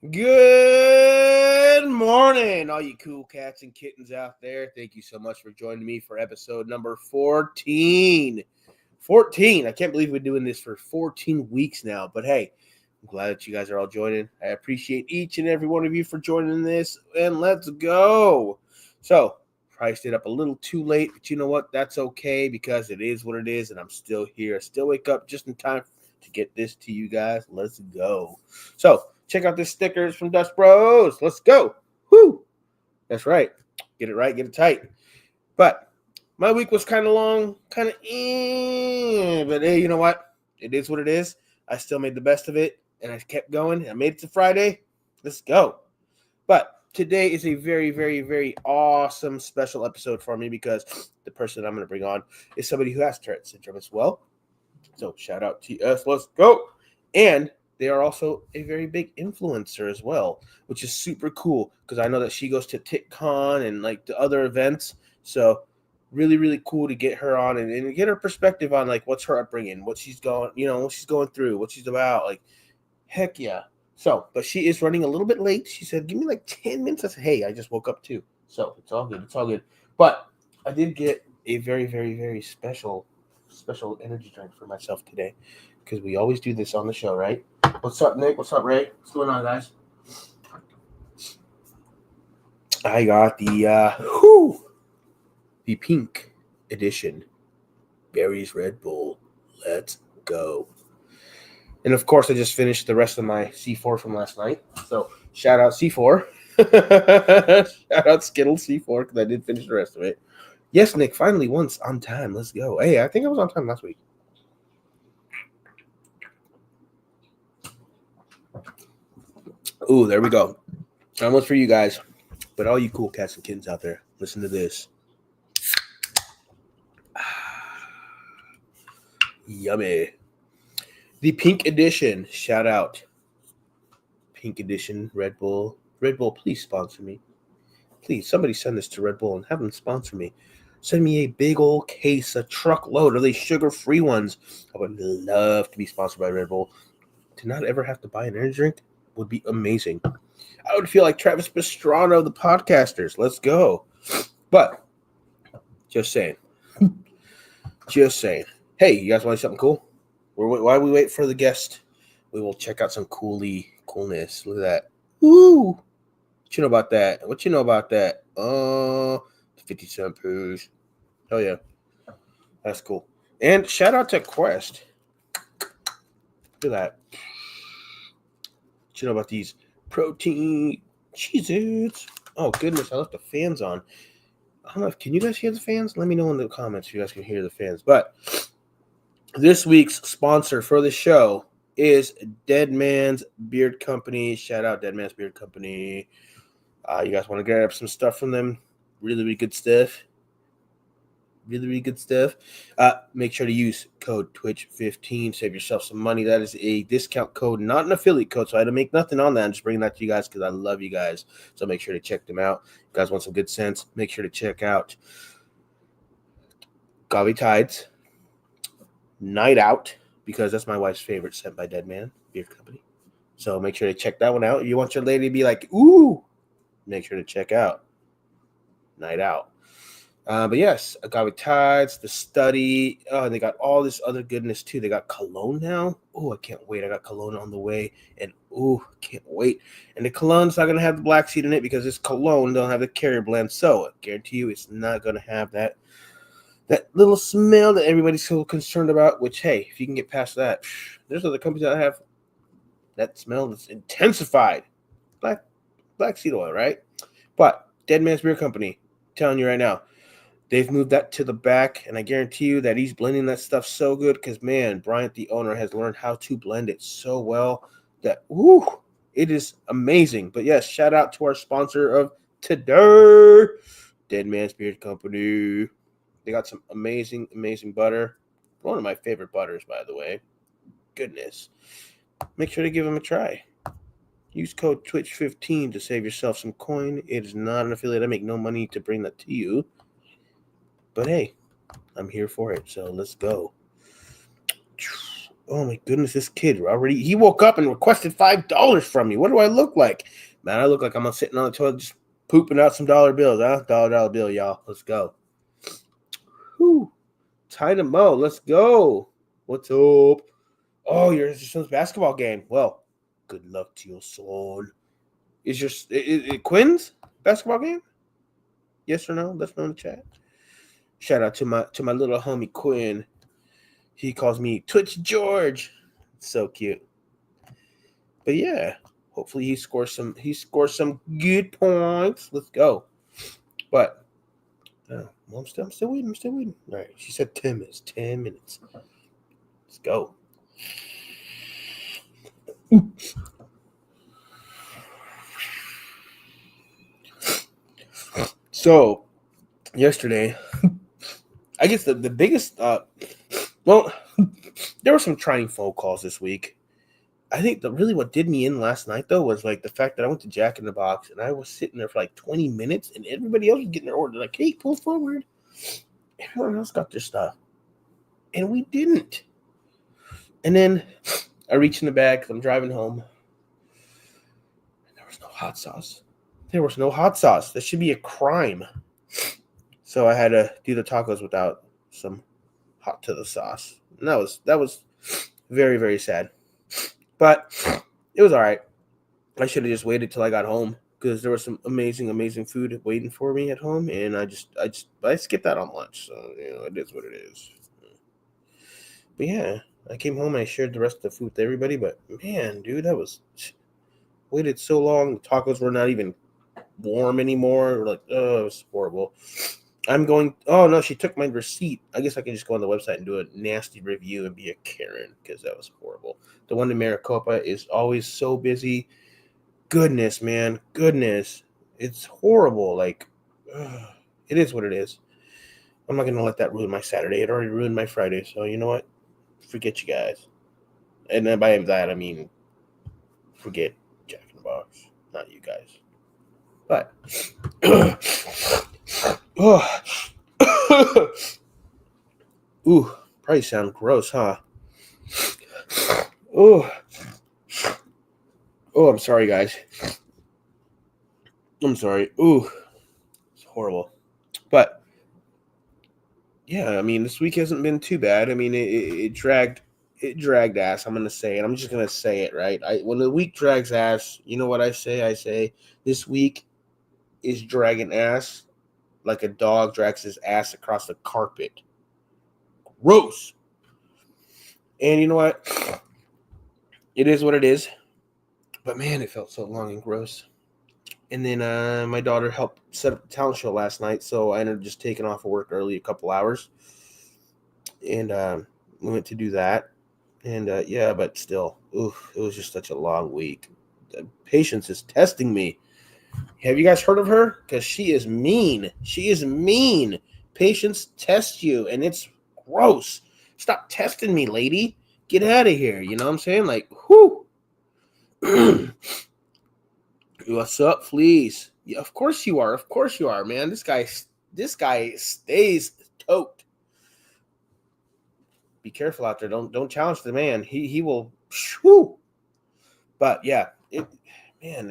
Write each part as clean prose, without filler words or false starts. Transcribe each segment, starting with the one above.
Good morning, all you cool cats and kittens out there. Thank you so much for joining me for episode number 14. 14. I can't believe we're doing this for 14 weeks now, but hey, I'm glad that you guys are all joining. I appreciate each and every one of you for joining this, and let's go. So, probably stayed up a little too late, but you know what? That's okay because it is what it is, and I'm still here. I still wake up just in time to get this to you guys. Let's go. So, check out this stickers from Dust Bros. Let's go. Whoo! That's right. Get it right, get it tight. But my week was kind of long, kind of but hey, you know what? It is what it is. I still made the best of it, and I kept going. I made it to Friday. Let's go. But today is a very, very, very awesome special episode for me because the person I'm going to bring on is somebody who has Tourette syndrome as well. So shout out to us. Let's go. And they are also a very big influencer as well, which is super cool because I know that she goes to TitCon and like the other events. So really, really cool to get her on and get her perspective on like what's her upbringing, what she's going, what she's going through, what she's about. Like, heck yeah. So, but she is running a little bit late. She said, give me like 10 minutes. I said, hey, I just woke up too. So it's all good. It's all good. But I did get a very, very, very special energy drink for myself today because we always do this on the show, right? What's up, Nick? What's up, Ray? What's going on, guys? I got the pink edition Berries Red Bull. Let's go. And of course, I just finished the rest of my C4 from last night. So shout out C4. Shout out Skittles C4 because I did finish the rest of it. Yes, Nick, finally once on time. Let's go. Hey, I think I was on time last week. Ooh, there we go. Almost for you guys. But all you cool cats and kittens out there, listen to this. Yummy. The pink edition. Shout out. Pink edition Red Bull. Red Bull, please sponsor me. Please, somebody send this to Red Bull and have them sponsor me. Send me a big old case, a truckload of these sugar-free ones. I would love to be sponsored by Red Bull. To not ever have to buy an energy drink would be amazing. I would feel like Travis Pastrana of the podcasters. Let's go. But, just saying. Just saying. Hey, you guys want something cool? While we wait for the guest, we will check out some coolness. Look at that. Woo! What you know about that? What you know about that? 50 cent poos. Hell yeah. That's cool. And shout out to Quest. Look at that. What you know about these protein Cheez-Its? Oh, goodness. I left the fans on. I don't know. Can you guys hear the fans? Let me know in the comments if you guys can hear the fans. But this week's sponsor for the show is Dead Man's Beard Company. Shout out Dead Man's Beard Company. You guys want to grab some stuff from them? Really, really good stuff. Really, really good stuff. Make sure to use code Twitch15. Save yourself some money. That is a discount code, not an affiliate code. So I had to make nothing on that. I'm just bringing that to you guys because I love you guys. So make sure to check them out. If you guys want some good sense, make sure to check out Gavi Tides, Night Out, because that's my wife's favorite scent by Dead Man Beard Company. So make sure to check that one out. If you want your lady to be like, ooh, make sure to check out Night Out. But yes, Agave Tides, The Study. Oh, and they got all this other goodness too. They got cologne now. Oh, I can't wait. I got cologne on the way. And can't wait. And the cologne's not going to have the black seed in it because this cologne don't have the carrier blend. So I guarantee you it's not going to have that little smell that everybody's so concerned about. Which, hey, if you can get past that, there's other companies that have that smell that's intensified. Black seed oil, right? But Dead Man's Beer Company, I'm telling you right now, they've moved that to the back, and I guarantee you that he's blending that stuff so good because, man, Bryant, the owner, has learned how to blend it so well that, it is amazing. But, yes, shout out to our sponsor of today, Dead Man's Beard Company. They got some amazing, amazing butter. One of my favorite butters, by the way. Goodness. Make sure to give them a try. Use code Twitch15 to save yourself some coin. It is not an affiliate. I make no money to bring that to you. But hey, I'm here for it. So let's go. Oh my goodness, this kid already, he woke up and requested $5 from me. What do I look like? Man, I look like I'm sitting on the toilet just pooping out some dollar bills, huh? Dollar bill, y'all. Let's go. Whew. Dynamo, let's go. What's up? Oh, your son's basketball game. Well, good luck to your son. Is Quinn's basketball game? Yes or no? Let's know in the chat. Shout out to my little homie Quinn. He calls me Twitch George. So cute. But yeah, hopefully he scores some good points. Let's go. But well, I'm still waiting. All right, she said 10 minutes. 10 minutes. Let's go. So yesterday, I guess the biggest well, there were some trying phone calls this week. I think what did me in last night though was like the fact that I went to Jack in the Box and I was sitting there for like 20 minutes and everybody else was getting their order. Like, hey, pull forward. Everyone else got their stuff. And we didn't. And then I reached in the bag because I'm driving home. And there was no hot sauce. That should be a crime. So I had to do the tacos without some hot to the sauce. And that was very, very sad. But it was all right. I should have just waited till I got home because there was some amazing food waiting for me at home, and I skipped out on lunch. So it is what it is. But yeah, I came home and I shared the rest of the food with everybody. But man, dude, waited so long. The tacos were not even warm anymore. Like, oh, it was horrible. Oh no, she took my receipt. I guess I can just go on the website and do a nasty review and be a Karen because that was horrible. The one in Maricopa is always so busy. Goodness, man. Goodness. It's horrible. Like, it is what it is. I'm not going to let that ruin my Saturday. It already ruined my Friday. So, you know what? Forget you guys. And then by that, I mean, forget Jack in the Box. Not you guys. But, ooh, probably sound gross, huh? Oh, I'm sorry, guys. I'm sorry. Ooh, it's horrible. But yeah, I mean, this week hasn't been too bad. I mean, it dragged ass. I'm gonna say it. I'm just gonna say it, right? When the week drags ass, you know what I say? I say this week is dragging ass like a dog drags his ass across the carpet. Gross. And you know what? It is what it is. But man, it felt so long and gross. And then my daughter helped set up the talent show last night, so I ended up just taking off of work early a couple hours. And we went to do that. And yeah, but still, it was just such a long week. Patience is testing me. Have you guys heard of her? Because she is mean. She is mean. Patience tests you, and it's gross. Stop testing me, lady. Get out of here. You know what I'm saying? Like, whoo. What's up, Fleas? Yeah, of course you are. Of course you are, man. This guy stays tote. Be careful out there. Don't challenge the man. He will. Whew. But yeah, it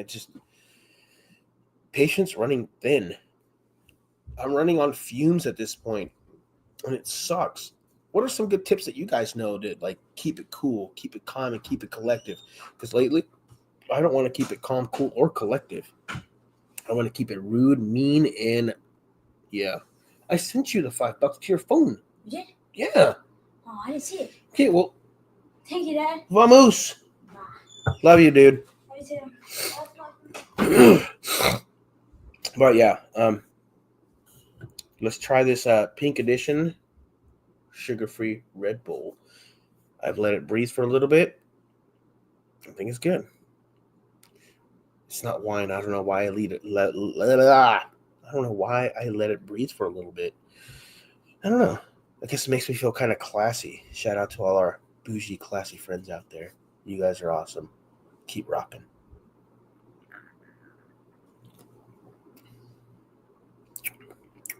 just patience running thin. I'm running on fumes at this point, and it sucks. What are some good tips that you guys know to like keep it cool, keep it calm, and keep it collective? Because lately, I don't want to keep it calm, cool, or collective. I want to keep it rude, mean, and yeah. I sent you the $5 to your phone. You did? Yeah. Oh, I didn't see it. Okay, well. Thank you, Dad. Vamos. Love you, dude. Love you too. But yeah, let's try this pink edition sugar-free Red Bull. I've let it breathe for a little bit. I think it's good. It's not wine. I don't know why I I don't know why I let it breathe for a little bit. I don't know. I guess it makes me feel kind of classy. Shout out to all our bougie, classy friends out there. You guys are awesome. Keep rocking.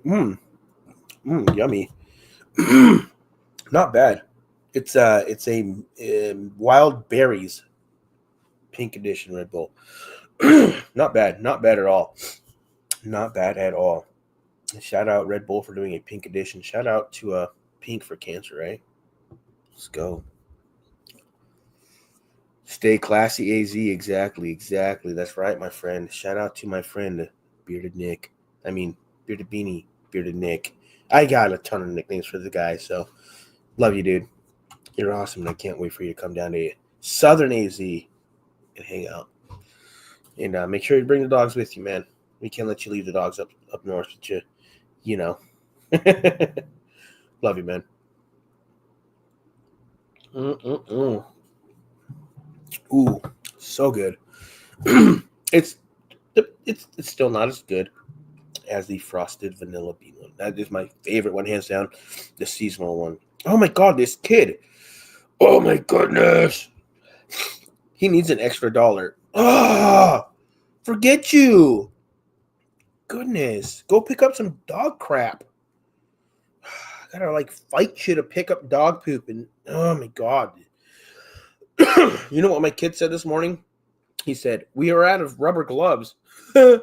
Yummy. Not bad. It's a wild berries pink edition Red Bull. Not bad, not bad at all. Not bad at all. Shout out Red Bull for doing a pink edition. Shout out to Pink for Cancer, right? Let's go. Stay classy, AZ. Exactly, exactly. That's right, my friend. Shout out to my friend Bearded Nick. I mean, Bearded Beanie, Bearded Nick. I got a ton of nicknames for the guy, so love you, dude. You're awesome, and I can't wait for you to come down to Southern AZ and hang out. And make sure you bring the dogs with you, man. We can't let you leave the dogs up north with you know. Love you, man. Mm-mm-mm. Ooh, so good. it's it's still not as good as the frosted vanilla bean one. That is my favorite one, hands down. The seasonal one. Oh my god, this kid. Oh my goodness. He needs an extra $1. Ah, forget you. Goodness. Go pick up some dog crap. I gotta like fight you to pick up dog poop, and oh my god. You know what my kid said this morning? He said, "We are out of rubber gloves." I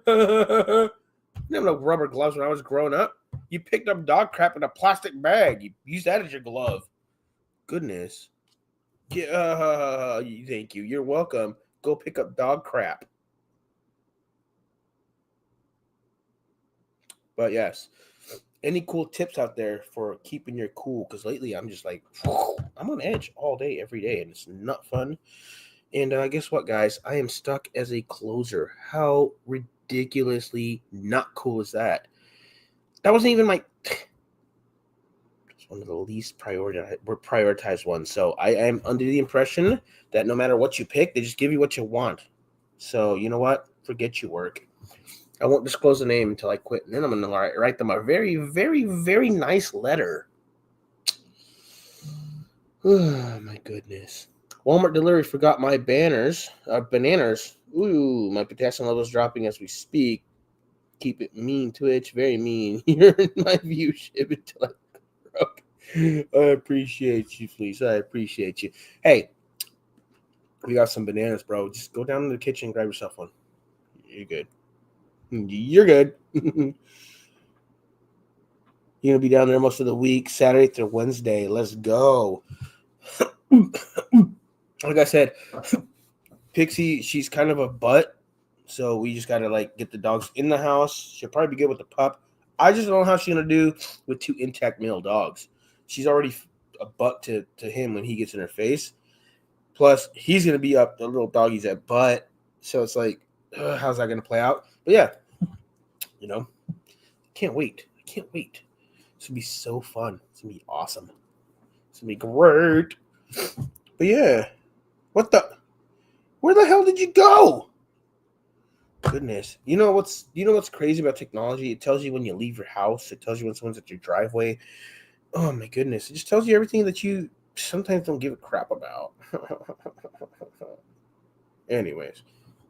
didn't have no rubber gloves when I was growing up. You picked up dog crap in a plastic bag. You used that as your glove. Goodness. Yeah, thank you. You're welcome. Go pick up dog crap. But yes, any cool tips out there for keeping your cool? Because lately I'm just like, I'm on edge all day, every day, and it's not fun. And guess what, guys? I am stuck as a closer. How ridiculously not cool is that? That wasn't even my. It's one of the least prioritized ones. So I am under the impression that no matter what you pick, they just give you what you want. So you know what? Forget your work. I won't disclose the name until I quit, and then I'm gonna write them a very, very, very nice letter. Oh my goodness. Walmart delivery forgot my bananas. Ooh, my potassium level's dropping as we speak. Keep it mean, Twitch. Very mean. You're in my view. Ship it till I broke. I appreciate you, please. I appreciate you. Hey, we got some bananas, bro. Just go down to the kitchen and grab yourself one. You're good. You're good. You're gonna be down there most of the week, Saturday through Wednesday. Let's go. Like I said, Pixie, she's kind of a butt, so we just gotta like get the dogs in the house. She'll probably be good with the pup. I just don't know how she's gonna do with 2 intact male dogs. She's already a butt to him when he gets in her face. Plus, he's gonna be up the little doggies at butt, so it's like, how's that gonna play out? But yeah, can't wait. I can't wait. It's gonna be so fun. It's gonna be awesome. It's gonna be great. But yeah, what the? Where the hell did you go? Goodness. You know what's crazy about technology? It tells you when you leave your house. It tells you when someone's at your driveway. Oh my goodness. It just tells you everything that you sometimes don't give a crap about. Anyways,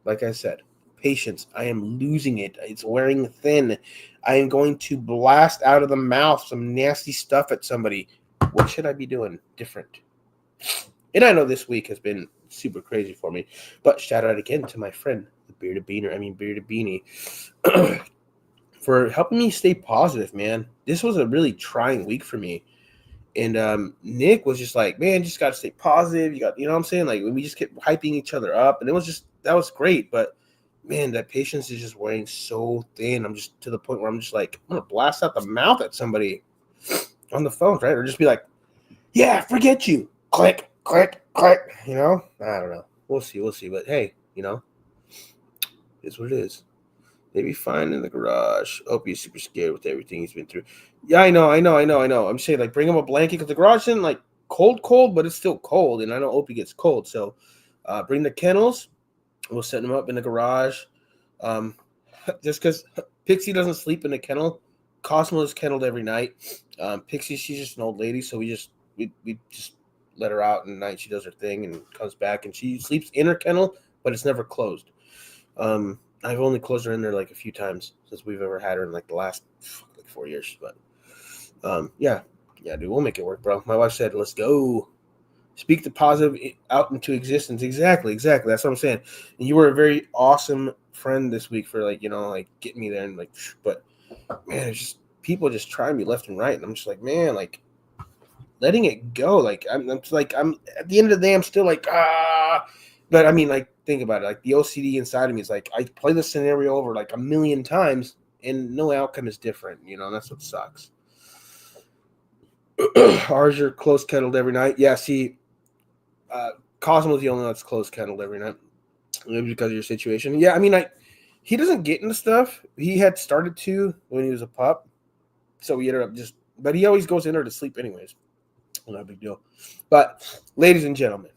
like I said, patience. I am losing it. It's wearing thin. I am going to blast out of the mouth some nasty stuff at somebody. What should I be doing different? And I know this week has been super crazy for me, but shout out again to my friend, the Bearded Beanie, for helping me stay positive, man. This was a really trying week for me. And Nick was just like, man, just got to stay positive. You know what I'm saying? Like, we just kept hyping each other up, and that was great. But man, that patience is just wearing so thin. I'm just to the point where I'm just like, I'm going to blast out the mouth at somebody on the phone, right? Or just be like, yeah, forget you. Click, click, click. I don't know. We'll see. But hey, it's what it is. Maybe fine in the garage. Opie is super scared with everything he's been through. Yeah, I know. I'm saying, like, bring him a blanket because the garage isn't like cold, but it's still cold, and I know Opie gets cold. So, bring the kennels. We'll set them up in the garage. Just because Pixie doesn't sleep in the kennel, Cosmo is kenneled every night. Pixie, she's just an old lady, so we just let her out at night. She does her thing and comes back, and she sleeps in her kennel, but it's never closed. I've only closed her in there like a few times since we've ever had her in like the last like 4 years. But yeah, Yeah, dude, we'll make it work, bro. My wife said, let's go. Speak the positive out into existence. Exactly. That's what I'm saying. And you were a very awesome friend this week for like, like getting me there and like, but man, it's just people just trying me left and right. And I'm just like, man, like letting it go. Like I'm just like, I'm at the end of the day, I'm still like, but I mean, like, think about it. Like the OCD inside of me is like, I play the scenario over like a million times and no outcome is different. And that's what sucks. Ours are close kettled every night. Yeah, see, Cosmo's the only one that's close kettled every night. Maybe because of your situation. Yeah, I mean, he doesn't get into stuff. He had started to when he was a pup, so we ended up but he always goes in there to sleep anyways. Not a big deal. But, ladies and gentlemen,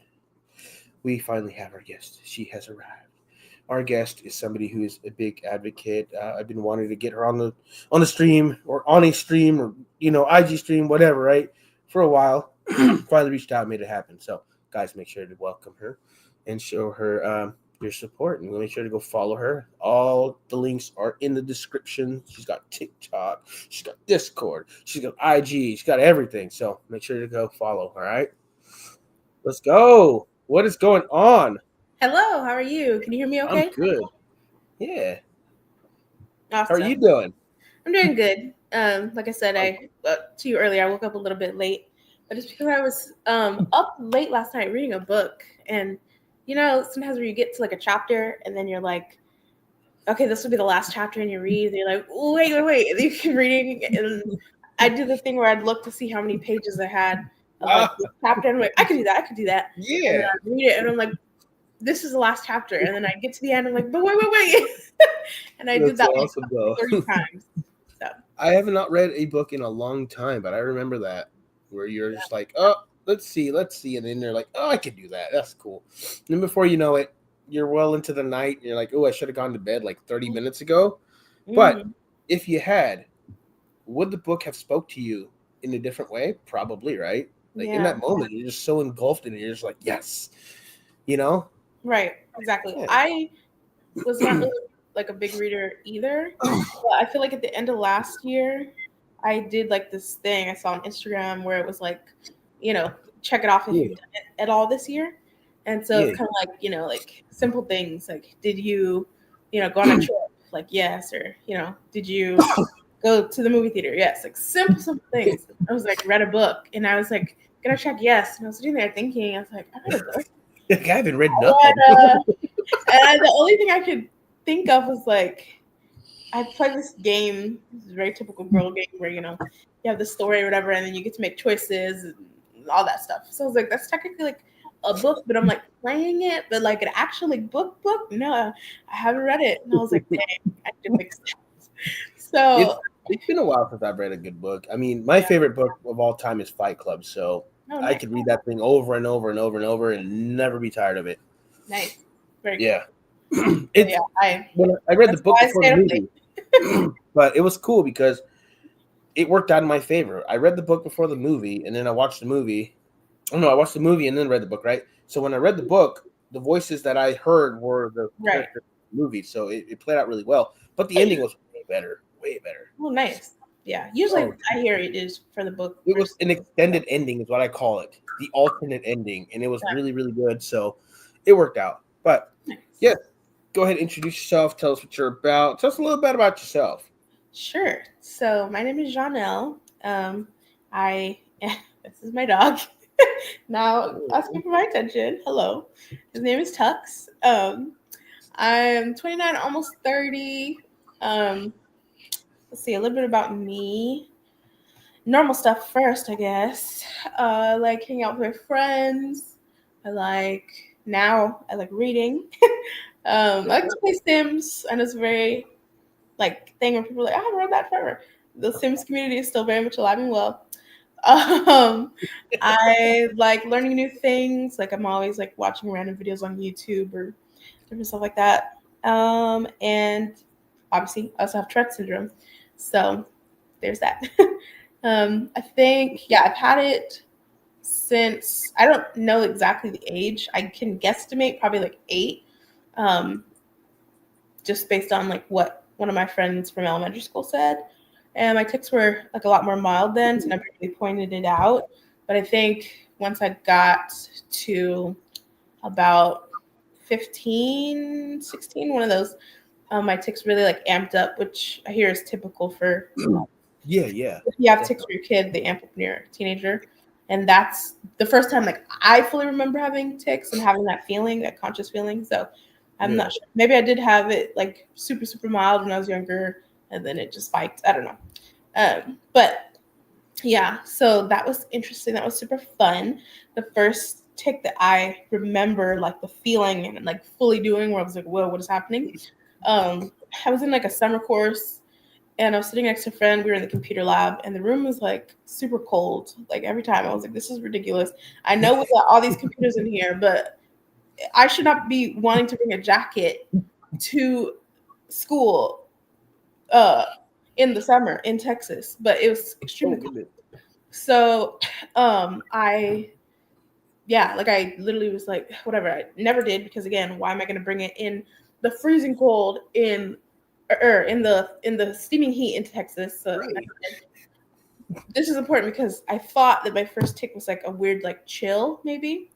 we finally have our guest. She has arrived. Our guest is somebody who is a big advocate. I've been wanting to get her on the stream or on a stream or IG stream, whatever, right? For a while. Finally reached out and made it happen. So, guys, make sure to welcome her and show her your support, and make sure to go follow her. All the links are in the description. She's got TikTok, she's got Discord, she's got IG, she's got everything. So make sure to go follow. All right, let's go. What is going on? Hello, how are you? Can you hear me okay? I'm good. Yeah. Awesome. How are you doing? I'm doing good. Like I said, to you earlier, I woke up a little bit late, but it's because I was up late last night reading a book. And sometimes when you get to like a chapter and then you're like, okay, this will be the last chapter, and you read, and you're like, wait, and you keep reading. And I do the thing where I'd look to see how many pages I had of like this chapter, and I'm like, I could do that. Yeah. And then I read it, and I'm like, this is the last chapter. And then I get to the end, I'm like, but wait. And I did that awesome, like 30 times. So I have not read a book in a long time, but I remember that where you're just like, oh, let's see. And then you're like, oh, I can do that. That's cool. And then before you know it, you're well into the night. And you're like, oh, I should have gone to bed like 30 minutes ago. But if you had, would the book have spoke to you in a different way? Probably, right? Like in that moment, you're just so engulfed in it. You're just like, yes, Right, exactly. Yeah. I was not really like a big reader either. But I feel like at the end of last year, I did like this thing I saw on Instagram where it was like, check it off if you've done it at all this year. And so it's kind of like, like simple things like, did you, go on a trip? Like, yes. Or, did you go to the movie theater? Yes. Like simple things. I was like, read a book, and I was like, gonna check yes. And I was sitting there thinking, I was like, I read a book. I haven't read nothing. And the only thing I could think of was like, I played this game, this very typical girl game where, you have the story or whatever, and then you get to make choices and all that stuff. So I was like, that's technically like a book, but I'm like playing it, but like an actual like book? No, I haven't read it. And I was like, dang, I did make sense. So it's been a while since I've read a good book. I mean, my favorite book of all time is Fight Club, so nice. I could read that thing over and over and over and over and never be tired of it. Nice. Very yeah. Cool. I read the book before the movie, but it was cool because it worked out in my favor. I read the book before the movie, and then I watched the movie. Oh no, I watched the movie and then read the book, right? So when I read the book, the voices that I heard were the characters in the movie, so it played out really well. But the ending was way better. Oh, nice. Yeah, usually I hear it is for the book. It was an extended ending is what I call it, the alternate ending, and it was really, really good. So it worked out. But yeah, go ahead, introduce yourself. Tell us what you're about. Tell us a little bit about yourself. Sure. So my name is Jhónelle. This is my dog. Now asking for my attention. Hello. His name is Tux. I'm 29, almost 30. Let's see, a little bit about me. Normal stuff first, I guess. I like hanging out with my friends. I like reading. I like to play Sims. And it's a very thing where people are like, I haven't read that forever. The Sims community is still very much alive and well. I like learning new things. Like I'm always watching random videos on YouTube or different stuff like that. And obviously I also have Tourette syndrome. So there's that. I think, I've had it since, I don't know exactly the age. I can guesstimate probably 8. Just based on what one of my friends from elementary school said. and my tics were like a lot more mild then, so nobody really pointed it out. But I think once I got to about 15, 16, one of those, my tics really like amped up, which I hear is typical for Yeah. if you have tics for your kid, they amp up when you're a teenager. And that's the first time like I fully remember having tics and having that feeling, that conscious feeling. So I'm not sure. Maybe I did have it like super, super mild when I was younger, and then it just spiked. I don't know. But yeah, so that was interesting. That was super fun. The first tic that I remember, like the feeling and like fully doing, where I was like, "Whoa, what is happening?" I was in like a summer course, and I was sitting next to a friend. We were in the computer lab, and the room was like super cold. Like every time, I was like, "This is ridiculous." I know we got all these computers in here, but I should not be wanting to bring a jacket to school in the summer in Texas, but it was extremely cold. So I literally was like, whatever. I never did, because again, why am I going to bring it in the freezing cold in the steaming heat into Texas? So this is important because I thought that my first tic was like a weird like chill maybe,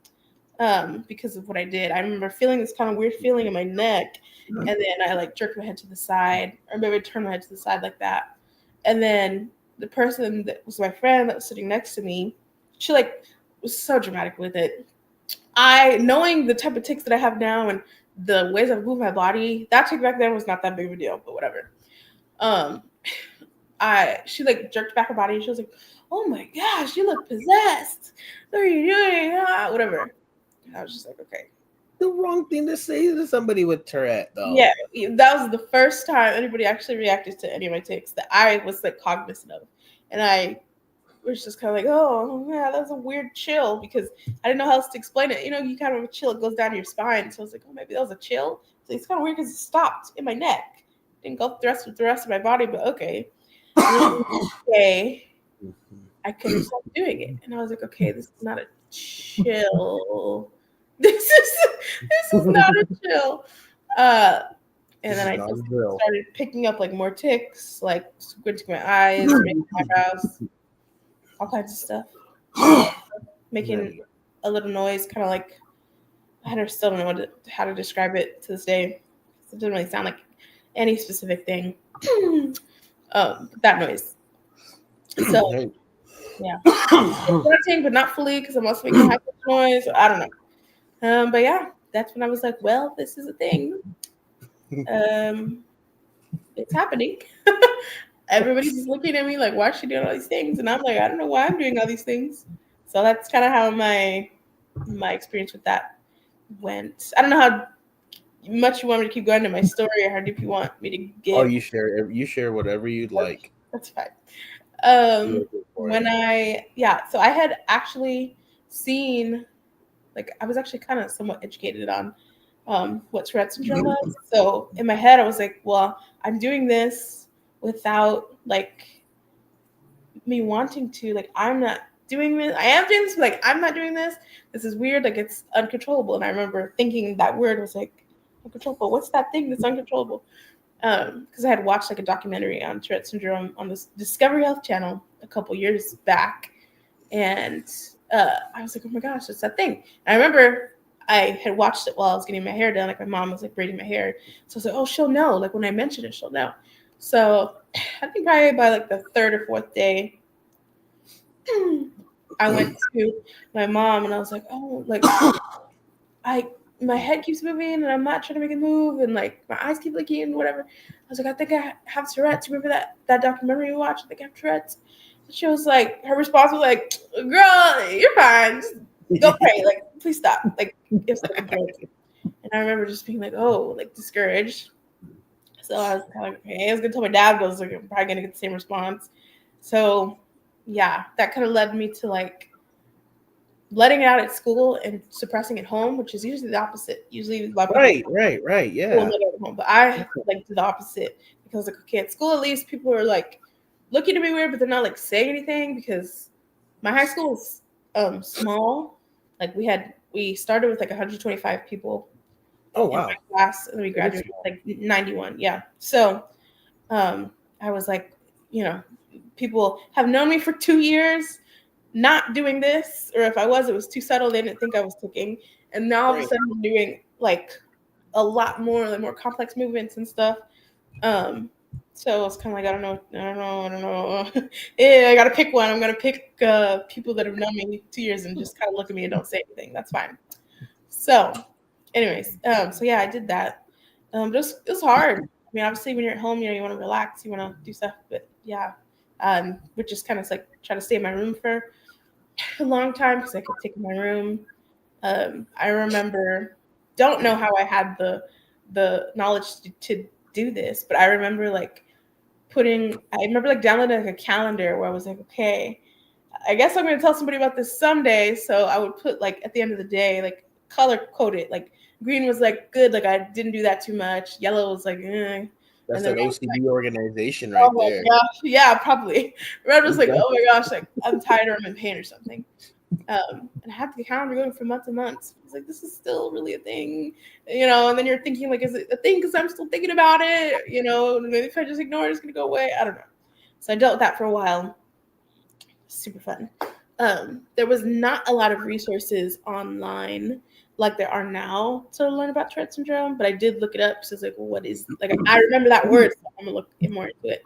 because of what I did. I remember feeling this kind of weird feeling in my neck, and then I like jerked my head to the side, or maybe I turned my head to the side like that, and then the person that was my friend that was sitting next to me, she like was so dramatic with it. I, knowing the type of tics that I have now and the ways I move my body, that tic back then was not that big of a deal, but whatever. Um, she like jerked back her body, and she was like, "Oh my gosh, you look possessed. What are you doing?" Whatever. And I was just like, okay. The wrong thing to say to somebody with Tourette, though. Yeah, that was the first time anybody actually reacted to any of my tics that I was like cognizant of, and I was just kind of like, oh yeah, that was a weird chill, because I didn't know how else to explain it. You know, you kind of have a chill, it goes down your spine. So I was like, oh, maybe that was a chill. So it's kind of weird because it stopped in my neck, didn't go through the rest of my body, but okay. Okay, I couldn't stop doing it, and I was like, okay, this is not a chill. This is not a chill. And then I just started picking up like more tics, like squinting my eyes, making eyebrows, all kinds of stuff, making a little noise, kind of like still don't know how to describe it to this day. It doesn't really sound like any specific thing. That noise. So yeah, grunting, but not fully, because I'm also making high pitched noise. I don't know. But yeah, that's when I was like, well, this is a thing. It's happening. Everybody's just looking at me like, why is she doing all these things? And I'm like, I don't know why I'm doing all these things. So that's kind of how my experience with that went. I don't know how much you want me to keep going to my story, or how deep you want me to get. Oh, you share whatever you'd like. That's fine. So I had actually seen, like, I was actually kind of somewhat educated on what Tourette syndrome was. So in my head, I was like, well, I'm doing this without like me wanting to. Like, I'm not doing this. I am doing this, but like, I'm not doing this. This is weird. Like, it's uncontrollable. And I remember thinking that word was like uncontrollable. What's that thing that's uncontrollable? Because I had watched like a documentary on Tourette syndrome on this Discovery Health channel a couple years back, and I was like, oh my gosh, it's that thing. And I remember I had watched it while I was getting my hair done. Like, my mom was like braiding my hair, so I was like, oh, she'll know. Like, when I mention it, she'll know. So I think probably by like the third or fourth day, I went to my mom and I was like, oh, like my head keeps moving and I'm not trying to make it move, and like my eyes keep blinking and whatever. I was like, I think I have Tourette's. Remember that documentary we watched? I think I have Tourette's. And she was like, her response was like, girl, you're fine. Just go pray. Like, please stop. Like, it's like a break. And I remember just being like, oh, like discouraged. So I was kind of like, okay, I was gonna tell my dad, but I was like, I'm probably gonna get the same response. So yeah, that kind of led me to like letting it out at school and suppressing at home, which is usually the opposite. Usually, right, yeah. But I like did the opposite, because like, okay, at school at least people are like looking at me weird, but they're not like saying anything, because my high school was small. Like we started with like 125 people. Oh wow! In my class, and then we graduated with like 91. Yeah, so I was like, people have known me for 2 years not doing this, or if I was, it was too subtle. They didn't think I was cooking. And now all of a sudden I'm doing like a lot more, like more complex movements and stuff. So it's kind of like, I don't know. Yeah, I got to pick one. I'm going to pick people that have known me 2 years and just kind of look at me and don't say anything. That's fine. So anyways, so yeah, I did that. But it was hard. I mean, obviously when you're at home, you want to relax, you want to do stuff, but yeah, would just kind of like try to stay in my room for a long time because I kept taking my room. I remember, don't know how I had the knowledge to do this, but I remember like downloading like a calendar where I was like, okay, I guess I'm going to tell somebody about this someday. So I would put like at the end of the day, like color code it. Like green was like good, like I didn't do that too much. Yellow was like, eh. That's And an then OCD organization oh right my there. gosh, yeah, probably. Red was like, oh my gosh, like I'm tired or I'm in pain or something. And I had the calendar going for months and months. I was like, this is still really a thing, and then you're thinking like, is it a thing because I'm still thinking about it, and maybe if I just ignore it, it's gonna go away. I don't know. So I dealt with that for a while. Super fun. There was not a lot of resources online like there are now to learn about Tourette syndrome, but I did look it up. So it's like, well, what is, like, I remember that word, so I'm gonna look more into it.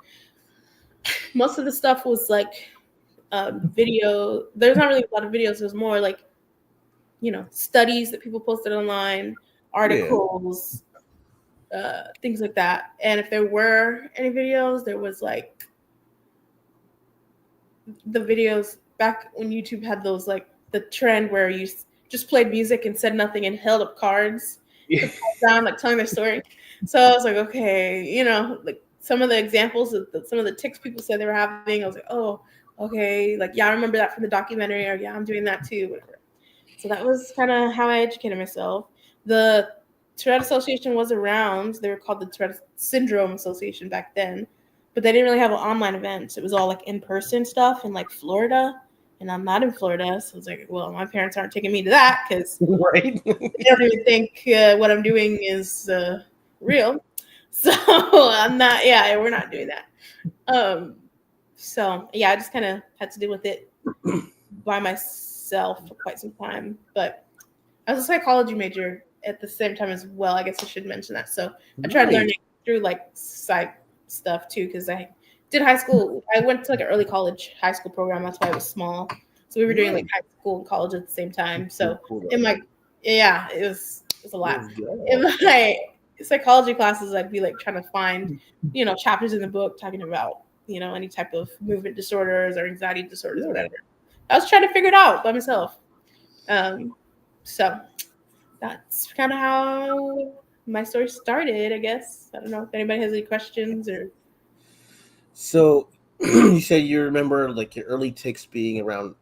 Most of the stuff was like video. There's not really a lot of videos. There's more like, studies that people posted online, articles, things like that. And if there were any videos, there was like the videos back when YouTube had those, like the trend where you just played music and said nothing and held up cards to pass down, like telling their story. So I was like, okay, like some of the examples of some of the tics people said they were having, I was like, oh, okay, like, yeah, I remember that from the documentary, or yeah, I'm doing that too, whatever. So that was kind of how I educated myself. The Tourette Association was around. They were called the Tourette Syndrome Association back then, but they didn't really have online events. It was all like in-person stuff in like Florida, and I'm not in Florida, so it's like, well, my parents aren't taking me to that because Right. they don't even think what I'm doing is real. So I'm not. Yeah, we're not doing that. So yeah, I just kind of had to deal with it by myself for quite some time. But I was a psychology major at the same time as well. I guess I should mention that. So I tried learning through like side stuff too, because I did high school. I went to like an early college high school program. That's why I was small. So we were doing like high school and college at the same time. So in my it was a lot. In my psychology classes, I'd be like trying to find, chapters in the book talking about, any type of movement disorders or anxiety disorders or whatever. I was trying to figure it out by myself. So that's kind of how my story started, I guess. I don't know if anybody has any questions or. So you said you remember like your early tics being around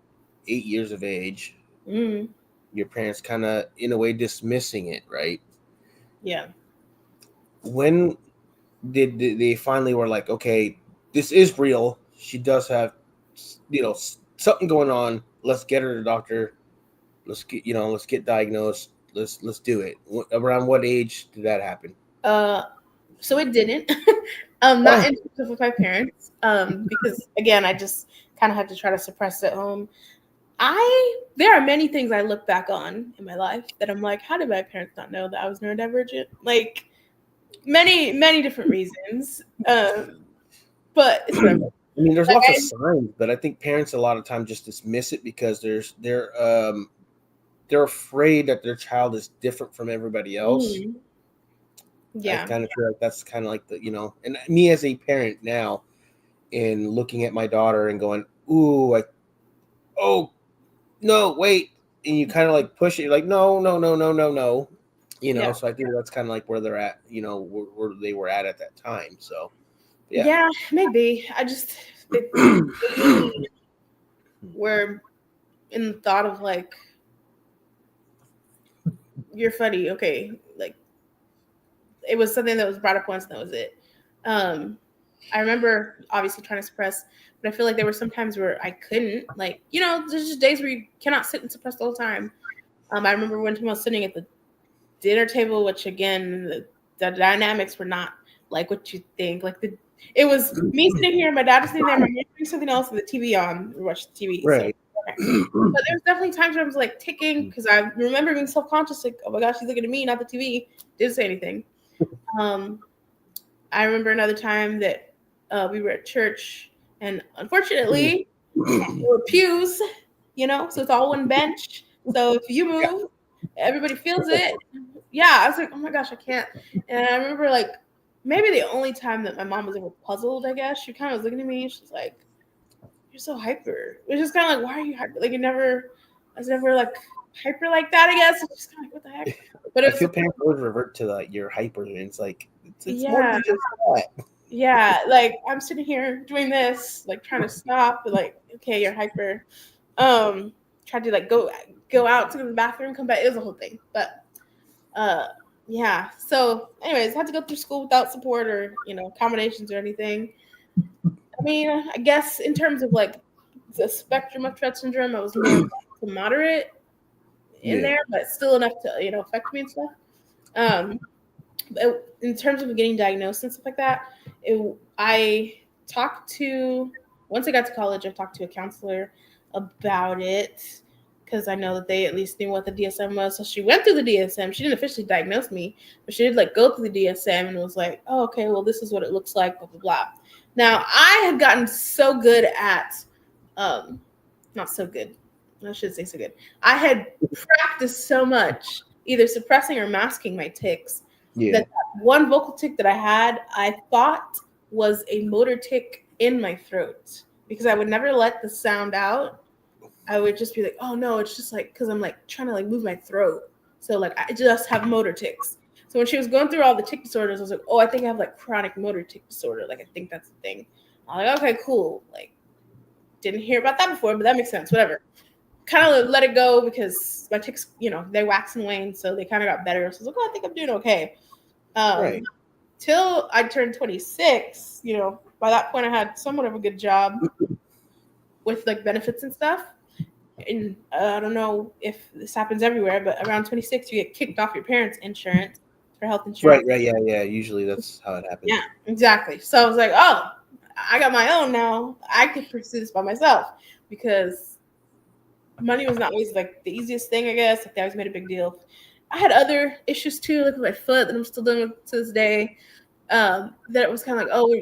8 years of age. Mm. Your parents kind of, in a way, dismissing it, right? Yeah. When did they finally were like, okay, this is real. She does have, something going on. Let's get her to the doctor. Let's get diagnosed. Let's do it. Around what age did that happen? So it didn't. Not in terms with my parents. Because again, I just kind of had to try to suppress it at home. There are many things I look back on in my life that I'm like, how did my parents not know that I was neurodivergent? Like many, many different reasons. But it's whatever. I mean, there's lots of signs, but I think parents a lot of times just dismiss it because they're afraid that their child is different from everybody else. Yeah. I kind of feel like that's kind of like and me as a parent now, and looking at my daughter and going, ooh, oh, no, wait. And you kind of like push it. You're like, no. So I think that's kind of like where they're at, where they were at that time. So, yeah. Yeah, maybe. I just were in the thought of like, you're funny. Okay. Like, it was something that was brought up once and that was it. I remember obviously trying to suppress, but I feel like there were some times where I couldn't. Like, there's just days where you cannot sit and suppress the whole time. I remember one time I was sitting at the dinner table, which again, the dynamics were not like what you think. Like it was me sitting here, my dad was sitting there, my mom doing something else, and the TV on. We watched the TV. Right. So, okay. But there was definitely times where I was like ticking because I remember being self-conscious, like, oh my gosh, he's looking at me, not the TV. Didn't say anything. I remember another time that we were at church, and unfortunately, there were pews, so it's all one bench. So if you move, everybody feels it. Yeah, I was like, oh my gosh, I can't. And I remember like maybe the only time that my mom was ever puzzled, I guess, she kind of was looking at me. She's like, "You're so hyper." It was just kind of like, "Why are you hyper?" Like I was never like hyper like that. I guess it's just kind of like, what the heck. But I feel parents always revert to like your hyper, and it's like it's more than just that. Yeah, like I'm sitting here doing this, like trying to stop, but like, okay, you're hyper. Tried to like go out to the bathroom, come back. It was a whole thing. But yeah. So anyways, had to go through school without support or, accommodations or anything. I mean, I guess in terms of like the spectrum of Tourette syndrome, I was more to moderate in there, but still enough to, affect me and stuff. In terms of getting diagnosed and stuff like that, once I got to college, I talked to a counselor about it because I know that they at least knew what the DSM was. So she went through the DSM. She didn't officially diagnose me, but she did like go through the DSM and was like, oh, okay, well, this is what it looks like, blah, blah, blah. Now, I had gotten so good at, not so good. I should say so good. I had practiced so much, either suppressing or masking my tics. Yeah. That one vocal tic that I had, I thought was a motor tic in my throat because I would never let the sound out. I would just be like, oh no, it's just like, because I'm like trying to like move my throat. So like I just have motor tics. So when she was going through all the tic disorders, I was like, oh, I think I have like chronic motor tic disorder. Like I think that's the thing. I'm like, okay, cool. Like didn't hear about that before, but that makes sense. Whatever. Kind of let it go because my tics, they wax and wane, so they kind of got better. So I was like, oh, I think I'm doing okay. Right. Till I turned 26, by that point I had somewhat of a good job with like benefits and stuff. And I don't know if this happens everywhere, but around 26, you get kicked off your parents' insurance for health insurance. Right. Yeah. Usually that's how it happens. Yeah, exactly. So I was like, oh, I got my own now. I could pursue this by myself because money was not always like the easiest thing, I guess. Like they always made a big deal. I had other issues too, like with my foot that I'm still dealing with to this day. That it was kind of like, oh,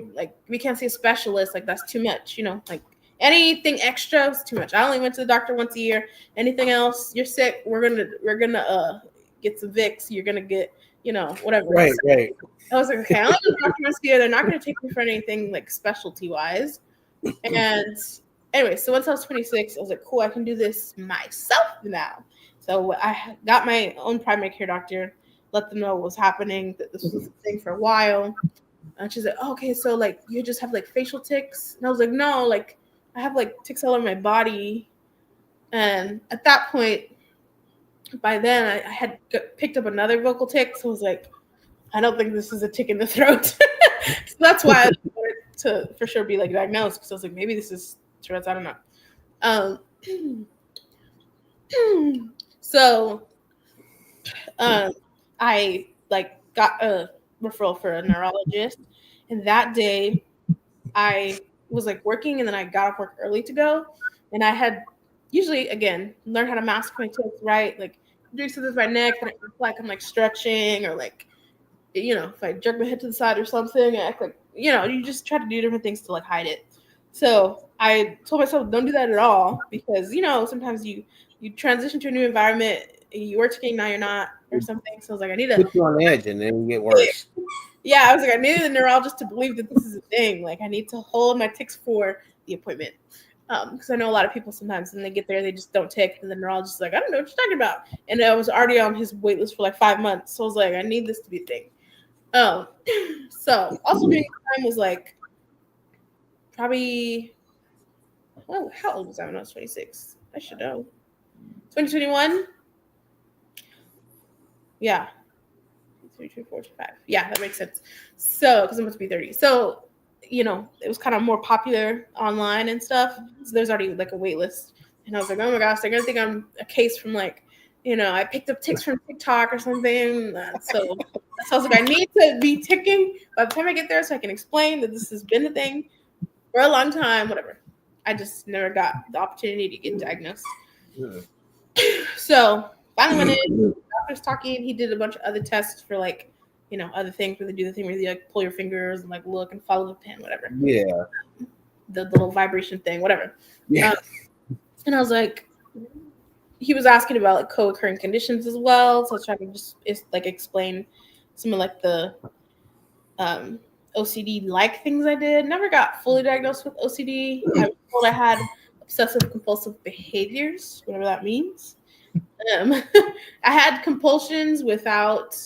we can't see a specialist. Like that's too much, like anything extra is too much. I only went to the doctor once a year. Anything else, you're sick. We're gonna get some Vicks. You're gonna get, whatever. Right. I was like, okay, I only go to the doctor once a year. They're not gonna take me for anything like specialty wise. And anyway, so once I was 26, I was like, cool, I can do this myself now. So I got my own primary care doctor, let them know what was happening, that this was a thing for a while. And she's like, oh, okay, so like you just have like facial tics? And I was like, no, like I have like tics all over my body. And at that point, by then I had picked up another vocal tic. So I was like, I don't think this is a tick in the throat. So that's why I wanted to for sure be like diagnosed, because I was like, maybe this is Tourette's, I don't know. So I like got a referral for a neurologist, and that day I was like working, and then I got off work early to go, and I had usually again learn how to mask my tics, right? Like doing something with my neck, and it looks like I'm like stretching, or like if I jerk my head to the side or something, I act like you just try to do different things to like hide it. So I told myself, don't do that at all, because sometimes you transition to a new environment, you were ticking, now you're not, or something. So I was like, I need to put you on edge, and then you get worse. Yeah, I was like, I needed the neurologist to believe that this is a thing. Like, I need to hold my tics for the appointment, because I know a lot of people sometimes when they get there, they just don't tick, and the neurologist is like, I don't know what you're talking about. And I was already on his wait list for like 5 months, so I was like, I need this to be a thing. So also during the time was like probably, well, how old was I when I was 26? I should know. 2021? Yeah. 3, 2, 4, 5. Yeah, that makes sense. So, because I'm about to be 30. So, it was kind of more popular online and stuff. So there's already like a wait list. And I was like, oh my gosh, they're going to think I'm a case from like I picked up ticks from TikTok or something. So I was like, I need to be ticking by the time I get there so I can explain that this has been a thing for a long time, whatever. I just never got the opportunity to get diagnosed. Yeah. So finally went in, doctor's talking. He did a bunch of other tests for like, other things where they do the thing where you like pull your fingers and like look and follow the pin, whatever. Yeah. The little vibration thing, whatever. Yeah. And I was like, he was asking about like co-occurring conditions as well. So I was trying to just like explain some of like the OCD like things I did. Never got fully diagnosed with OCD. I was told I had obsessive compulsive behaviors, whatever that means. I had compulsions without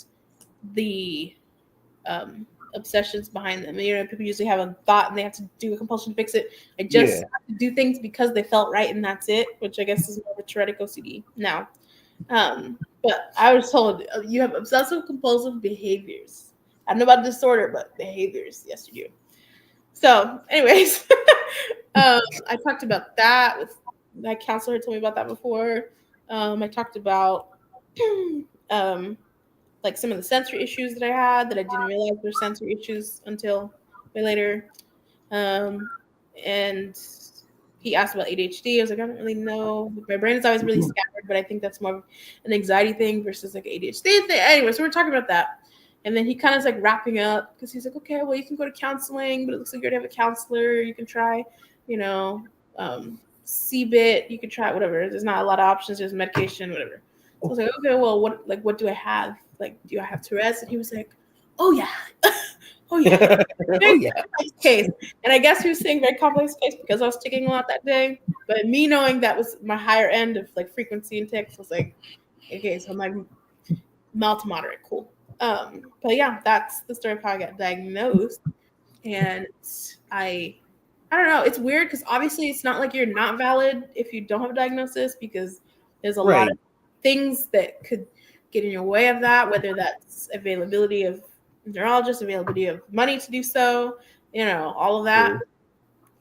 the obsessions behind them. People usually have a thought and they have to do a compulsion to fix it. I just have to do things because they felt right and that's it, which I guess is more of a Tourette OCD now. But I was told you have obsessive compulsive behaviors. I don't know about disorder, but behaviors, yes, you do. So, anyways, I talked about that with my counselor. Told me about that before. I talked about like some of the sensory issues that I had that I didn't realize were sensory issues until way later. And he asked about ADHD. I was like, I don't really know. My brain is always really scattered, but I think that's more of an anxiety thing versus like ADHD thing. Anyway, so we're talking about that. And then he kind of is like wrapping up because he's like, okay, well, you can go to counseling, but it looks like you already have a counselor. You can try, CBIT. You could try whatever. There's not a lot of options. There's medication, whatever. So I was like, okay, well, what do I have? Like, do I have Tourette's? And he was like, oh yeah. Oh yeah. Oh yeah. Case. And I guess he was saying very complex case because I was ticking a lot that day. But me knowing that was my higher end of like frequency and ticks was like, okay, so I'm like mild to moderate, cool. But yeah, that's the story of how I got diagnosed. And I don't know, it's weird because obviously it's not like you're not valid if you don't have a diagnosis because there's a lot of things that could get in your way of that, whether that's availability of neurologists, availability of money to do so, all of that.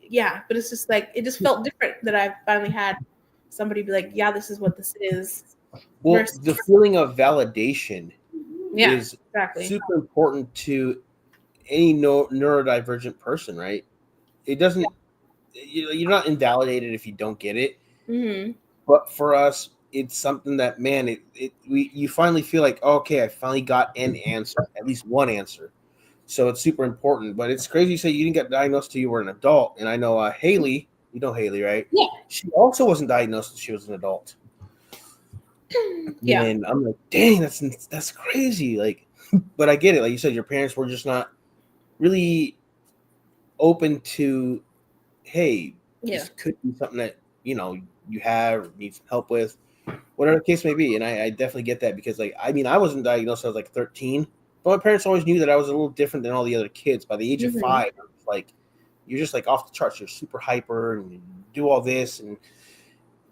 Yeah, but it's just like, it just felt different that I finally had somebody be like, yeah, this is what this is. Well, the feeling of validation is exactly super important to any neurodivergent person, right? It doesn't, you're not invalidated if you don't get it. Mm-hmm. But for us, it's something that, man, you finally feel like, oh, okay, I finally got an answer, at least one answer. So it's super important. But it's crazy you say you didn't get diagnosed till you were an adult. And I know Haley, you know Haley, right? Yeah. She also wasn't diagnosed until she was an adult. Yeah. And I'm like, dang, that's crazy. Like, but I get it. Like you said, your parents were just not really open to, hey, this could be something that, you have or need some help with, whatever the case may be. And I definitely get that because, like, I mean, I wasn't diagnosed until I was like 13, but my parents always knew that I was a little different than all the other kids. By the age of 5, I was like, you're just like off the charts. You're super hyper and you do all this.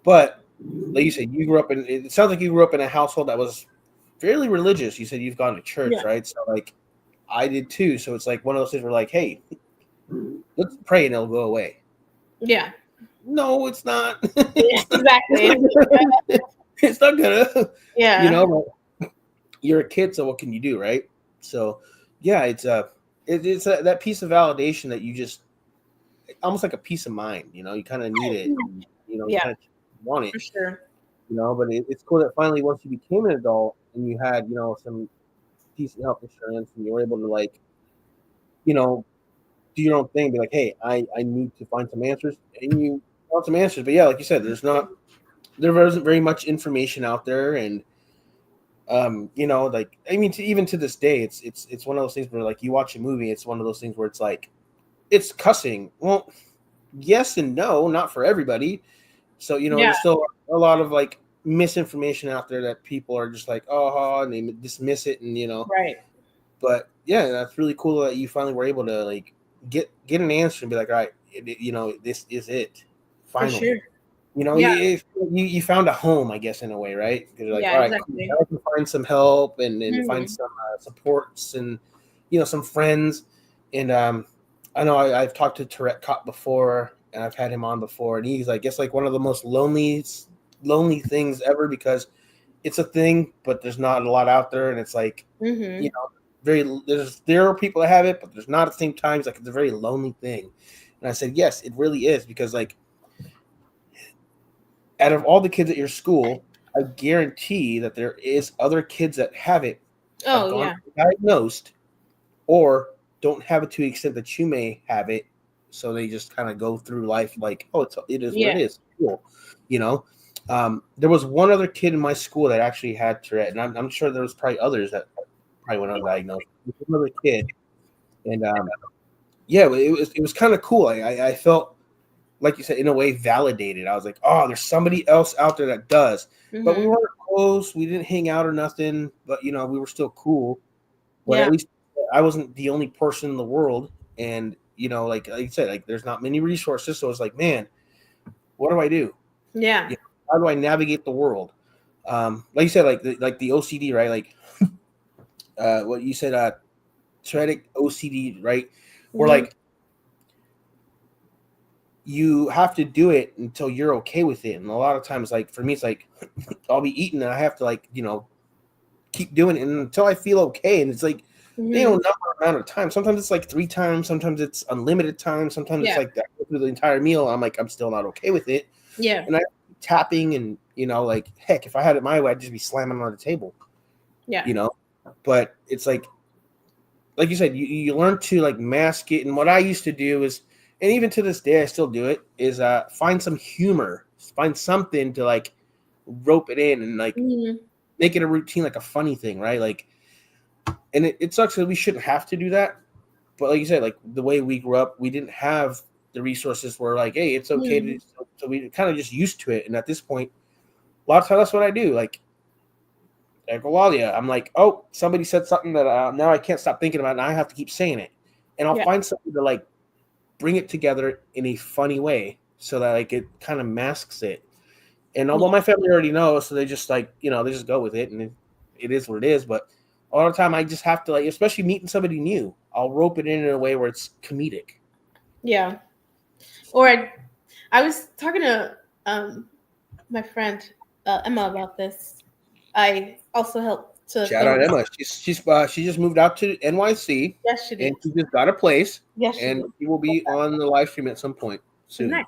But like you said, it sounds like you grew up in a household that was fairly religious. You said you've gone to church, right? So like I did too. So it's like one of those things where like, hey, let's pray and it'll go away. Yeah. No, it's not. Exactly. It's not gonna. Yeah. You're a kid, so what can you do, right? So yeah, it's that piece of validation that you just, almost like a peace of mind. You kind of need it. You kind of want it. For sure. But it's cool that finally, once you became an adult and you had, some decent health insurance and you were able to, like, do your own thing, be like, hey, I need to find some answers, and you found some answers. But yeah, like you said, there wasn't very much information out there, and like, I mean, even to this day, it's one of those things where, like, you watch a movie, it's one of those things where it's like, it's cussing. Well, yes and no, not for everybody. So there's still a lot of like misinformation out there that people are just like, oh, and they dismiss it, and right. But yeah, that's really cool that you finally were able to like get an answer and be like, all right, this is it. Finally, for sure. You found a home, I guess, in a way, right? Because you're like, all right, exactly. cool. I can find some help and find some supports and some friends. And I know I've talked to Tourette Cop before, and I've had him on before, and he's like, it's like one of the most lonely things ever, because it's a thing, but there's not a lot out there, and it's like, Mm-hmm. you know, there are people that have it, but there's not at the same time. It's like it's a very lonely thing. And I said, yes, it really is, because like out of all the kids at your school, I guarantee that there is other kids that have it, have Oh gone yeah. diagnosed, or don't have it to the extent that you may have it. So they just kind of go through life like, oh, it is what Yeah. it is. Cool, you know. There was one other kid in my school that actually had Tourette, and I'm sure there was probably others that probably went undiagnosed. There was another kid, and yeah, it was kind of cool. I felt, like you said, in a way validated. I was like, oh, there's somebody else out there that does. But we Mm-hmm. weren't close. We didn't hang out or nothing. But we were still cool. But Yeah. at least I wasn't the only person in the world. And like you said, like there's not many resources. So it's like, man, what do I do? Yeah. How do I navigate the world? Like you said, like the OCD, right? Like what you said, Tourette OCD, right? Where Mm-hmm. like you have to do it until you're okay with it. And a lot of times, like for me, it's like I'll be eating and I have to keep doing it until I feel okay. And it's like Mm-hmm. number amount of time. Sometimes it's like 3 times, sometimes it's unlimited time, sometimes it's Yeah. like that through the entire meal. I'm still not okay with it. Yeah. And I tapping and like heck, if I had it my way, I'd just be slamming on the table, Yeah. you know. But it's like you said, you learn to like mask it. And what I used to do is, and even to this day I still do it, is find some humor, find something to like rope it in and like Mm-hmm. make it a routine, like a funny thing, right? Like, and it sucks that we shouldn't have to do that, but like you said, like the way we grew up, we didn't have the resources where like, hey, it's okay to Mm-hmm. do, so we kind of just used to it. And at this point, a lot of times that's what I do. Like Equalia, I'm like, oh, somebody said something that now I can't stop thinking about it, and I have to keep saying it, and I'll Yeah. find something to like bring it together in a funny way so that like it kind of masks it. And although my family already knows, so they just like they just go with it, and it is what it is. But a lot of the time, I just have to like, especially meeting somebody new, I'll rope it in a way where it's comedic. Yeah. Or I was talking to my friend Emma about this. I also helped to Shout film. out Emma. She just moved out to NYC, Yes, she and did. she just got a place, Yes, she and did. she will be on the live stream at some point soon. Nice.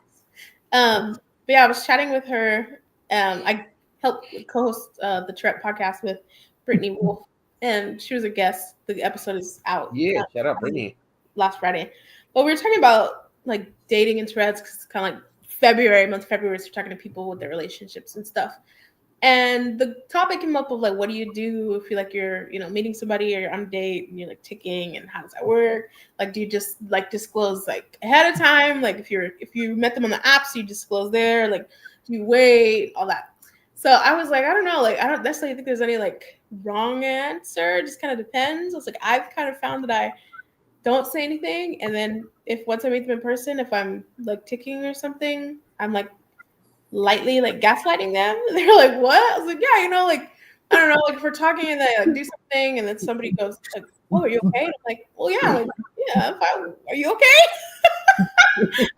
But yeah, I was chatting with her. I helped co-host the Tourette podcast with Brittany Wolf, and she was a guest. The episode is out Yeah, shout out Brittany. last Friday. But we were talking about like dating and Tourette's because it's kind of like February, month of February, so we're talking to people with their relationships and stuff. And the topic came up of like, what do you do if you like you're, meeting somebody or you're on a date and you're like ticking, and how does that work? Like, do you just like disclose like ahead of time? Like if you met them on the apps, you disclose there, like do you wait, all that. So I was like, I don't know, like I don't necessarily think there's any like wrong answer. It just kind of depends. I was like, I've kind of found that I don't say anything, and then if once I meet them in person, if I'm like ticking or something, I'm like lightly like gaslighting them. And they're like, "What?" I was like, "Yeah, like I don't know, like if we're talking and they like do something, and then somebody goes like, 'Oh, are you okay?' And I'm like, 'Well, yeah, like yeah, I'm fine. Are you okay?'"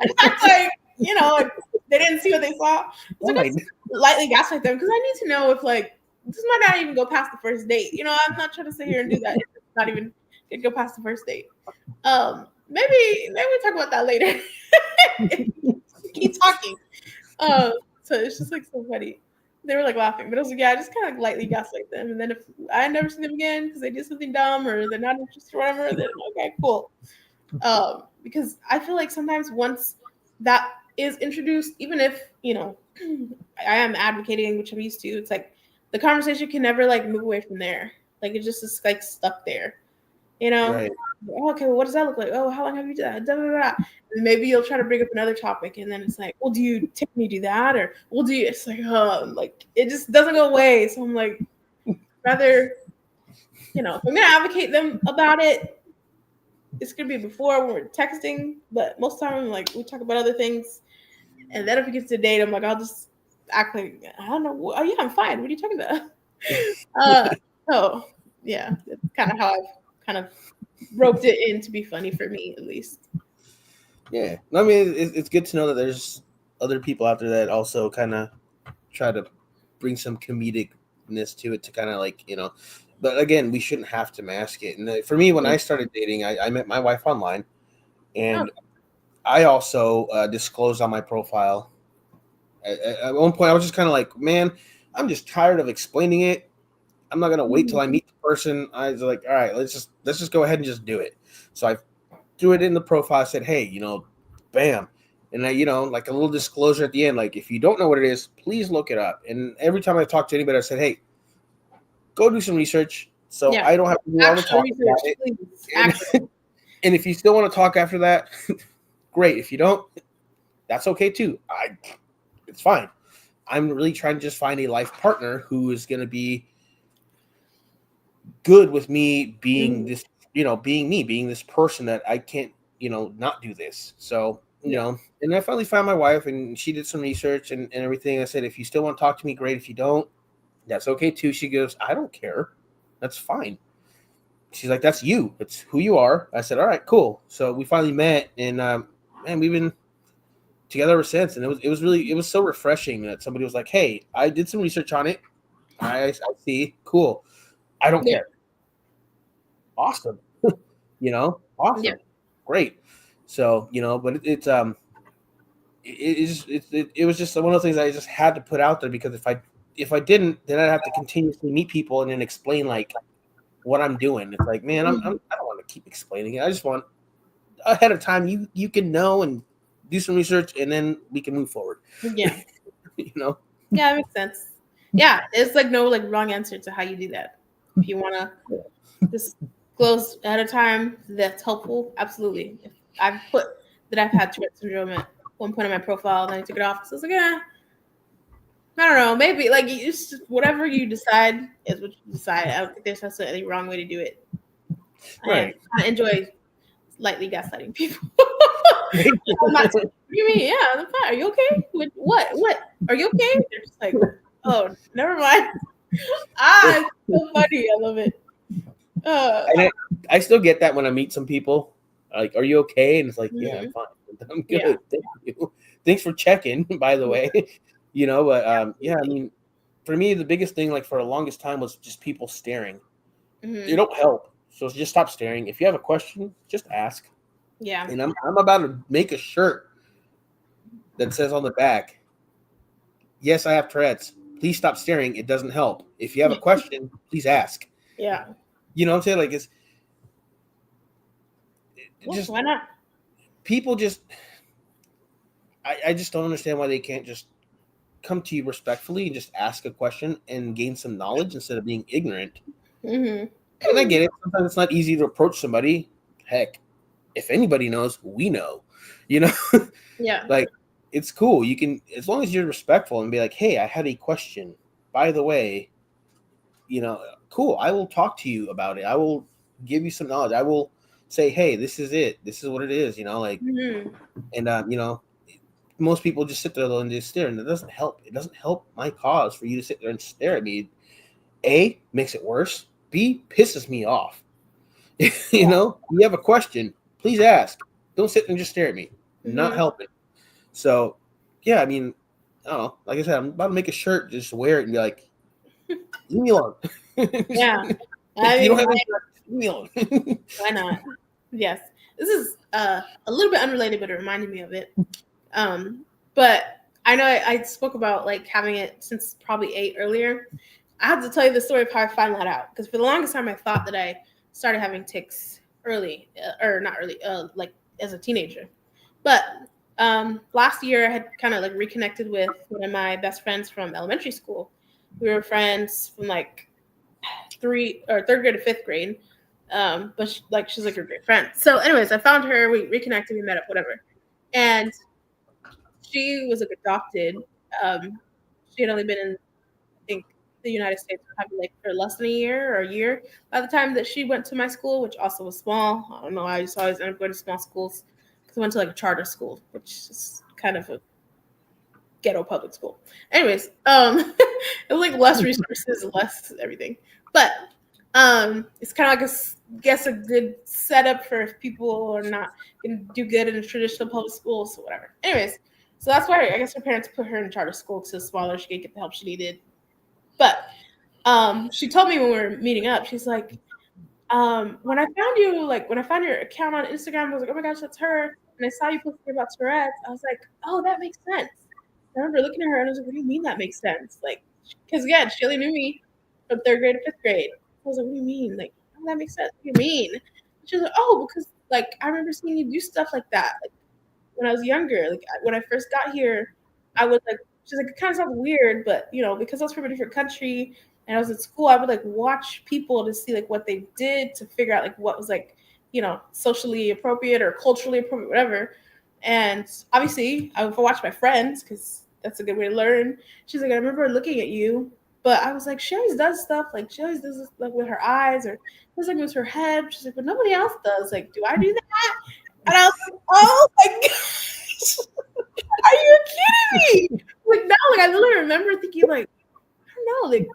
I just act like like they didn't see what they saw. I was like, Fine. let's lightly gaslight them because I need to know if like this might not even go past the first date. I'm not trying to sit here and do that. It's not even gonna go past the first date. Maybe we talk about that later. Keep talking. So it's just like so funny. They were like laughing, but I was like, yeah, I just kind of like lightly gaslight them, and then if I never see them again because they did something dumb or they're not interested or whatever, then okay, cool. Because I feel like sometimes once that is introduced, even if I am advocating, which I'm used to, it's like the conversation can never like move away from there. Like it just is like stuck there. Right. Oh, okay, well, what does that look like? Oh, how long have you done that? Da, da, da. And maybe you'll try to bring up another topic, and then it's like, well, do you typically do that, or well, do you? It's like it just doesn't go away. So I'm like, rather, if I'm gonna advocate them about it, it's gonna be before when we're texting. But most of the time, like we talk about other things, and then if it gets to date, I'm like, I'll just act like I don't know. Oh yeah, I'm fine. What are you talking about? So yeah, that's kind of how I've kind of roped it in to be funny for me, at least. Yeah. I mean, it's good to know that there's other people out there that also kind of try to bring some comedic awkwardness to it to kind of like, but again, we shouldn't have to mask it. And for me, when I started dating, I met my wife online, and I also disclosed on my profile. At one point, I was just kind of like, man, I'm just tired of explaining it. I'm not gonna wait till I meet the person. I was like, all right, let's just go ahead and just do it. So I threw it in the profile. I said, hey, bam. And I, like a little disclosure at the end, like if you don't know what it is, please look it up. And every time I talk to anybody, I said, hey, go do some research so I don't have to do all the talk about it. And if you still want to talk after that, great. If you don't, that's okay too. It's fine. I'm really trying to just find a life partner who is going to be good with me being this, being me, being this person that I can't, not do this. So, and I finally found my wife, and she did some research and everything. I said, if you still want to talk to me, great. If you don't, that's okay too. She goes, I don't care. That's fine. She's like, that's you. It's who you are. I said, all right, cool. So we finally met, and man, we've been together ever since. And it was so refreshing that somebody was like, hey, I did some research on it. I see. Cool. I don't care. Awesome. Awesome. Yeah. Great. So, but it was just one of those things I just had to put out there, because if I didn't, then I'd have to continuously meet people and then explain like what I'm doing. It's like, man, I don't want to keep explaining it. I just want ahead of time you can know and do some research, and then we can move forward. Yeah. Yeah, that makes sense. Yeah, it's like no like wrong answer to how you do that. If you want to disclose ahead of time, that's helpful. Absolutely. If I've put that I've had Tourette syndrome at one point on my profile, and then I took it off. So I was like, I don't know, maybe like it's just whatever you decide is what you decide. I don't think there's necessarily any wrong way to do it. right. I enjoy lightly gaslighting people. You mean, yeah, I'm fine. Are you okay? What? Are you okay? They're just like, oh, never mind. It's so funny. I love it. And I still get that when I meet some people. Like, are you okay? And it's like, yeah, I'm fine. I'm good. Yeah. Thank you. Thanks for checking, by the way. But yeah, I mean, for me, the biggest thing, like for the longest time, was just people staring. They don't help. So just stop staring. If you have a question, just ask. Yeah. And I'm about to make a shirt that says on the back, yes, I have Tourette's. Please stop staring. It doesn't help. If you have a question, please ask. Yeah. You know what I'm saying? Like it's just why not? People just I just don't understand why they can't just come to you respectfully and just ask a question and gain some knowledge instead of being ignorant. And I get it. Sometimes it's not easy to approach somebody. Heck, if anybody knows, we know. Yeah. Like it's cool. You can, as long as you're respectful and be like, hey, I had a question. By the way, cool. I will talk to you about it. I will give you some knowledge. I will say, hey, this is it. This is what it is. And most people just sit there and just stare, and it doesn't help. It doesn't help my cause for you to sit there and stare at me. A, makes it worse. B, pisses me off. You have a question, please ask. Don't sit and just stare at me. Not helping. So, yeah, I mean, I don't know. Like I said, I'm about to make a shirt, just wear it and be like, leave me alone. Yeah. You don't have any, leave me alone. Why not? Yes. This is a little bit unrelated, but it reminded me of it. But I know I spoke about like having it since probably 8 earlier. I have to tell you the story of how I found that out, because for the longest time I thought that I started having tics early, or not early, like as a teenager. But last year I had kind of like reconnected with one of my best friends from elementary school. We were friends from like third grade to fifth grade. But she's like a great friend. So anyways, I found her, we reconnected, we met up, whatever. And she was like adopted. She had only been in, I think, the United States probably like for less than a year or a year by the time that she went to my school, which also was small. I don't know. I just always end up going to small schools because I went to like a charter school, which is kind of a ghetto public school. Anyways, it was like less resources, less everything. But it's kind of like a good setup for if people are not going to do good in the traditional public schools, so whatever. Anyways, so that's why I guess her parents put her in charter school because it was smaller. She could get the help she needed. But She told me when we were meeting up, she's like, when I found you, like when I found your account on Instagram, I was like, oh my gosh, that's her. And I saw you posting about Tourette's. I was like, oh, that makes sense. I remember looking at her and I was like, what do you mean that makes sense? Like, because again, she only knew me from third grade to fifth grade. I was like, what do you mean? Like, oh, that makes sense. What do you mean? She was like, oh, because like I remember seeing you do stuff like that. Like when I was younger, like when I first got here, I would like, she's like, it kind of sounds weird, but because I was from a different country and I was at school, I would like watch people to see like what they did to figure out like what was like, socially appropriate or culturally appropriate, whatever. And obviously, I would watch my friends because that's a good way to learn. She's like, I remember looking at you, but I was like, she always does stuff like she always does this like with her eyes or does like moves her head. She's like, but nobody else does. Like, do I do that? And I was like, oh my gosh, are you kidding me? Like, no, like I literally remember thinking, like, I don't know, like,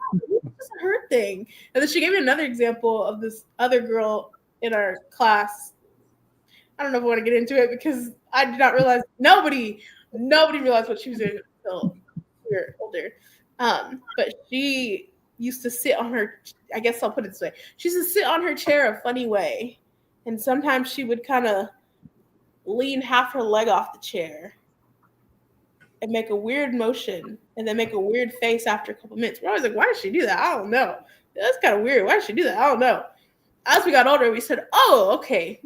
this is her thing. And then she gave me another example of this other girl in our class. I don't know if I want to get into it because I did not realize nobody realized what she was doing until we were older. But she used to sit on her, I guess I'll put it this way. She used to sit on her chair a funny way. And sometimes she would kind of lean half her leg off the chair and make a weird motion and then make a weird face after a couple minutes. We're always like, why does she do that? I don't know. That's kind of weird. Why does she do that? I don't know. As we got older, we said, oh, okay.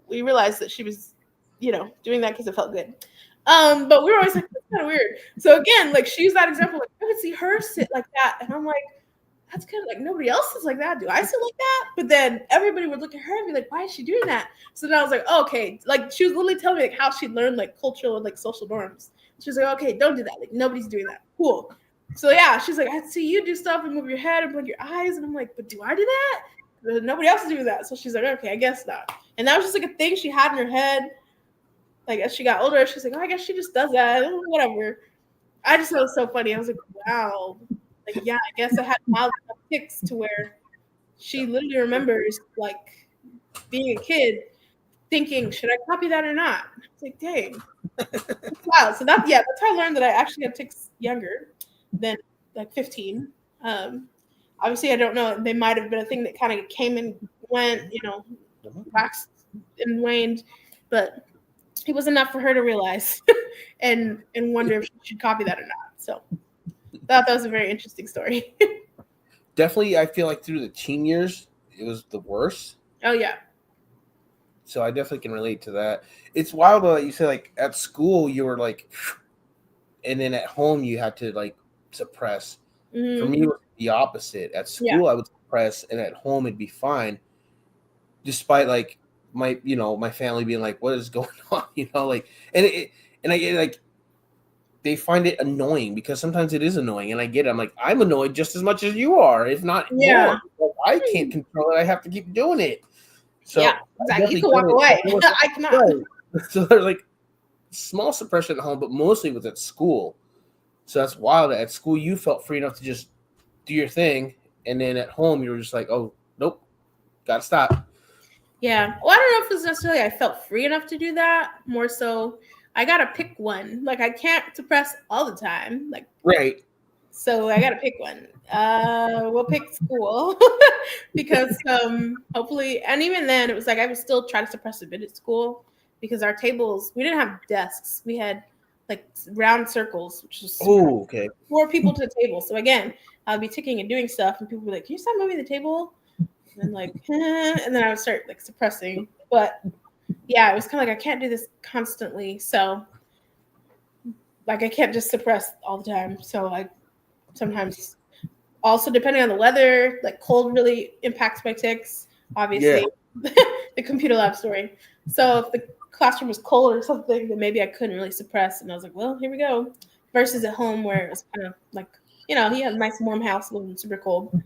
We realized that she was, doing that because it felt good. But we were always like, that's kind of weird. So again, like she used that example, like I would see her sit like that. And I'm like, that's kind of like nobody else is like that. Do I sit like that? But then everybody would look at her and be like, why is she doing that? So then I was like, oh, okay. Like she was literally telling me like how she learned like cultural and like social norms. She was like, okay, don't do that. Like nobody's doing that. Cool. So yeah, she's like, I see you do stuff and move your head and blink your eyes. And I'm like, but do I do that? But nobody else is doing that. So she's like, okay, I guess not. And that was just like a thing she had in her head. Like as she got older, she's like, oh, I guess she just does that. Whatever. I just thought it was so funny. I was like, wow. Like, yeah, I guess I had mild tics to where she literally remembers like being a kid thinking, should I copy that or not? It's like, dang. Wow. So that's how I learned that I actually had tics younger than like 15. Obviously I don't know. They might have been a thing that kind of came and went, waxed and waned, but it was enough for her to realize and wonder if she should copy that or not. So that was a very interesting story. Definitely, I feel like through the teen years, it was the worst. Oh, yeah. So I definitely can relate to that. It's wild though that you say like at school you were like, and then at home you had to like suppress. Mm-hmm. For me, it was the opposite. At school I would suppress, and at home it'd be fine, despite like my family being like, "What is going on?" Like, and I get like they find it annoying because sometimes it is annoying, and I get it. I'm like, I'm annoyed just as much as you are, if not more. Like, I can't control it. I have to keep doing it. So yeah, exactly. You can walk away. I cannot. Right. So there's like small suppression at home, but mostly was at school. So that's wild. At school, you felt free enough to just do your thing, and then at home, you were just like, "Oh, nope, gotta stop." Yeah. Well, I don't know if it's necessarily I felt free enough to do that. More so, I gotta pick one. Like I can't suppress all the time. Like right. So I gotta pick one. We'll pick school because hopefully, and even then, it was like I would still try to suppress a bit at school because our tables we didn't have desks. We had like round circles, which was okay. 4 people to the table. So again, I'd be ticking and doing stuff, and people would be like, "Can you stop moving the table?" And like, and then I would start like suppressing. But yeah, it was kind of like I can't do this constantly, so like I can't just suppress all the time. So like sometimes, also depending on the weather, like cold really impacts my tics. Obviously, the computer lab story. So if the classroom was cold or something, then maybe I couldn't really suppress, and I was like, well, here we go. Versus at home where it was kind of like, he had a nice warm house, living super cold.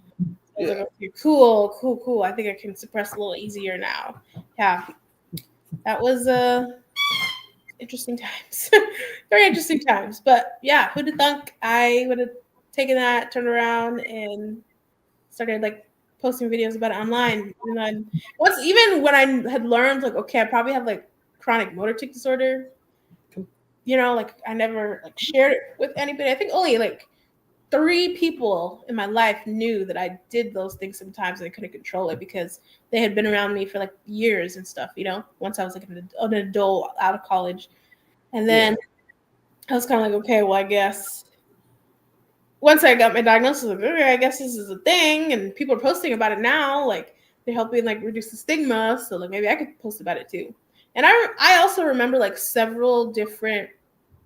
I was like, okay, cool. I think I can suppress a little easier now. Yeah, that was interesting times. Very interesting times. But yeah, who'd have thunk I would have taken that, turned around, and started like posting videos about it online. And then even when I had learned like, okay, I probably have like chronic motor tic disorder. Like I never like shared it with anybody. I think only like 3 people in my life knew that I did those things sometimes and I couldn't control it because they had been around me for like years and stuff, once I was like an adult out of college. And then I was kind of like, okay, well, I guess once I got my diagnosis, like, okay, I guess this is a thing, and people are posting about it now. Like they're helping like reduce the stigma, so like maybe I could post about it too. And I also remember like several different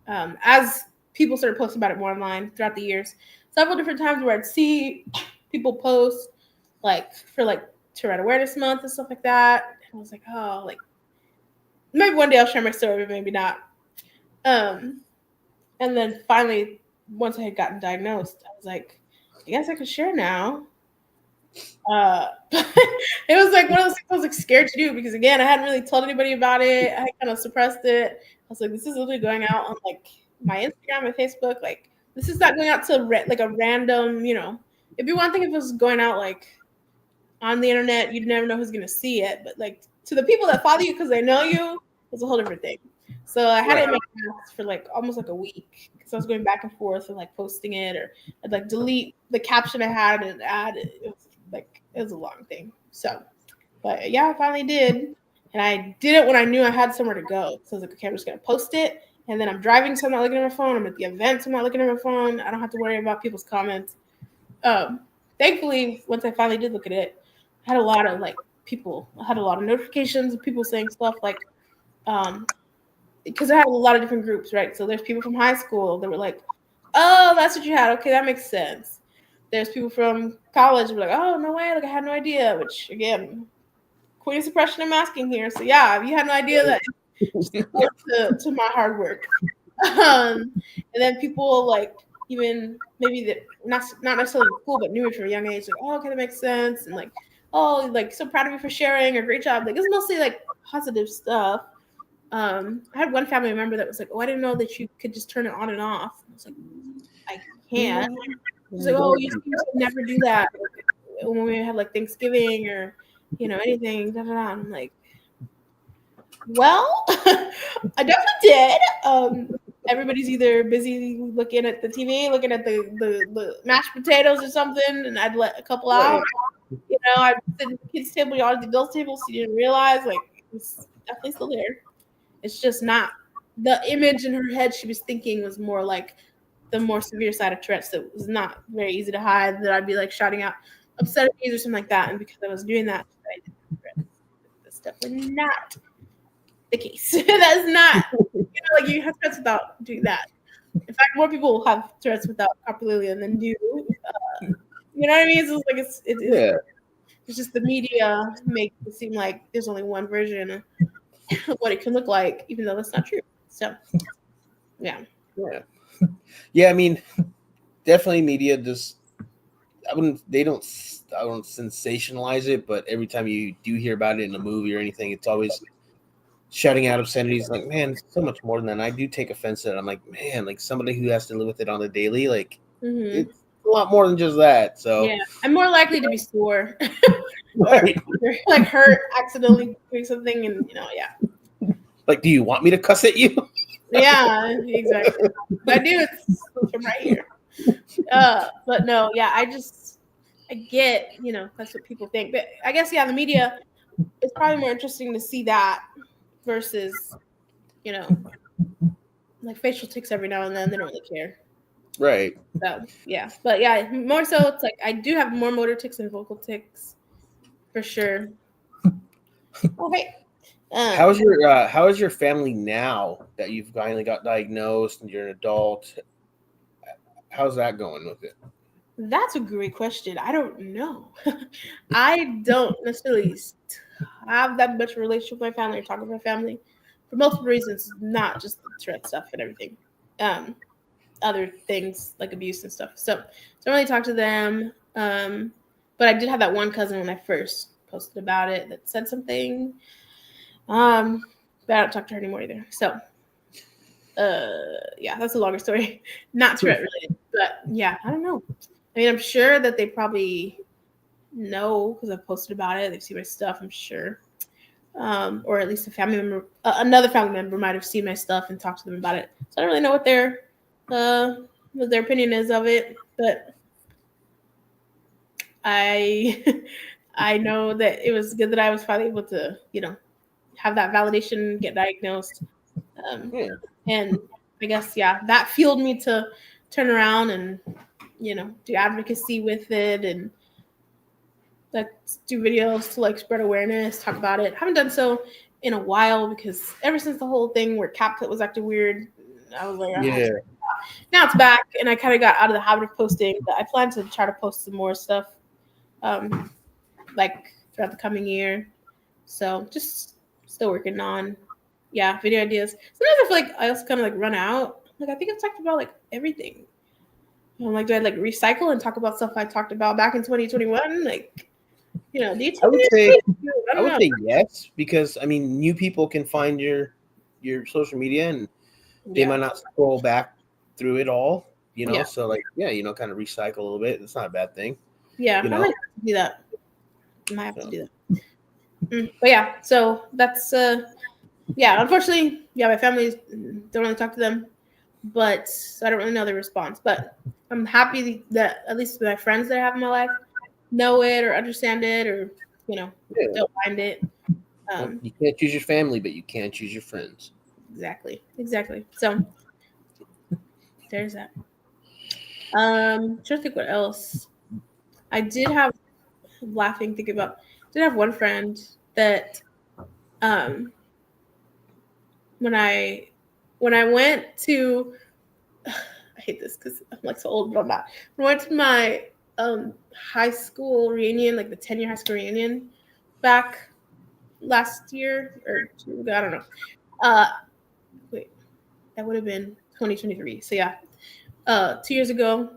as people started posting about it more online throughout the years, several different times where I'd see people post like for like Tourette Awareness Month and stuff like that. And I was like, oh, like maybe one day I'll share my story, but maybe not. And then finally, once I had gotten diagnosed, I was like, I guess I could share now. It was like one of those things I was like scared to do because again, I hadn't really told anybody about it. I kind of suppressed it. I was like, this is literally going out on like my Instagram and Facebook. Like, this is not going out to like a random, it'd be one thing if it was going out like on the internet, you'd never know who's gonna see it. But like to the people that follow you because they know you, it's a whole different thing. So I had it in my house for like almost like a week because I was going back and forth and like posting it, or I'd like delete the caption I had and add it. It was a long thing. So, but yeah, I finally did, and I did it when I knew I had somewhere to go. So I was like, okay, I'm just gonna post it, and then I'm driving, so I'm not looking at my phone. I'm at the event, so I'm not looking at my phone. I don't have to worry about people's comments. Thankfully, once I finally did look at it, I had a lot of like people. I had a lot of notifications of people saying stuff like, because I had a lot of different groups, right? So there's people from high school that were like, oh, that's what you had. Okay, that makes sense. There's people from college who were like, oh, no way. Like, I had no idea. Which, again, queen of suppression I'm asking here. So, yeah, if you had no idea that to my hard work. And then people, like, even maybe that not necessarily in school, but knew me from a young age. Like, oh, okay, that makes sense. And, like, oh, like, so proud of you for sharing, or great job. Like, it's mostly, like, positive stuff. I had one family member that was like, oh, I didn't know that you could just turn it on and off. I was like, I can't. She's like, oh, you never do that when we had like Thanksgiving or anything. Da, da, da. I'm like, well, I definitely did. Everybody's either busy looking at the TV, looking at the mashed potatoes or something, and I'd let a couple out. I'd sit at the kids' table, y'all at the adults' table, so you didn't realize like it's definitely still there. It's just not the image in her head she was thinking was more like the more severe side of Tourette's that was not very easy to hide, that I'd be like shouting out obscenities or something like that. And because I was doing that, I did Tourette's. That's definitely not the case. That's not, like you have Tourette's without doing that. In fact, more people have Tourette's without coprolalia than do. You know what I mean? So it's like it's just the media makes it seem like there's only one version of what it can look like, even though that's not true. So, yeah. Yeah, I mean, definitely media just I don't sensationalize it, but every time you do hear about it in a movie or anything, it's always shouting out obscenities. Like, man, it's so much more than that. And I do take offense to it. I'm like, man, like somebody who has to live with it on a daily, like it's a lot more than just that. So yeah, I'm more likely to be sore. Right. Like hurt accidentally doing something, and yeah. Like, do you want me to cuss at you? Yeah, exactly. I do. It's from right here. But no, yeah, I get, that's what people think. But I guess, yeah, the media, it's probably more interesting to see that versus, like facial tics every now and then. They don't really care. Right. So, yeah. But yeah, more so, it's like I do have more motor tics and vocal tics for sure. Okay. How is your family now that you've finally got diagnosed and you're an adult? How's that going with it? That's a great question. I don't know. I don't necessarily have that much of a relationship with my family or talk with my family for multiple reasons, not just the Tourette stuff and everything. Other things like abuse and stuff. So don't really talk to them. But I did have that one cousin when I first posted about it that said something. But I don't talk to her anymore either. So yeah, that's a longer story. Not Tourette related, but yeah, I don't know. I mean, I'm sure that they probably know because I've posted about it. They've seen my stuff, I'm sure. Or at least a family member, another family member might have seen my stuff and talked to them about it. So I don't really know what their opinion is of it. But I I know that it was good that I was finally able to, have that validation, get diagnosed. Yeah. And I guess, yeah, that fueled me to turn around and, do advocacy with it and like do videos to like spread awareness, talk about it. Haven't done so in a while because ever since the whole thing where CapCut was acting weird, I was like, Yeah. now it's back, and I kind of got out of the habit of posting. But I plan to try to post some more stuff, like throughout the coming year. So just still working on, video ideas. Sometimes I feel like I also kind of like run out. Like I think I've talked about like everything. I'm like, do I like recycle and talk about stuff I talked about back in 2021? Like, do you I tell would me? say I I don't would know. say yes, because I mean new people can find your social media and they Yeah, might not scroll back through it all, yeah, so like kind of recycle a little bit. It's not a bad thing, yeah. you I know. might have to do that. I might have to So, do that. But yeah, so that's unfortunately, my family don't really talk to them, but I don't really know their response. But I'm happy that at least my friends that I have in my life know it or understand it or yeah. don't mind it. Well, Um, you can't choose your family, but you can choose your friends. exactly. So there's that. Trying to think what else. I did have laughing thinking about. Did have one friend that um when I went to I hate this because I'm like so old, but I'm not. When I went to my high school reunion, like the 10-year high school reunion back last year or I don't know. Uh wait, that would have been 2023. So yeah. 2 years ago,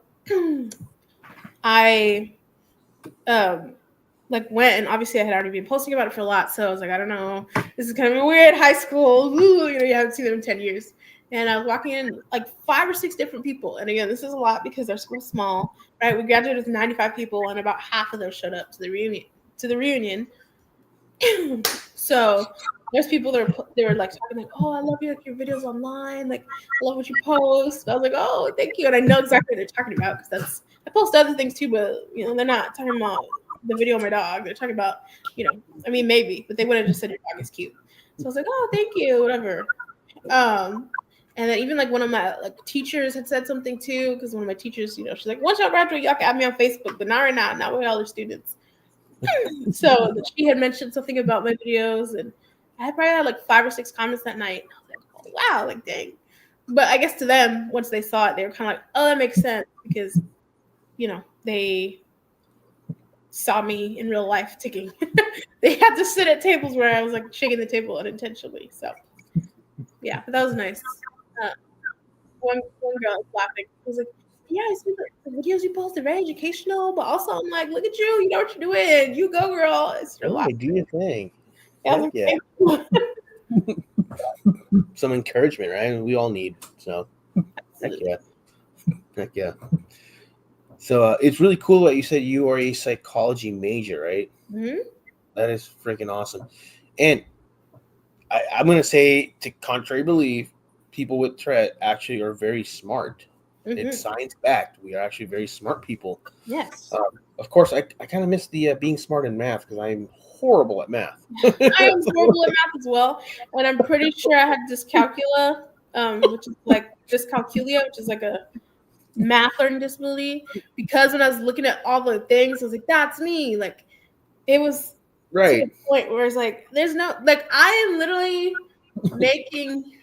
I um like went, and obviously I had already been posting about it for a lot, so I was like, I don't know, this is kind of weird. High school, ooh, you haven't seen them in 10 years. And I was walking in like 5 or 6 different people. And again, this is a lot because our school's small, right? We graduated with 95 people, and about half of those showed up to the reunion. So there's people that were like talking like, oh, I love your videos online, like I love what you post. I was like, oh, thank you. And I know exactly what they're talking about because I post other things too, but they're not talking about the video of my dog. They're talking about, I mean maybe, but they would have just said your dog is cute. So I was like, oh, thank you, whatever. And then even like one of my like teachers had said something too, because one of my teachers, she's like, once y'all graduate, y'all can add me on Facebook, but not right now, not with all the students. So she had mentioned something about my videos, and I probably had like 5 or 6 comments that night. I was like, oh, wow, like dang. But I guess to them, once they saw it, they were kind of like, oh, that makes sense because, they saw me in real life ticking. They had to sit at tables where I was like shaking the table unintentionally. So yeah, but that was nice. Uh, one girl was laughing. She was like, yeah, I see the videos you post are very educational, but also I'm like, look at you, you know what you're doing. You go, girl. It's your life. Yeah, do your thing. Yeah, I was Heck like, yeah. thank you. Some encouragement, right? We all need. So heck Absolutely. yeah. Heck yeah. So it's really cool that you said you are a psychology major, right? Mhm. That is freaking awesome. And I'm going to say, to contrary belief, people with Tourette actually are very smart. It's Mhm. science backed. We are actually very smart people. Yes. Of course, I kind of miss the being smart in math because I'm horrible at math. I am horrible at math as well, and I'm pretty sure I had dyscalculia, which is like dyscalculia, which is like a math learning disability. Because when I was looking at all the things, I was like, "That's me!" Like it was to the Right. point where it's like, "There's no like I am literally making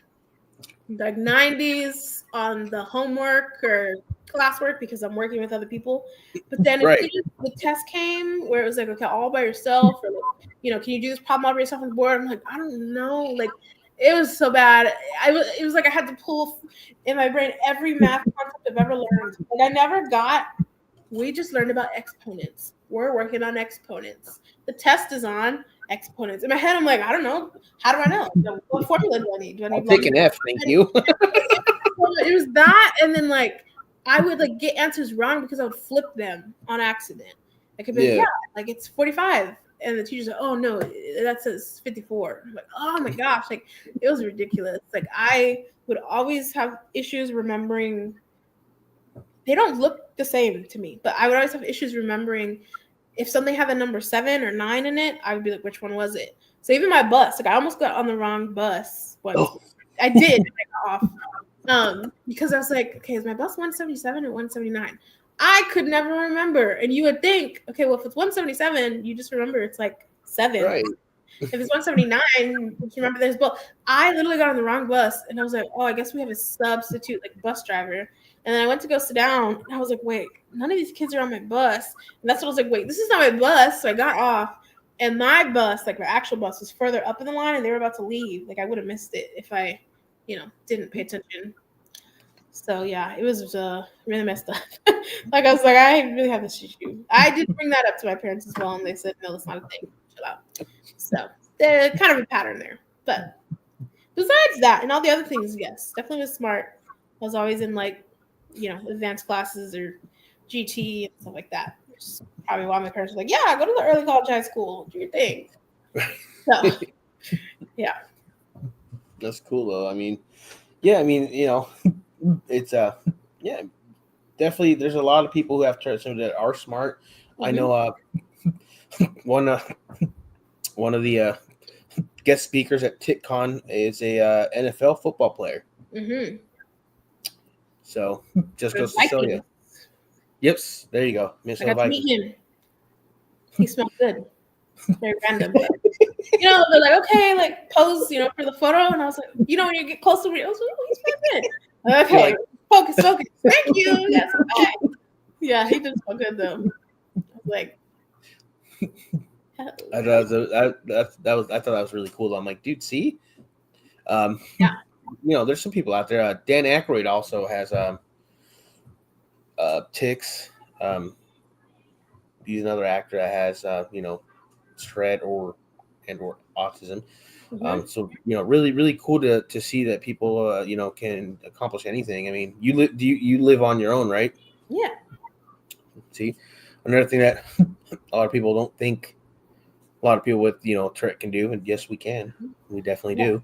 like 90s on the homework or classwork because I'm working with other people. But then as soon Right. as the test came where it was like, okay, all by yourself, or like, can you do this problem all by yourself on the board? I'm like, I don't know. Like it was so bad. It was like I had to pull in my brain every math concept I've ever learned. Like I never got, we just learned about exponents. We're working on exponents. The test is on exponents. In my head, I'm like, I don't know. How do I know? What formula do I need? Do I I'll need take log? an F, thank you. It was that, and then like I would like get answers wrong because I would flip them on accident. I could be like, Yeah. yeah, like it's 45, and the teacher's like, oh no, that says 54. I'm like, oh my gosh, like it was ridiculous. Like I would always have issues remembering they don't look the same to me, but I would always have issues remembering if something had the number 7 or 9 in it. I would be like, which one was it? So even my bus, like I almost got on the wrong bus once. Oh. I did. I got off because I was like, okay, is my bus 177 or 179? I could never remember. And you would think, okay, well, if it's 177, you just remember it's like 7. Right. If it's 179, just remember there's both. I literally got on the wrong bus, and I was like, oh, I guess we have a substitute like bus driver. And then I went to go sit down, and I was like, wait, none of these kids are on my bus. And that's what I was like, wait, this is not my bus. So I got off, and my bus, like my actual bus, was further up in the line, and they were about to leave. Like I would have missed it if I, didn't pay attention. So yeah, it was really messed up. Like I was like, I really have this issue. I did bring that up to my parents as well, and they said, no, that's not a thing. Chill out. So there's kind of a pattern there. But besides that, and all the other things, yes, definitely was smart. I was always in like, advanced classes or GT and stuff like that. Which is probably why my parents were like, yeah, go to the early college high school, do your thing. So yeah. That's cool though. I mean, yeah, it's yeah, definitely there's a lot of people who have some that are smart. Mm-hmm. I know one of the guest speakers at TitCon is a NFL football player. Mm-hmm. So just goes to show you. Yep, there you go. I got to meet him. He smelled good. Very random. But, they're like, okay, like pose, for the photo. And I was like, when you get close to me, I was like, oh, he smells good. Okay, focus. Thank you. Yes, okay. Yeah, he did smell good though. I was like, I thought that was really cool. I'm like, dude, see, yeah. There's some people out there. Dan Aykroyd also has tics. He's another actor that has Tourette or autism. Mm-hmm. So really really cool to see that people can accomplish anything. I mean, you live on your own, right? Yeah. See, another thing that a lot of people don't think a lot of people with Tourette can do, and yes, we can. We definitely do.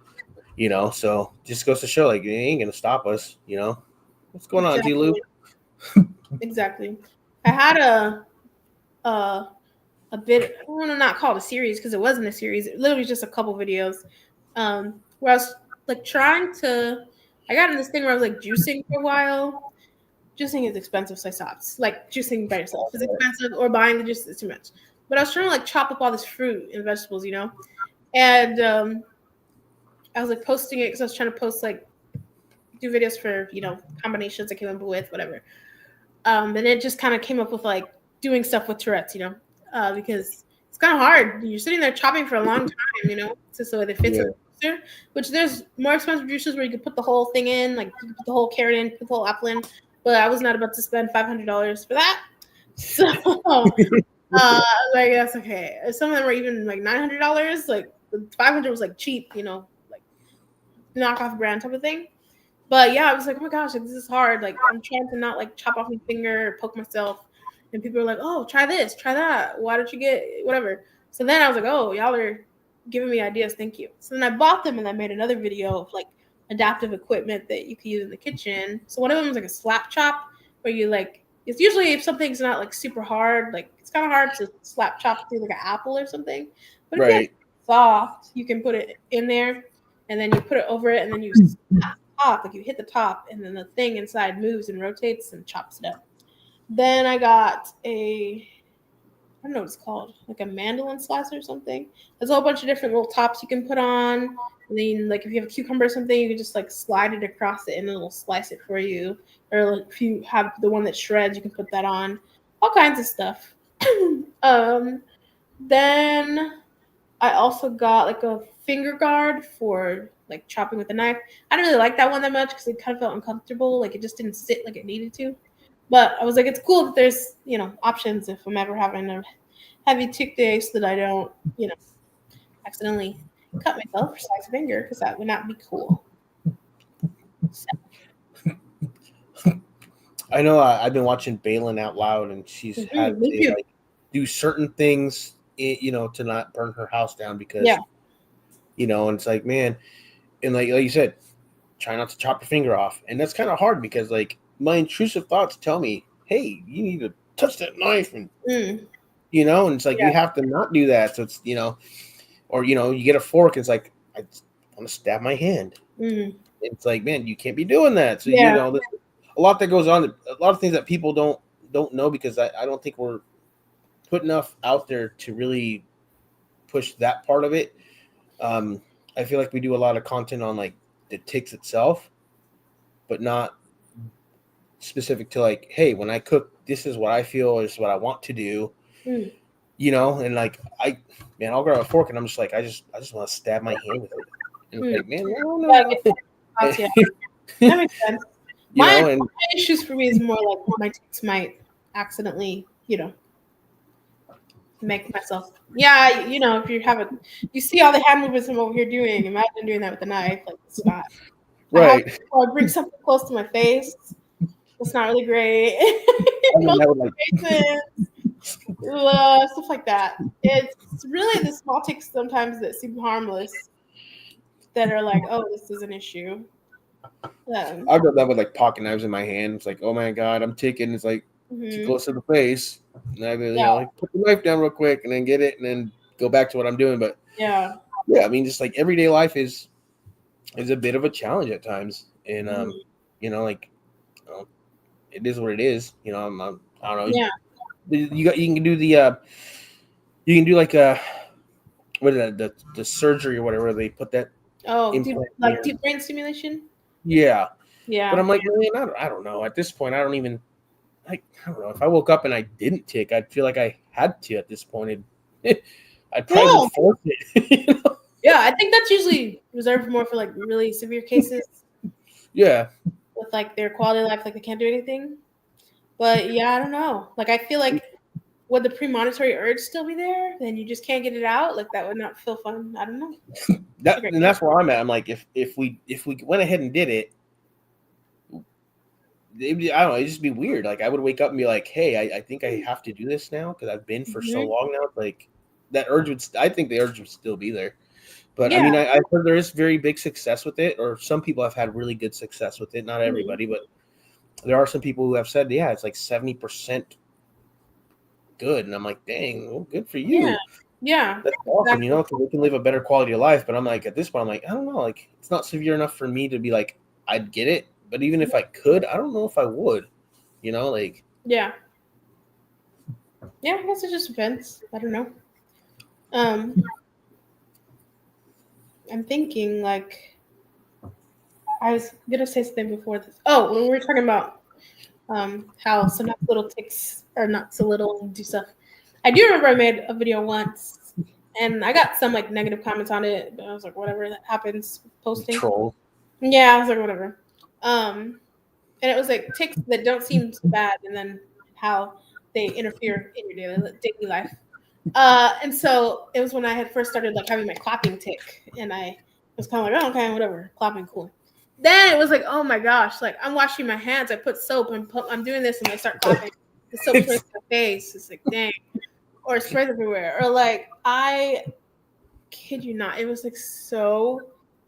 So just goes to show, like, it ain't gonna stop us. What's going on, G. Lou? Exactly. I had a bit, I want to not call it a series because it wasn't a series. It literally was just a couple videos where I was like I got in this thing where I was like juicing for a while. Juicing is expensive, so I stopped. Like juicing by yourself is expensive, or buying the juice is too much. But I was trying to like chop up all this fruit and vegetables, and I was like posting it because I was trying to post like do videos for combinations I came up with, whatever. And it just kind of came up with like doing stuff with Tourette's, because it's kind of hard. You're sitting there chopping for a long time, so that it fits in the juicer. Which there's more expensive juicers where you can put the whole thing in, like you can put the whole carrot in, put the whole apple in. But I was not about to spend $500 for that. So like that's okay. Some of them were even like $900. Like $500 was like cheap, like knockoff brand type of thing. But yeah, I was like, oh my gosh, like, this is hard. Like I'm trying to not like chop off my finger, or poke myself. And people are like, oh, try this, try that. Why don't you get whatever? So then I was like, oh, y'all are giving me ideas. Thank you. So then I bought them and I made another video of like adaptive equipment that you can use in the kitchen. So one of them was like a slap chop where you like, it's usually if something's not like super hard, like it's kind of hard to slap chop through like an apple or something. But if it's soft, you can put it in there and then you put it over it and then you slap the top, like you hit the top and then the thing inside moves and rotates and chops it up. Then I got I don't know what it's called, like a mandolin slicer or something. There's a whole bunch of different little tops you can put on. And then, like, if you have a cucumber or something, you can just, like, slide it across it and it'll slice it for you. Or, like, if you have the one that shreds, you can put that on. All kinds of stuff. Then I also got, like, a finger guard for, like, chopping with a knife. I didn't really like that one that much because it kind of felt uncomfortable. Like, it just didn't sit like it needed to. But I was like, it's cool that there's, options if I'm ever having a heavy tic day so that I don't, accidentally cut myself or slice a finger because that would not be cool. So. I know I've been watching Balin Out Loud, and she's had to like, do certain things, to not burn her house down because, and it's like, man, and like you said, try not to chop your finger off. And that's kind of hard because, like, my intrusive thoughts tell me, hey, you need to touch that knife, and Mm. and it's like Yeah. you have to not do that. So it's or you get a fork, it's like I want to stab my hand. Mm. It's like, man, you can't be doing that. So Yeah. there's a lot that goes on, a lot of things that people don't know, because I don't think we're put enough out there to really push that part of it. I feel like we do a lot of content on like the ticks itself, but not specific to like, hey, when I cook, this is what I feel is what I want to do. Mm. And like I'll grab a fork and I'm just like, I just want to stab my hand with it. And it's like, man, no. Yeah, I get that. Thoughts, yeah. That makes sense. My issues for me is more like my ticks might accidentally, make myself. Yeah, if you see all the hand movements I'm over here doing, imagine doing that with a knife. Like, it's not. right. I bring something close to my face. It's not really great. Stuff like that. It's really the small ticks sometimes that seem harmless that are like, oh, this is an issue. I've done that with like pocket knives in my hand. It's like, oh my god, I'm ticking. It's like too close to the face. And I like put the knife down real quick and then get it and then go back to what I'm doing. But yeah, I mean, just like everyday life is a bit of a challenge at times, and like it is what it is. I don't know. Yeah. You can do the you can do like what is that, the surgery or whatever, they put that deep brain stimulation. Yeah. Yeah. But I'm like, man, I don't know. At this point, I don't know. If I woke up and I didn't tick, I'd feel like I had to at this point. I'd probably force it. Yeah, I think that's usually reserved more for like really severe cases. Yeah. With like their quality of life, like they can't do anything. But yeah, I don't know. Like I feel like would the premonitory urge still be there? Then you just can't get it out. Like that would not feel fun. I don't know. And that's where I'm at. I'm like, if we went ahead and did it, I don't know, it'd just be weird. Like I would wake up and be like, hey, I think I have to do this now because I've been for so long now. Like that urge I think the urge would still be there. But I mean, I've heard there is very big success with it, or some people have had really good success with it. Not everybody, but there are some people who have said, yeah, it's like 70% good. And I'm like, dang, well, good for you. Yeah. That's awesome, because they can live a better quality of life. But I'm like, at this point, I'm like, I don't know, like it's not severe enough for me to be like, I'd get it. But even if I could, I don't know if I would, like. Yeah. Yeah, I guess it just depends. I don't know. I'm thinking like I was gonna say something before this. Oh, when we were talking about how some little ticks are not so little and do stuff. I do remember I made a video once and I got some like negative comments on it, but I was like, whatever, that happens posting. Troll. Yeah, I was like, whatever. And it was like ticks that don't seem so bad, and then how they interfere in your daily life. And so it was when I had first started like having my clapping tick, and I was kind of like, oh, okay, whatever, clapping, cool. Then it was like, oh my gosh, like I'm washing my hands, I put soap, I'm doing this, and I start clapping. The soap sprays in my face. It's like, dang, or it sprays everywhere, or like I kid you not, it was like so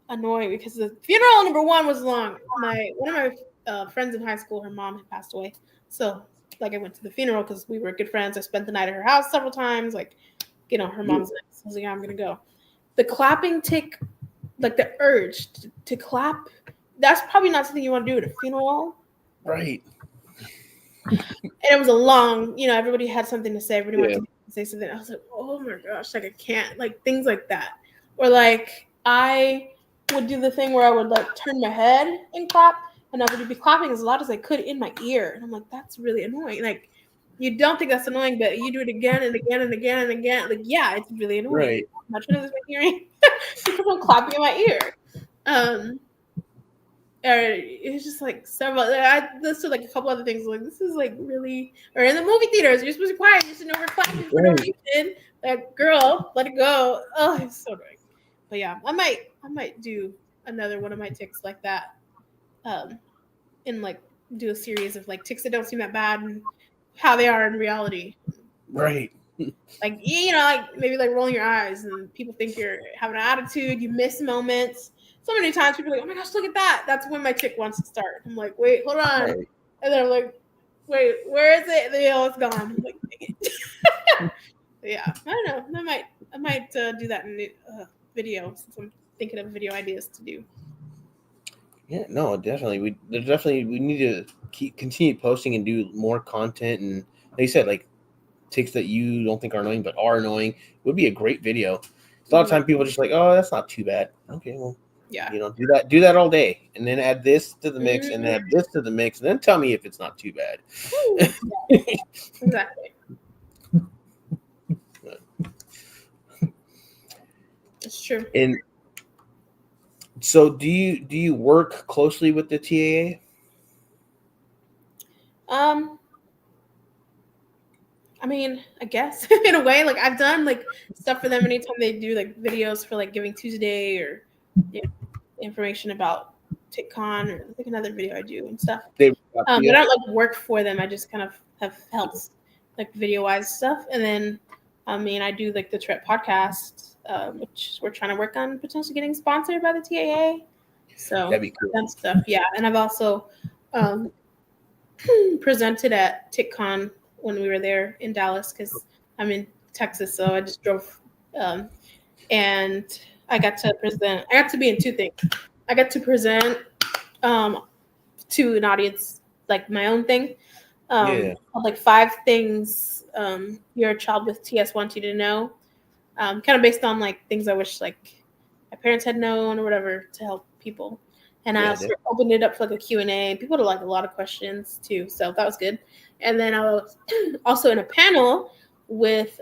annoying because the funeral number one was long. One of my friends in high school, her mom had passed away, so like I went to the funeral because we were good friends. I spent the night at her house several times. Like, her mom's nice. I was like, yeah, I'm gonna go. The clapping tick, like the urge to clap, that's probably not something you want to do at a funeral. Right. And it was a long, everybody had something to say. Everybody wanted to say something. I was like, oh my gosh, like I can't, like things like that. Or like I would do the thing where I would like turn my head and clap, and I would be clapping as loud as I could in my ear. And I'm like, that's really annoying. Like, you don't think that's annoying, but you do it again and again and again and again. Like, yeah, it's really annoying. Right. I'm not trying to lose my hearing. People clapping in my ear. It's just like several. I listed like a couple other things. Like, this is like really. Or in the movie theaters, you're supposed to be quiet. You're sitting over clapping for no reason. Like, girl, let it go. Oh, it's so annoying. But yeah, I might do another one of my ticks like that. And like do a series of like ticks that don't seem that bad and how they are in reality. Right. Like, like maybe like rolling your eyes and people think you're having an attitude, you miss moments. So many times people are like, oh my gosh, look at that. That's when my tick wants to start. I'm like, wait, hold on. Right. And they're like, wait, where is it? And they all it's gone. I'm like, dang it. Yeah, I don't know. I might do that in video since I'm thinking of video ideas to do. Yeah, no, definitely. We need to continue posting and do more content. And like you said, like ticks that you don't think are annoying but are annoying would be a great video. A lot of times people are just like, oh, that's not too bad. Okay, well, Yeah. do that all day, and then add this to the mix, and Mhm. then add this to the mix, and then tell me if it's not too bad. Yeah, exactly. It's true. And so, do you work closely with the TAA? I mean, I guess in a way, like I've done like stuff for them anytime they do like videos for like Giving Tuesday or you know, information about TikCon or like another video I do and stuff. They But I don't like work for them. I just kind of have helped like video wise stuff. And then, I mean, I do like the Trip podcast, which we're trying to work on potentially getting sponsored by the TAA. So That'd be cool. that stuff, yeah. And I've also um, presented at TikCon when we were there in Dallas because I'm in Texas, so I just drove, and I got to present. I got to be in two things. I got to present to an audience like my own thing, Yeah. of, like 5 things your child with TS wants you to know, kind of based on like things I wish like my parents had known or whatever to help people. And I Yeah, also opened it up for like a Q&A. People had like a lot of questions too, so that was good. And then I was also in a panel with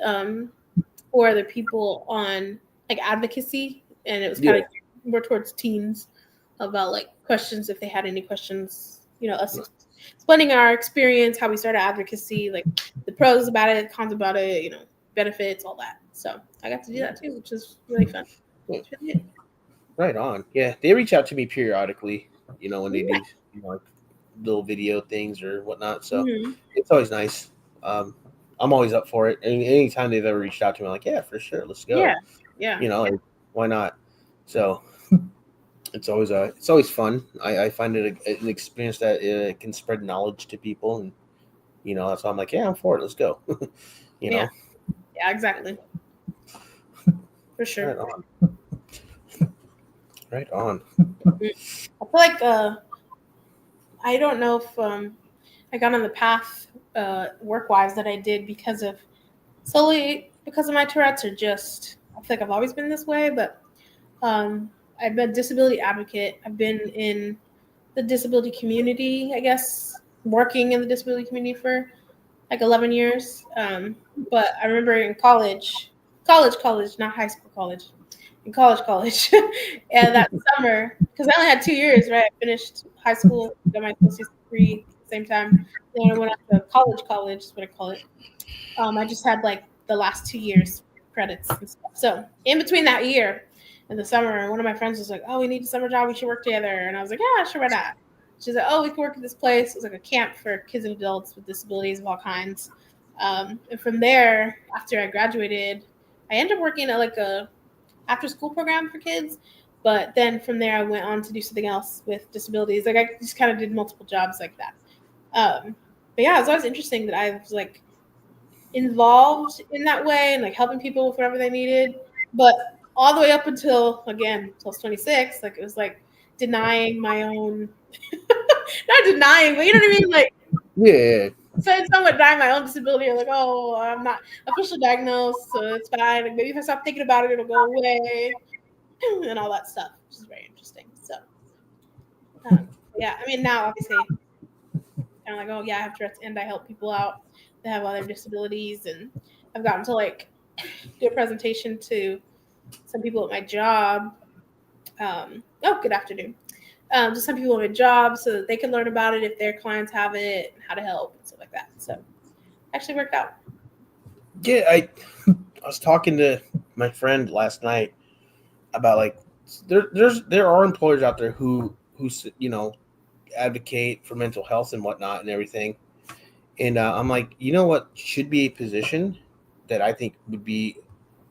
4 other people on like advocacy, and it was kind of more towards teens about like questions if they had any questions. You know, us explaining our experience, how we started advocacy, like the pros about it, cons about it, you know, benefits, all that. So I got to do that too, which is really fun. It's really good. Right on. Yeah, they reach out to me periodically, when they Yeah. do like little video things or whatnot. So Mhm. it's always nice. I'm always up for it. Anytime they've ever reached out to me, I'm like, yeah, for sure, let's go. Yeah. Yeah. Like, why not? So it's always fun. I find it an experience that can spread knowledge to people, and that's why I'm like, yeah, I'm for it. Let's go. Yeah. Yeah, exactly. For sure. Right on. Right on. I feel like I don't know if I got on the path work wise that I did solely because of my Tourette's, or just I feel like I've always been this way. But I've been a disability advocate. I've been in the disability community, I guess, working in the disability community for like 11 years. But I remember in college, not high school, in college, and that summer, because I only had 2 years, right? I finished high school, got my associate's degree at the same time. Then I went on to college is what I call it. I just had like the last 2 years credits and stuff. So in between that year in the summer, one of my friends was like, "Oh, we need a summer job. We should work together." And I was like, "Yeah, sure, why not?" She's like, "Oh, we can work at this place." It was like a camp for kids and adults with disabilities of all kinds. And from there, after I graduated, I ended up working at like a after school program for kids. But then from there, I went on to do something else with disabilities. Like I just kind of did multiple jobs like that. But yeah, it was always interesting that I was like involved in that way and like helping people with whatever they needed. But all the way up until I was 26, like it was like denying my own, not denying, but you know what I mean? Like, Yeah. so somewhat denying my own disability, or like, oh, I'm not officially diagnosed, so it's fine. Like maybe if I stop thinking about it, it'll go away, and all that stuff, which is very interesting. So, yeah, I mean, now obviously, kind of like, oh yeah, I have Tourette's and I help people out that have other disabilities, and I've gotten to like do a presentation to some people at my job. Good afternoon. To some people at my job so that they can learn about it if their clients have it, and how to help and stuff like that. So, actually worked out. Yeah, I was talking to my friend last night about like there are employers out there who advocate for mental health and whatnot and everything, and I'm like, what should be a position that I think would be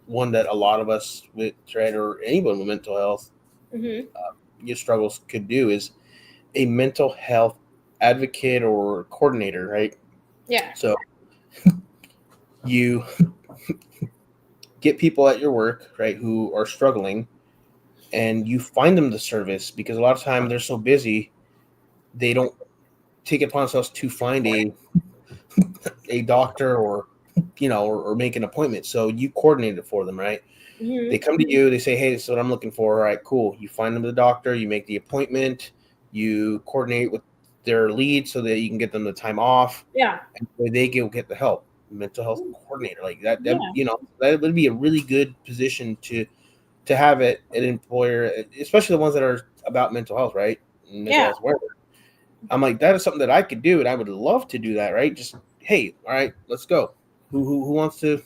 one that a lot of us with Tourette or anyone with mental health Mm-hmm. struggles could do is a mental health advocate or coordinator, right? Yeah. So you get people at your work, right, who are struggling, and you find them the service because a lot of time they're so busy they don't take it upon themselves to find a doctor or or make an appointment. So you coordinate it for them, right? They Mm-hmm. come to you, they say, hey, this is what I'm looking for. All right, cool. You find them the doctor, you make the appointment, you coordinate with their lead so that you can get them the time off, Yeah. and they get the help. Mental health coordinator, like that, Yeah. that would be a really good position to have it an employer, especially the ones that are about mental health, right? Mental Yeah. health awareness. I'm like, that is something that I could do, and I would love to do that, right? Just, hey, all right, let's go. Who wants to,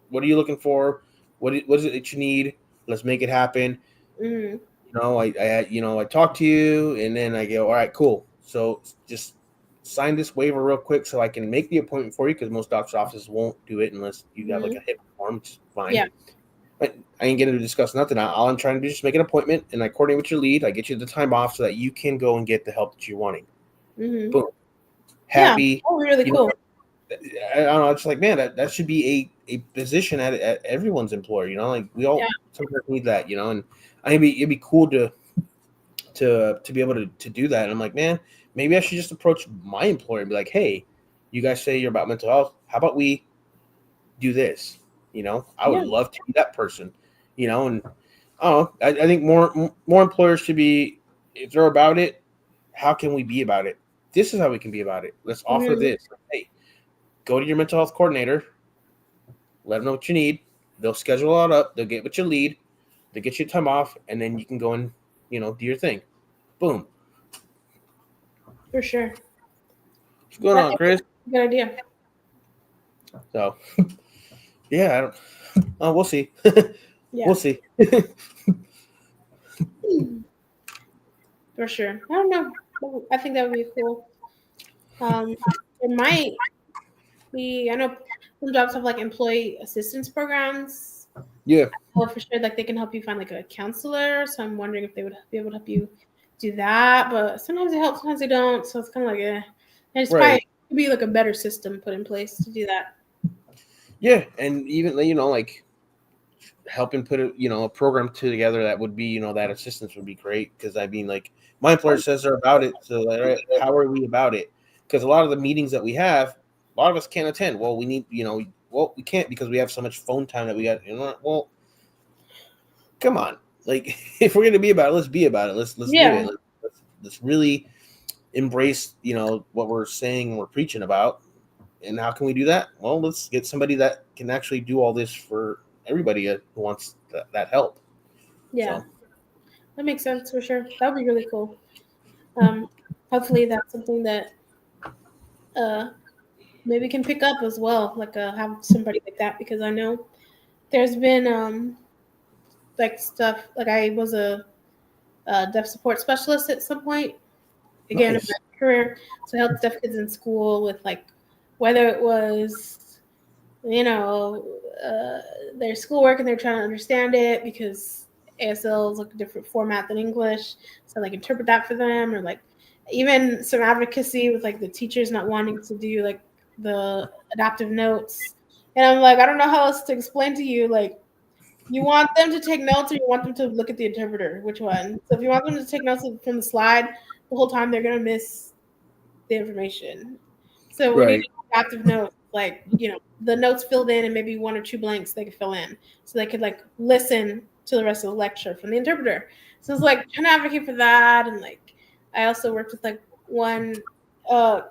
what are you looking for? What is it that you need? Let's make it happen. Mm-hmm. I talk to you, and then I go, all right, cool. So just sign this waiver real quick so I can make the appointment for you because most doctor's offices won't do it unless you have like a HIP form, which is fine. Yeah. But I ain't going to discuss nothing. All I'm trying to do is just make an appointment, and I coordinate with your lead. I get you the time off so that you can go and get the help that you're wanting. Mm-hmm. Boom. Yeah. Happy. That was really cool. I don't know. It's like, man, that should be a position at everyone's employer. Like we all sometimes need that. And I think it'd be cool to be able to do that. And I'm like, man, maybe I should just approach my employer and be like, hey, you guys say you're about mental health. How about we do this? I would love to be that person. And I think more employers should be, if they're about it, how can we be about it? This is how we can be about it. Let's offer Mm-hmm. this. Hey, go to your mental health coordinator. Let them know what you need. They'll schedule it up. They'll get what you need. They get you time off, and then you can go and do your thing. Boom. For sure. What's going on, Chris? Good idea. So, yeah, I don't. Oh, we'll see. Yeah. We'll see. For sure. I don't know. I think that would be cool. It might be. I know some jobs have like employee assistance programs. Yeah. Well, for sure, like they can help you find like a counselor. So I'm wondering if they would be able to help you do that. But sometimes they help, sometimes they don't. So it's kind of like, it's probably could be like a better system put in place to do that. Yeah, and even like helping put a program together that would be that assistance would be great because I mean like my employer says they're about it, so like, right, how are we about it? Because a lot of the meetings that we have, a lot of us can't attend. Well, we need we can't because we have so much phone time that we got. Well, come on, like if we're gonna be about it, let's be about it. Let's do it. Let's really embrace what we're saying and we're preaching about. And how can we do that? Well, let's get somebody that can actually do all this for everybody who wants that help. Yeah, so. that makes sense for sure. That would be really cool. Hopefully that's something that maybe can pick up as well, like have somebody like that, because I know there's been like stuff, like I was a deaf support specialist at some point, again, in Nice. my career. So I helped deaf kids in school with like whether it was, their schoolwork and they're trying to understand it because ASL is like a different format than English. So like interpret that for them, or like even some advocacy with like the teachers not wanting to do like the adaptive notes. And I'm like, I don't know how else to explain to you, like, you want them to take notes or you want them to look at the interpreter? Which one? So if you want them to take notes from the slide, the whole time they're gonna miss the information. So we need adaptive notes, like the notes filled in and maybe one or two blanks they could fill in, so they could like listen to the rest of the lecture from the interpreter. So it's like trying to advocate for that, and like I also worked with like one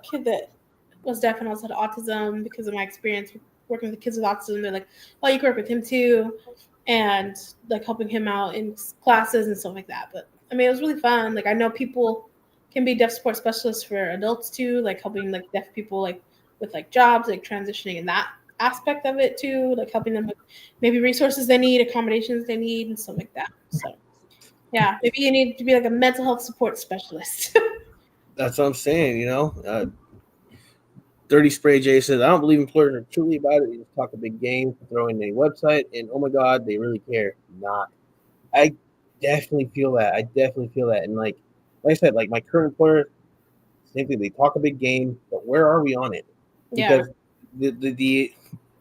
kid that was deaf and also had autism because of my experience working with the kids with autism. They're like, oh, you can work with him too, and like helping him out in classes and stuff like that. But I mean, it was really fun. Like I know people can be deaf support specialists for adults too, like helping like deaf people like with like jobs, like transitioning in that aspect of it too, like helping them with maybe resources they need, accommodations they need, and stuff like that. So yeah, maybe you need to be like a mental health support specialist. That's what I'm saying. 30 Spray J says, I don't believe employers are truly about it. They just talk a big game, throw in a website, and oh my God, they really care. Not. I definitely feel that. And like I said, like my current employer, Same thing. They talk a big game, but where are we on it? Yeah. Because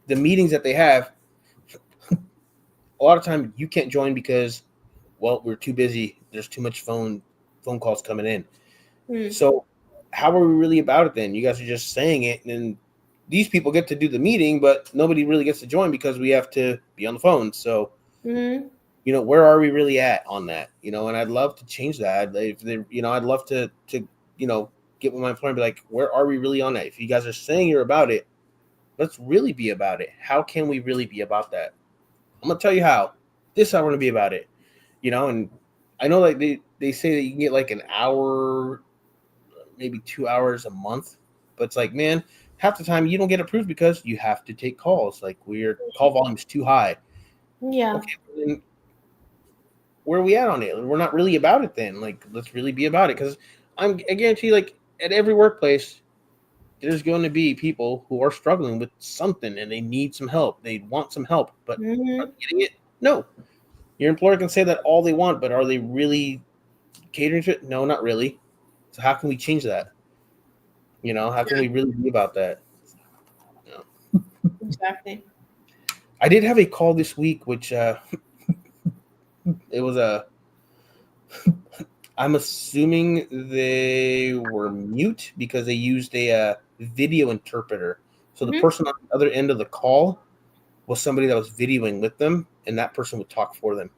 the meetings that they have, a lot of time you can't join because, well, we're too busy. There's too much phone calls coming in. Mm. So how are we really about it then? You guys are just saying it, and these people get to do the meeting, but nobody really gets to join because we have to be on the phone. So Mm-hmm. where are we really at on that? And I'd love to change that. If they, I'd love to get with my employer and be like, where are we really on that? If you guys are saying you're about it, let's really be about it. How can we really be about that? I'm gonna tell you how. This is how we're gonna be about it. And I know like they say that you can get like an hour, maybe 2 hours a month, but it's like, man, half the time you don't get approved because you have to take calls. Like your call volume is too high. Yeah. Okay, then where are we at on it? We're not really about it then. Like, let's really be about it, because I guarantee, like at every workplace, there's going to be people who are struggling with something and they need some help. They want some help, but are Mm-hmm. they getting it? No. Your employer can say that all they want, but are they really catering to it? No, not really. So how can we change that? How can we really be about that? Exactly. I did have a call this week, which it was I'm assuming they were mute because they used a video interpreter. So the Mm-hmm. person on the other end of the call was somebody that was videoing with them, and that person would talk for them.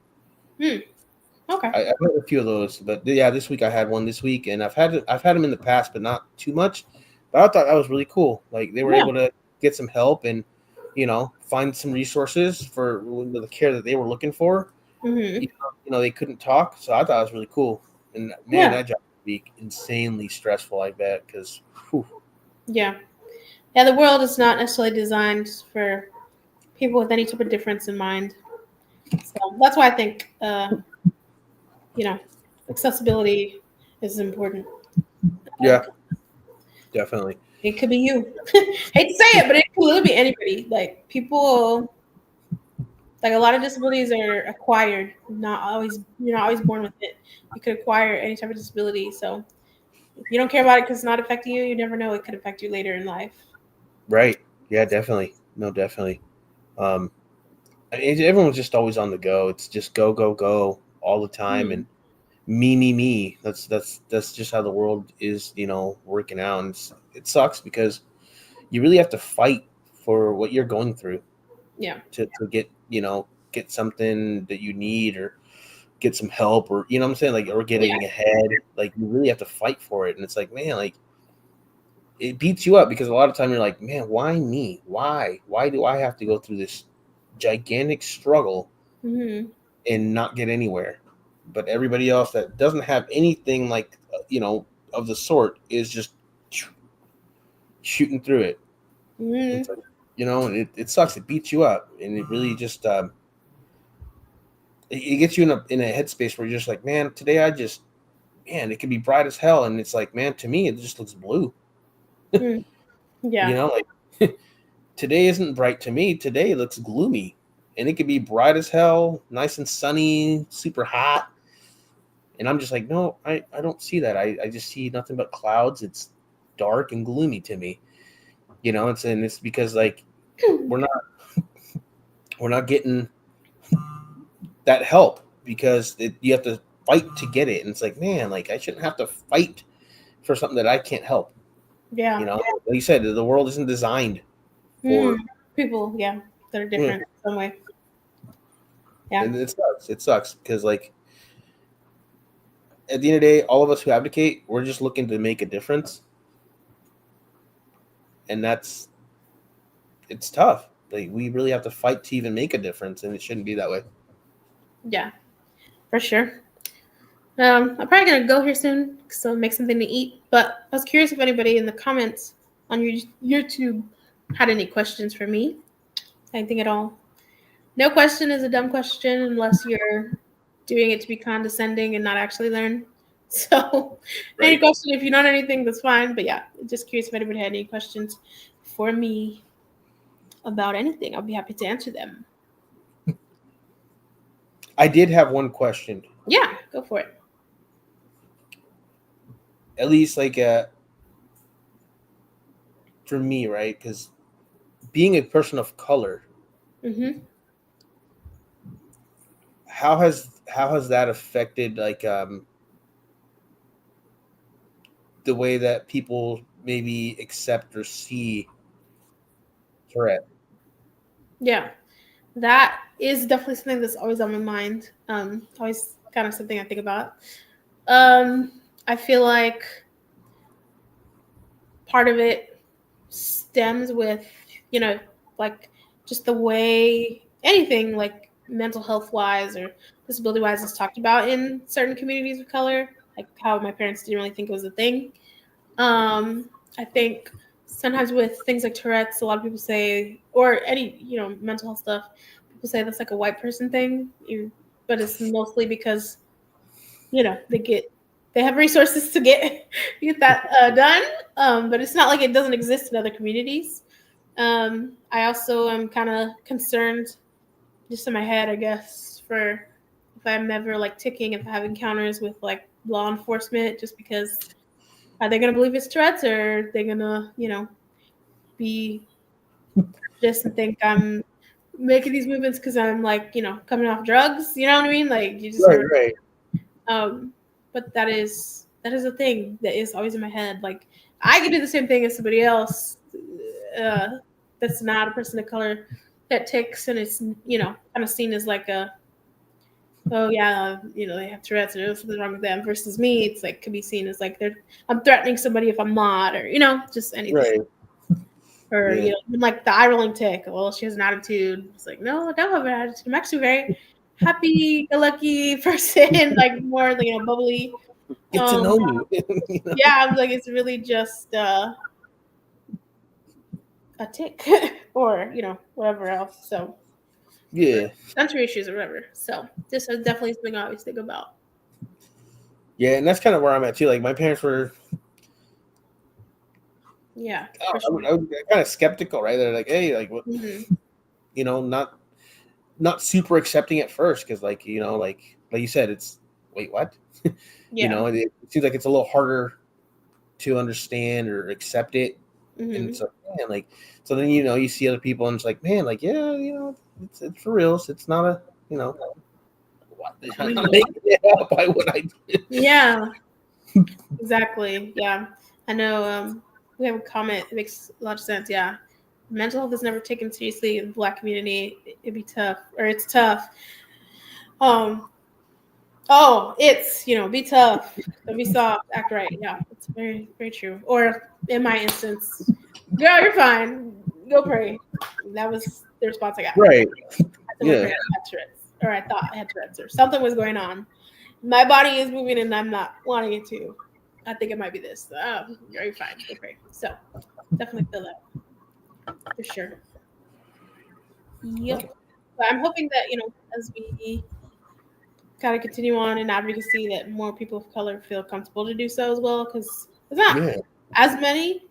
Okay. I've had a few of those, but yeah, this week I had one this week, and I've had them in the past, but not too much. But I thought that was really cool. Like they were Yeah. able to get some help and find some resources for the care that they were looking for. Mm-hmm. They couldn't talk, so I thought it was really cool. And man, Yeah. that job would be insanely stressful, I bet, because Yeah. Yeah. The world is not necessarily designed for people with any type of difference in mind. So that's why I think, accessibility is important. yeah, definitely. It could be you. Hate to say it, but it could literally be anybody. Like people, like a lot of disabilities are acquired. Not always, you're not always born with it. You could acquire any type of disability. So if you don't care about it because it's not affecting you, you never know it could affect you later in life. Right. Yeah, definitely. No, definitely. Everyone's just always on the go. It's just go, go, go all the time, Hmm. and me. That's just how the world is, working out. And it sucks because you really have to fight for what you're going through Yeah. to get something that you need, or get some help, or what I'm saying, like, or Yeah. getting ahead. Like you really have to fight for it, and it's like, man, like it beats you up because a lot of time you're like, man, why me? Why do I have to go through this gigantic struggle Hmm. and not get anywhere? But everybody else that doesn't have anything like of the sort is just shooting through it. Hmm. It's like, and it sucks. It beats you up, and it really just it gets you in a headspace where you're just like, man, today man, it could be bright as hell, and it's like, man, to me it just looks blue. Yeah. Like today isn't bright to me. Today looks gloomy, and it could be bright as hell, nice and sunny, super hot, and I'm just like, no, I don't see that. I just see nothing but clouds. It's dark and gloomy to me. It's because like we're not we're not getting that help because you have to fight to get it, and it's like, man, like I shouldn't have to fight for something that I can't help. Yeah. Like you said, the world isn't designed Mm. for. People, yeah, that are Yeah, different in some way. Yeah. and it sucks. It sucks because like at the end of the day, all of us who advocate, we're just looking to make a difference, and it's tough. Like we really have to fight to even make a difference, and it shouldn't be that way. Yeah, for sure. I'm probably gonna go here soon, so make something to eat. But I was curious if anybody in the comments on your YouTube had any questions for me. Anything at all? No question is a dumb question unless you're doing it to be condescending and not actually learn. So, any Right. question, if you know anything, that's fine. But yeah, just curious if anybody had any questions for me about anything. I'll be happy to answer them. I did have one question. Yeah, go for it. At least like for me, right? Because being a person of color, Mm-hmm. how has that affected like the way that people maybe accept or see Tourette? Yeah, that is definitely something that's always on my mind. Always kind of something I think about. I feel like part of it stems with, you know, like just the way anything like mental health wise or disability wise is talked about in certain communities of color, like how my parents didn't really think it was a thing. I think sometimes with things like Tourette's, a lot of people say, or any, mental health stuff, people say that's like a white person thing, but it's mostly because, they have resources to get that done. But it's not like it doesn't exist in other communities. I also am kind of concerned, just in my head, I guess, for if I'm ever like ticking, if I have encounters with like law enforcement, just because are they going to believe it's Tourette's, or are they going to, be just and think I'm making these movements because I'm like, coming off drugs? You know what I mean? Like you just Right, never. right. But that is a thing that is always in my head. Like I could do the same thing as somebody else uh, that's not a person of color that ticks, and it's kind of seen as like a, oh yeah, they have Tourette's or there's something wrong with them. Versus me, it's like could be seen as like I'm threatening somebody if I'm not, or just anything. Right. Or Yeah. even like the eye rolling tick. Well, she has an attitude. It's like, no, I don't have an attitude. I'm actually a very happy, go lucky person, like more bubbly. Get to know me. You know? Yeah, I'm like it's really just a tick or whatever else. So Yeah. sensory issues or whatever. So this is definitely something I always think about. Yeah, and that's kind of where I'm at too. Like my parents were, Yeah, I for sure. was kind of skeptical, right? They're like, hey, like what, Mm-hmm. not super accepting at first because, like you said, it's wait, what? Yeah. It seems like it's a little harder to understand or accept it, and Mm-hmm. it's like, man, like so then you see other people and it's like, man, like yeah, it's for real. It's not a what I'm not making it up by what I did. Yeah. Exactly. Yeah. I know we have a comment. It makes a lot of sense. Yeah. Mental health is never taken seriously in the Black community. It'd be tough, or it's tough. Um, it's, be tough. Don't be soft, act right. Yeah, it's very, very true. Or in my instance, girl, you're fine. Go pray. That was the response I got. Right. I had to go Yeah. pray. I had Tourette's, or I thought I had Tourette's, or something was going on. My body is moving and I'm not wanting it to. I think it might be this. You're fine. Go pray. So definitely feel that for sure. Yep. But I'm hoping that, as we kind of continue on in advocacy, that more people of color feel comfortable to do so as well, because there's not Yeah. as many,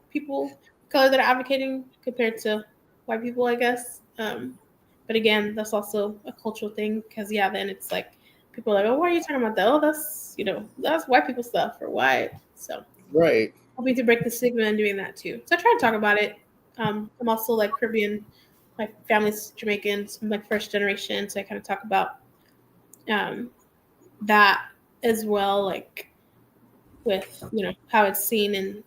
people of color that are advocating compared to white people, I guess. But again, that's also a cultural thing because, yeah, then it's like people are like, oh, what are you talking about? That? Oh, that's white people stuff or white. So Right. hoping to break the stigma and doing that too. So I try to talk about it. I'm also like Caribbean. My family's Jamaican, so I'm like first generation. So I kind of talk about um, that as well, like with how it's seen in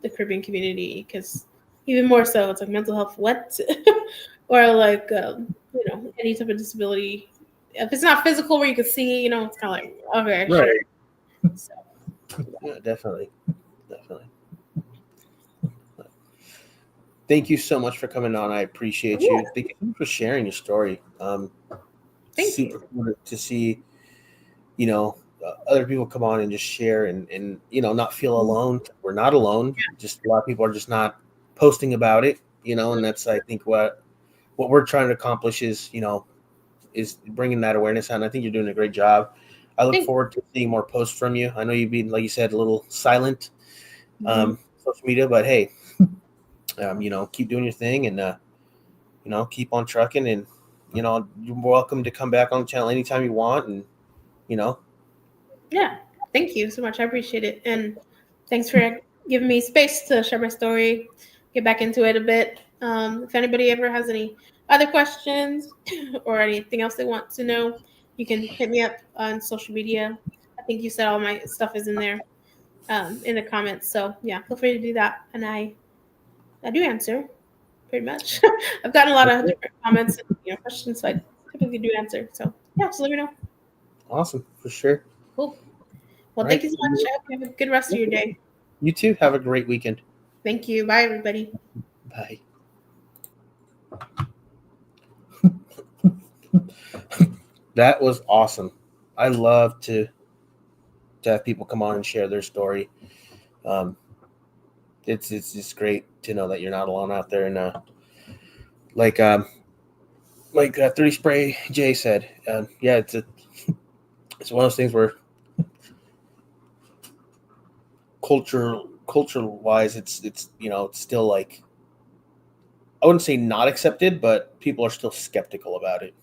the Caribbean community, because even more so it's like mental health what or like any type of disability, if it's not physical where you can see, it's kind of like okay, Right. sure. So Yeah, definitely. Thank you so much for coming on. I appreciate yeah, you. Thank you for sharing your story. thank Super you. cool to see, other people come on and just share and not feel alone. We're not alone. Just a lot of people are just not posting about it, and that's, I think, what we're trying to accomplish is bringing that awareness out. And I think you're doing a great job. I look Thank forward to seeing more posts from you. I know you've been, like you said, a little silent, you. social media, but hey, keep doing your thing and, keep on trucking and, you're welcome to come back on the channel anytime you want. And, Yeah, thank you so much. I appreciate it, and thanks for giving me space to share my story. get back into it a bit. If anybody ever has any other questions or anything else they want to know, you can hit me up on social media. I think you said all my stuff is in there in the comments. So yeah, feel free to do that, and I do answer pretty much. I've gotten a lot of different comments and questions, so I typically do answer. So yeah, just let me know. Awesome, for sure. Cool. Well, All thank right. you so much. I hope you have a good rest of your day. You too. Have a great weekend. Thank you. Bye, everybody. Bye. That was awesome. I love to have people come on and share their story. It's just great to know that you're not alone out there. And like 30 Spray Jay said, yeah, it's one of those things where culture wise, it's it's still like, I wouldn't say not accepted, but people are still skeptical about it.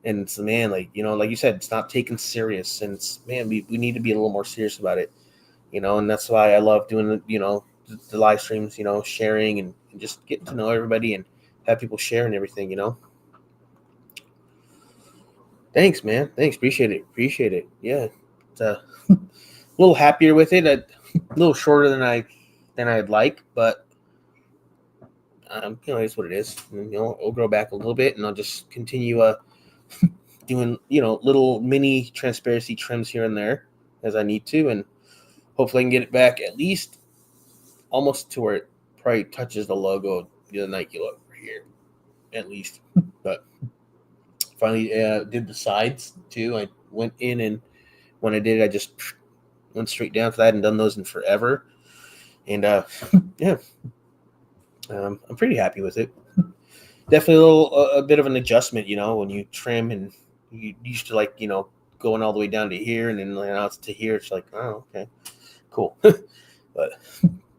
And it's, man, like you said, it's not taken serious, and it's, man, we need to be a little more serious about it, and that's why I love doing the live streams, sharing and just getting to know everybody and have people share and everything. Thanks, man. Thanks, appreciate it. Yeah, it's a little happier with it. A little shorter than I'd like, but it's what it is. And, I'll grow back a little bit, and I'll just continue doing little mini transparency trims here and there as I need to, and hopefully I can get it back at least almost to where it probably touches the logo, the Nike logo here, at least. But finally did the sides too. I went in, and when I did it, I just went straight down, because I hadn't done those in forever. And yeah, I'm pretty happy with it. Definitely a bit of an adjustment, when you trim, and you used to going all the way down to here, and then now it's to here. It's like, oh, okay, cool. But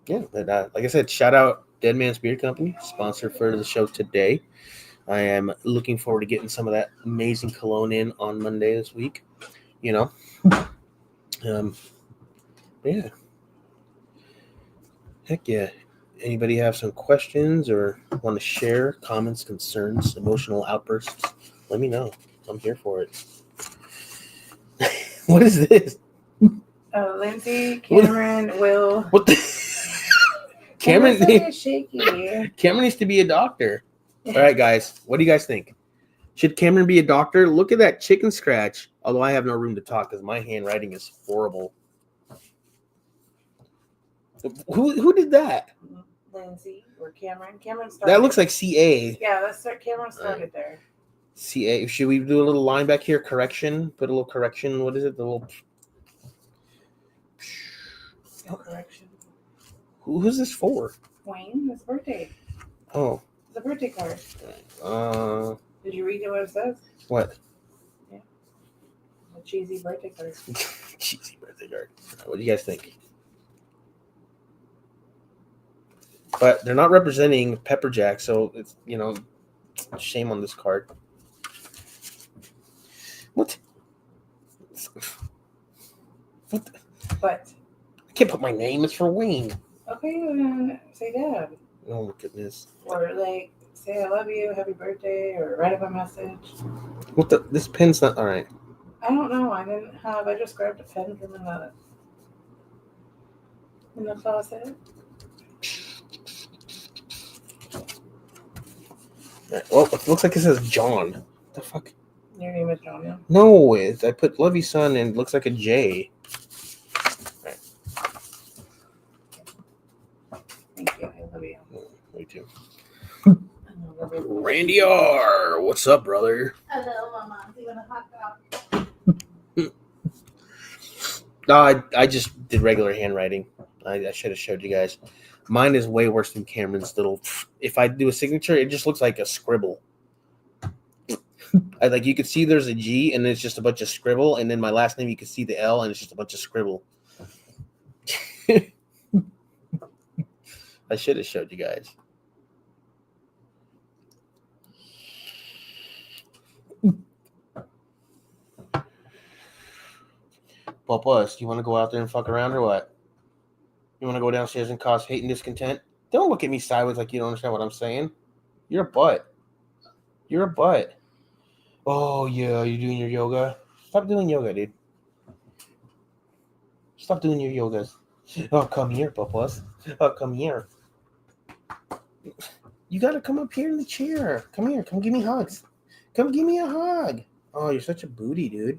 yeah, but like I said, shout out Dead Man's Beard Company, sponsor for the show today. I am looking forward to getting some of that amazing cologne in on Monday this week. Yeah. Heck yeah. Anybody have some questions or want to share comments, concerns, emotional outbursts? Let me know. I'm here for it. What is this? Lindsay, Cameron, Will. What the? Cameron, shaky. Cameron needs to be a doctor. All right, guys. What do you guys think? Should Cameron be a doctor? Look at that chicken scratch. Although I have no room to talk because my handwriting is horrible. Who did that? Lindsay or Cameron. Cameron started. That looks like CA. Yeah, Cameron started there. CA. Should we do a little line back here? Correction. Put a little correction. What is it? The little. No correction. Who's this for? Wayne, his birthday. Oh. It's a birthday card. Did you read what it says? What? Yeah. A cheesy birthday card. Cheesy birthday card. What do you guys think? But they're not representing Pepper Jack, so it's shame on this card. What? What? But I can't put my name. It's for Wayne. okay, then say Dad. Oh my goodness. Or say I love you, happy birthday, or write up a message. What the? This pen's not all right. I don't know. I just grabbed a pen from in the closet. Well, it looks like it says John. What the fuck? Your name is Jhónelle. No, I put Love You Son and it looks like a J. Thank you. I love you. Me too. I love you. Randy R. What's up, brother? Hello, Mama. You want a hot dog? No, I just did regular handwriting. I should have showed you guys. Mine is way worse than Cameron's little. If I do a signature, it just looks like a scribble. You could see there's a G and it's just a bunch of scribble, and then my last name you can see the L and it's just a bunch of scribble. I should have showed you guys. Papas, you want to go out there and fuck around or what? You want to go downstairs and cause hate and discontent? Don't look at me sideways like you don't understand what I'm saying. You're a butt. You're a butt. Oh, yeah, you're doing your yoga. Stop doing yoga, dude. Stop doing your yogas. Oh, come here, Papas. Oh, come here. You got to come up here in the chair. Come here. Come give me hugs. Come give me a hug. Oh, you're such a booty, dude.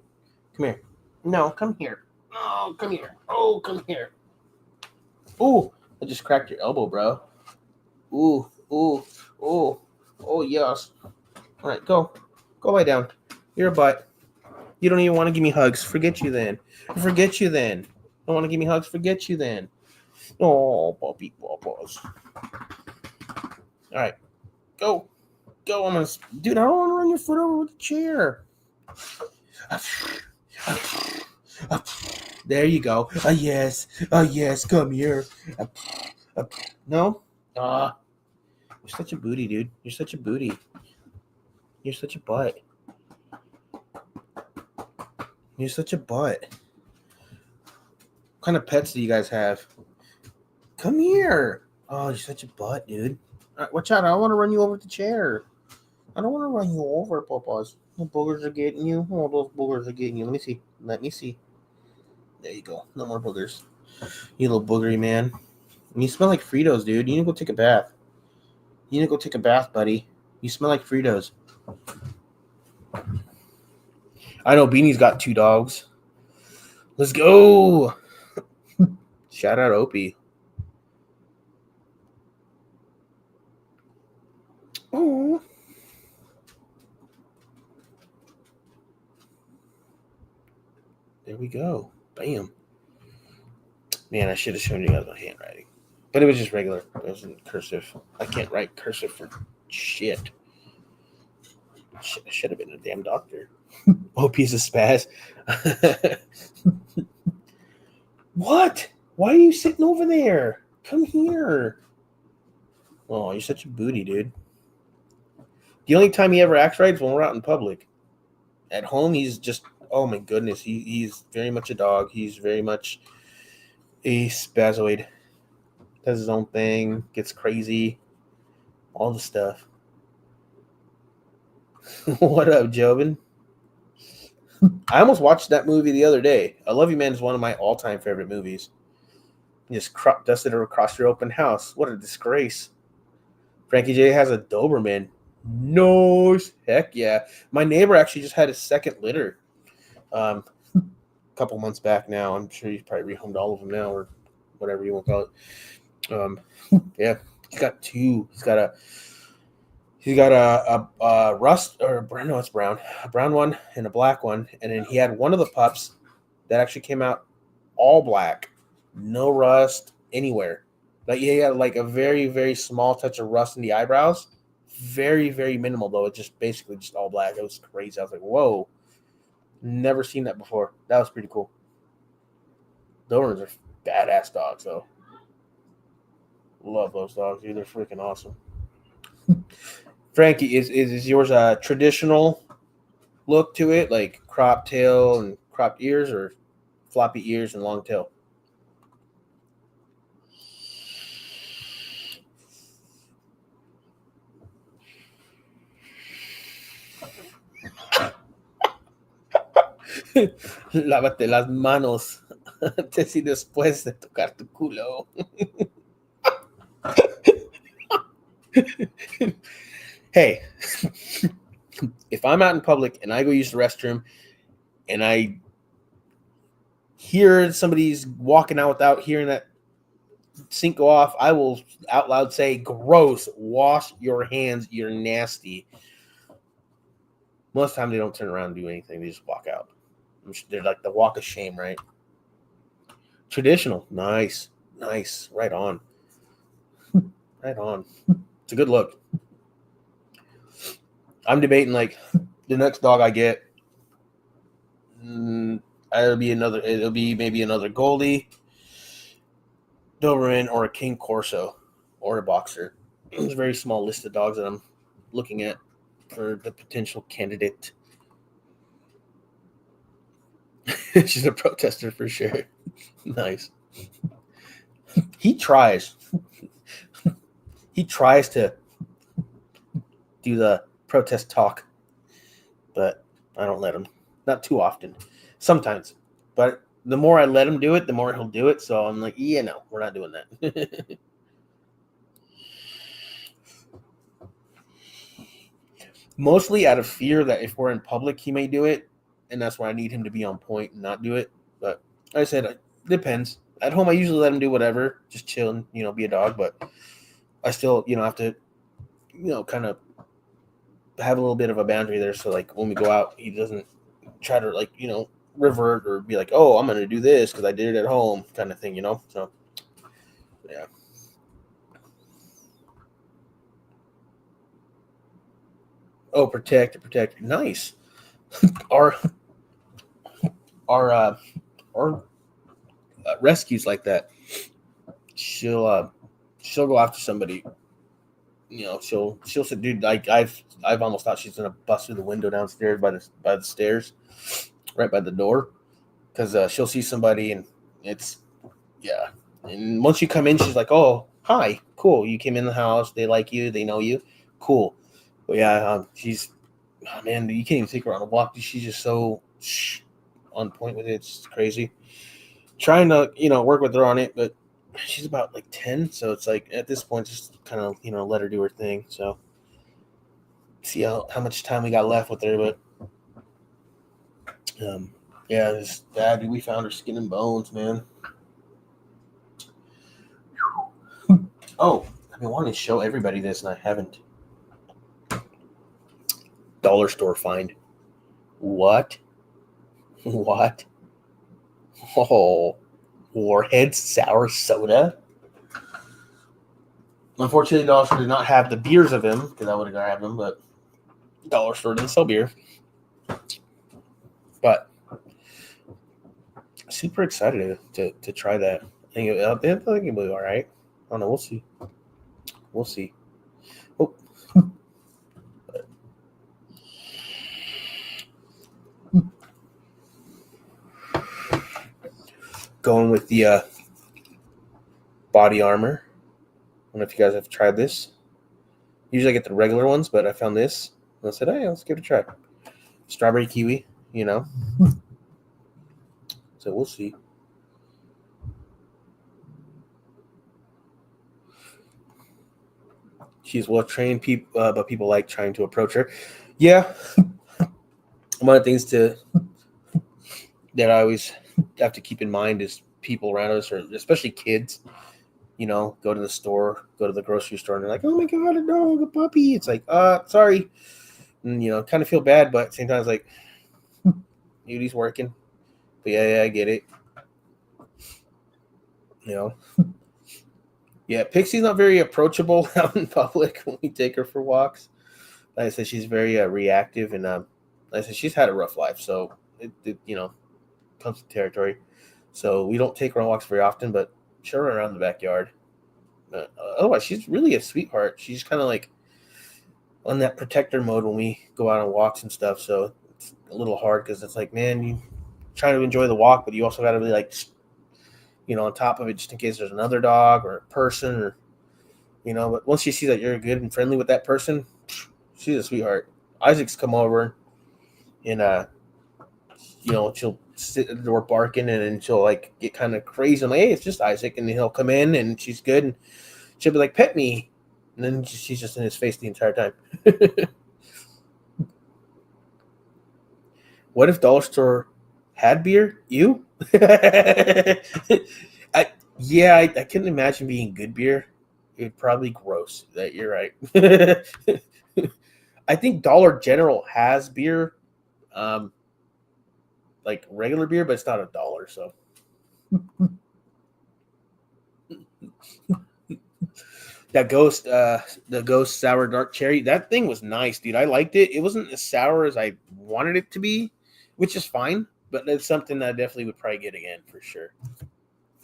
Come here. No, come here. Oh, come here. Oh, come here. Ooh, I just cracked your elbow, bro. Ooh, ooh, ooh. Oh, yes. All right, go. Go lay down. You're a butt. You don't even want to give me hugs. Forget you then. Forget you then. Don't want to give me hugs. Forget you then. Oh, puppy papas. All right, go. Go. I'm going to... Dude, I don't want to run your foot over with the chair. There you go. Yes. Yes. Come here. No? You're such a booty, dude. You're such a booty. You're such a butt. You're such a butt. What kind of pets do you guys have? Come here. Oh, you're such a butt, dude. All right, watch out. I don't want to run you over with the chair. I don't want to run you over, Papas. The boogers are getting you. Oh, those boogers are getting you. Let me see. Let me see. There you go. No more boogers. You little boogery man. You smell like Fritos, dude. You need to go take a bath. You need to go take a bath, buddy. You smell like Fritos. I know Beanie's got 2 dogs. Let's go. Shout out Opie. Oh. There we go. Bam. Man, I should have shown you guys my handwriting. But it was just regular. It wasn't cursive. I can't write cursive for shit. I should have been a damn doctor. Opie's a spaz. What? Why are you sitting over there? Come here. Oh, you're such a booty, dude. The only time he ever acts right is when we're out in public. At home, he's just, oh my goodness, he's very much a dog. He's very much a spazoid. Does his own thing, gets crazy, all the stuff. What up, Jobin? I almost watched that movie the other day. I Love You Man is one of my all-time favorite movies. You just dusted her across your open house. What a disgrace. Frankie J has a Doberman. No, heck yeah. My neighbor actually just had his second litter a couple months back now. I'm sure he's probably rehomed all of them now or whatever you want to call it. Yeah, he's got 2. He's got a rust or no, it's brown, a brown one and a black one, and then he had one of the pups that actually came out all black, no rust anywhere. Like he had like a very, very small touch of rust in the eyebrows, very, very minimal though. It just basically just all black. It was crazy. I was like, whoa, never seen that before. That was pretty cool. Dobermans are badass dogs though. Love those dogs, dude. They're freaking awesome. Frankie, is yours a traditional look to it, like crop tail and cropped ears, or floppy ears and long tail? Lávate las manos antes y después de tocar tu culo. Hey, if I'm out in public and I go use the restroom and I hear somebody's walking out without hearing that sink go off, I will out loud say, gross, wash your hands, you're nasty. Most of the time they don't turn around and do anything. They just walk out. They're like the walk of shame, right? Traditional. Nice. Right on. Right on. It's a good look. I'm debating like the next dog I get. It'll be maybe another Goldie, Doberman, or a King Corso, or a Boxer. It's a very small list of dogs that I'm looking at for the potential candidate. She's a protester for sure. Nice. He tries. he tries to do the protest talk, but I don't let him. Not too often. Sometimes. But the more I let him do it, the more he'll do it. So I'm like, yeah, no, we're not doing that. Mostly out of fear that if we're in public, he may do it. And that's why I need him to be on point and not do it. But like I said, it depends. At home, I usually let him do whatever, just chill and, be a dog. But I still, have to, kind of have a little bit of a boundary there. So, like, when we go out, he doesn't try to, like, revert or be like, oh, I'm going to do this because I did it at home kind of thing, So, yeah. Oh, protect. Nice. our our rescues like that. She'll go after somebody. She'll say, dude, like I've almost thought she's gonna bust through the window downstairs by the stairs, right by the door, because she'll see somebody and it's yeah. And once you come in, she's like, oh, hi, cool, you came in the house, they like you, they know you, cool. But yeah, she's man, you can't even take her on a walk. She's just so on point with it. It's crazy. Trying to work with her on it, but she's about like 10, so it's like at this point just kind of let her do her thing. So see how much time we got left with her. But yeah, this dad, we found her skin and bones, man. Oh, I've been wanting to show everybody this and I haven't. Dollar store find. What oh, Warhead sour soda. Unfortunately, Dollar Store did not have the beers of him because I would have grabbed them, but Dollar Store didn't sell beer. But super excited to try that. I think it'll be all right. I don't know. We'll see. Oh. Going with the body armor. I don't know if you guys have tried this. Usually I get the regular ones, but I found this. And I said, hey, let's give it a try. Strawberry kiwi, So we'll see. She's well trained, but people like trying to approach her. Yeah. One of the things that I always have to keep in mind is people around us, or especially kids, go to the store, go to the grocery store, and they're like, oh my God, a dog, a puppy. It's like, sorry. And, kind of feel bad, but at the same time, it's like, dude, he's working. But yeah, I get it. Yeah, Pixie's not very approachable out in public when we take her for walks. Like I said, she's very reactive, and like I said, she's had a rough life, so it comes to territory. So we don't take her on walks very often, but show her around the backyard. Otherwise, she's really a sweetheart. She's kind of like on that protector mode when we go out on walks and stuff. So it's a little hard because it's like, man, you trying to enjoy the walk, but you also got to be like, on top of it just in case there's another dog or a person or, but once you see that you're good and friendly with that person, she's a sweetheart. Isaac's come over and, she'll sit at the door barking and then she'll like get kind of crazy. I'm like, hey, it's just Isaac. And then he'll come in and she's good. And she'll be like, pet me. And then she's just in his face the entire time. What if Dollar Store had beer? You? I couldn't imagine being good beer. It'd probably be gross. That you're right. I think Dollar General has beer, like regular beer, but it's not $1. So that the Ghost Sour Dark Cherry, that thing was nice, dude. I liked it. It wasn't as sour as I wanted it to be, which is fine. But that's something that I definitely would probably get again for sure.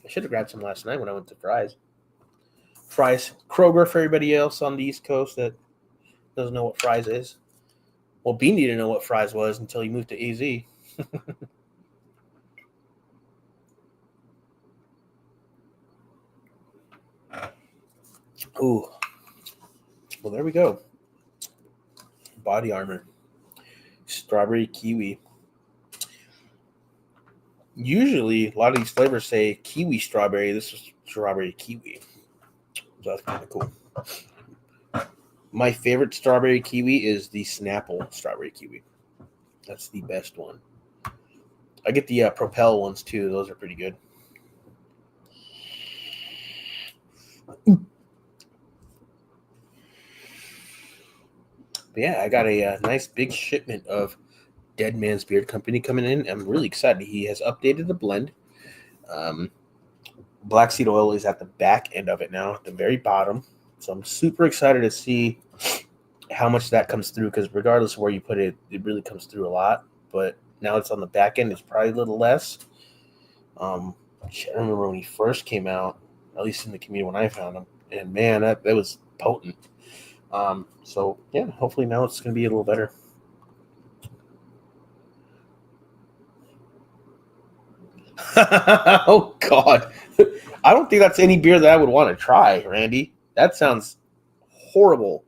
I should have grabbed some last night when I went to Fry's. Kroger for everybody else on the East Coast that doesn't know what Fry's is. Well, Beanie didn't know what Fry's was until he moved to AZ. Ooh, Well, there we go. Body Armor. Strawberry kiwi. Usually, a lot of these flavors say kiwi strawberry. This is strawberry kiwi. So that's kind of cool. My favorite strawberry kiwi is the Snapple strawberry kiwi. That's the best one. I get the Propel ones too. Those are pretty good. But yeah, I got a nice big shipment of Dead Man's Beard Company coming in. I'm really excited. He has updated the blend. Black seed oil is at the back end of it now, at the very bottom. So I'm super excited to see how much that comes through, because regardless of where you put it, it really comes through a lot. But now it's on the back end, it's probably a little less. I remember when he first came out, at least in the community when I found him, and man, that was potent. So yeah, hopefully now it's going to be a little better. Oh God, I don't think that's any beer that I would want to try, Randy. That sounds horrible.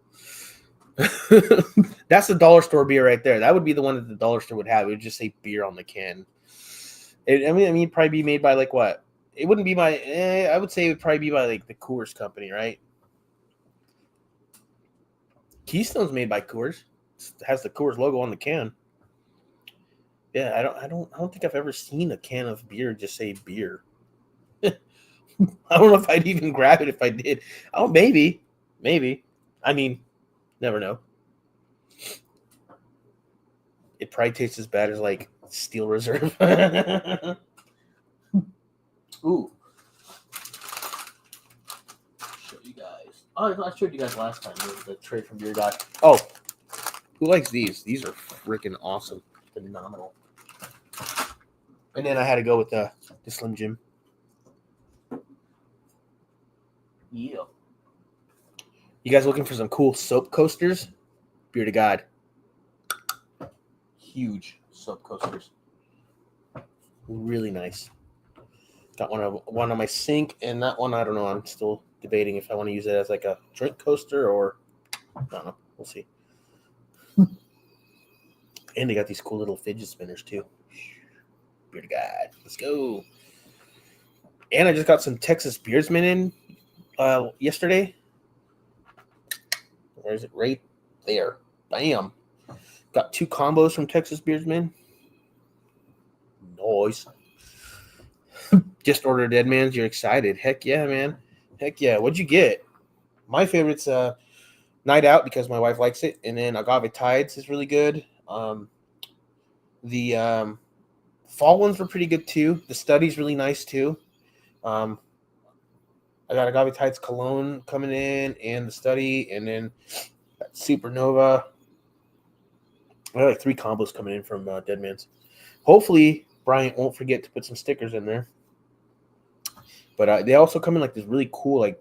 That's the dollar store beer right there. That would be the one that the dollar store would have. It would just say beer on the can. I mean, it'd probably be made by like what? It wouldn't be by. I would say it would probably be by like the Coors company, right? Keystone's made by Coors. It has the Coors logo on the can. Yeah, I don't think I've ever seen a can of beer just say beer. I don't know if I'd even grab it if I did. Oh, maybe. I mean, never know. It probably tastes as bad as like Steel Reserve. Ooh. Show you guys. Oh, I showed you guys last time the tray from Beer God. Oh, who likes these? These are freaking awesome. Phenomenal. And then I had to go with the Slim Jim. Yeah. You guys looking for some cool soap coasters? Beer to God. Huge soap coasters. Really nice. Got one on my sink, and that one, I don't know. I'm still debating if I want to use it as like a drink coaster or I don't know. We'll see. And they got these cool little fidget spinners too. Beer to God. Let's go. And I just got some Texas Beersman in yesterday. Where is it? Right there. Bam. Got 2 combos from Texas Beersman. Nice. Just ordered Dead Man's. You're excited. Heck yeah, man. Heck yeah. What'd you get? My favorite's Night Out because my wife likes it. And then Agave Tides is really good. The fall ones were pretty good too. The Study's really nice too. I got Agave Tides Cologne coming in and the Study. And then Supernova. I got like 3 combos coming in from Dead Man's. Hopefully, Bryant won't forget to put some stickers in there. But they also come in like this really cool, like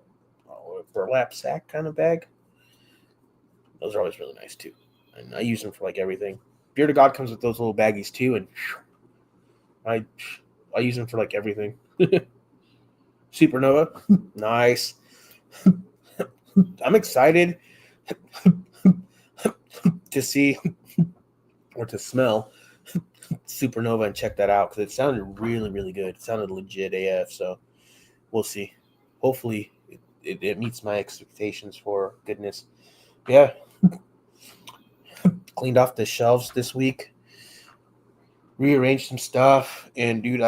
burlap sack kind of bag. Those are always really nice too. And I use them for like everything. Beer to God comes with those little baggies too, and I use them for like everything. Supernova, nice. I'm excited to see or to smell Supernova and check that out because it sounded really, really good. It sounded legit AF, so we'll see. Hopefully it meets my expectations for goodness. Yeah. Cleaned off the shelves this week. Rearranged some stuff. And, dude,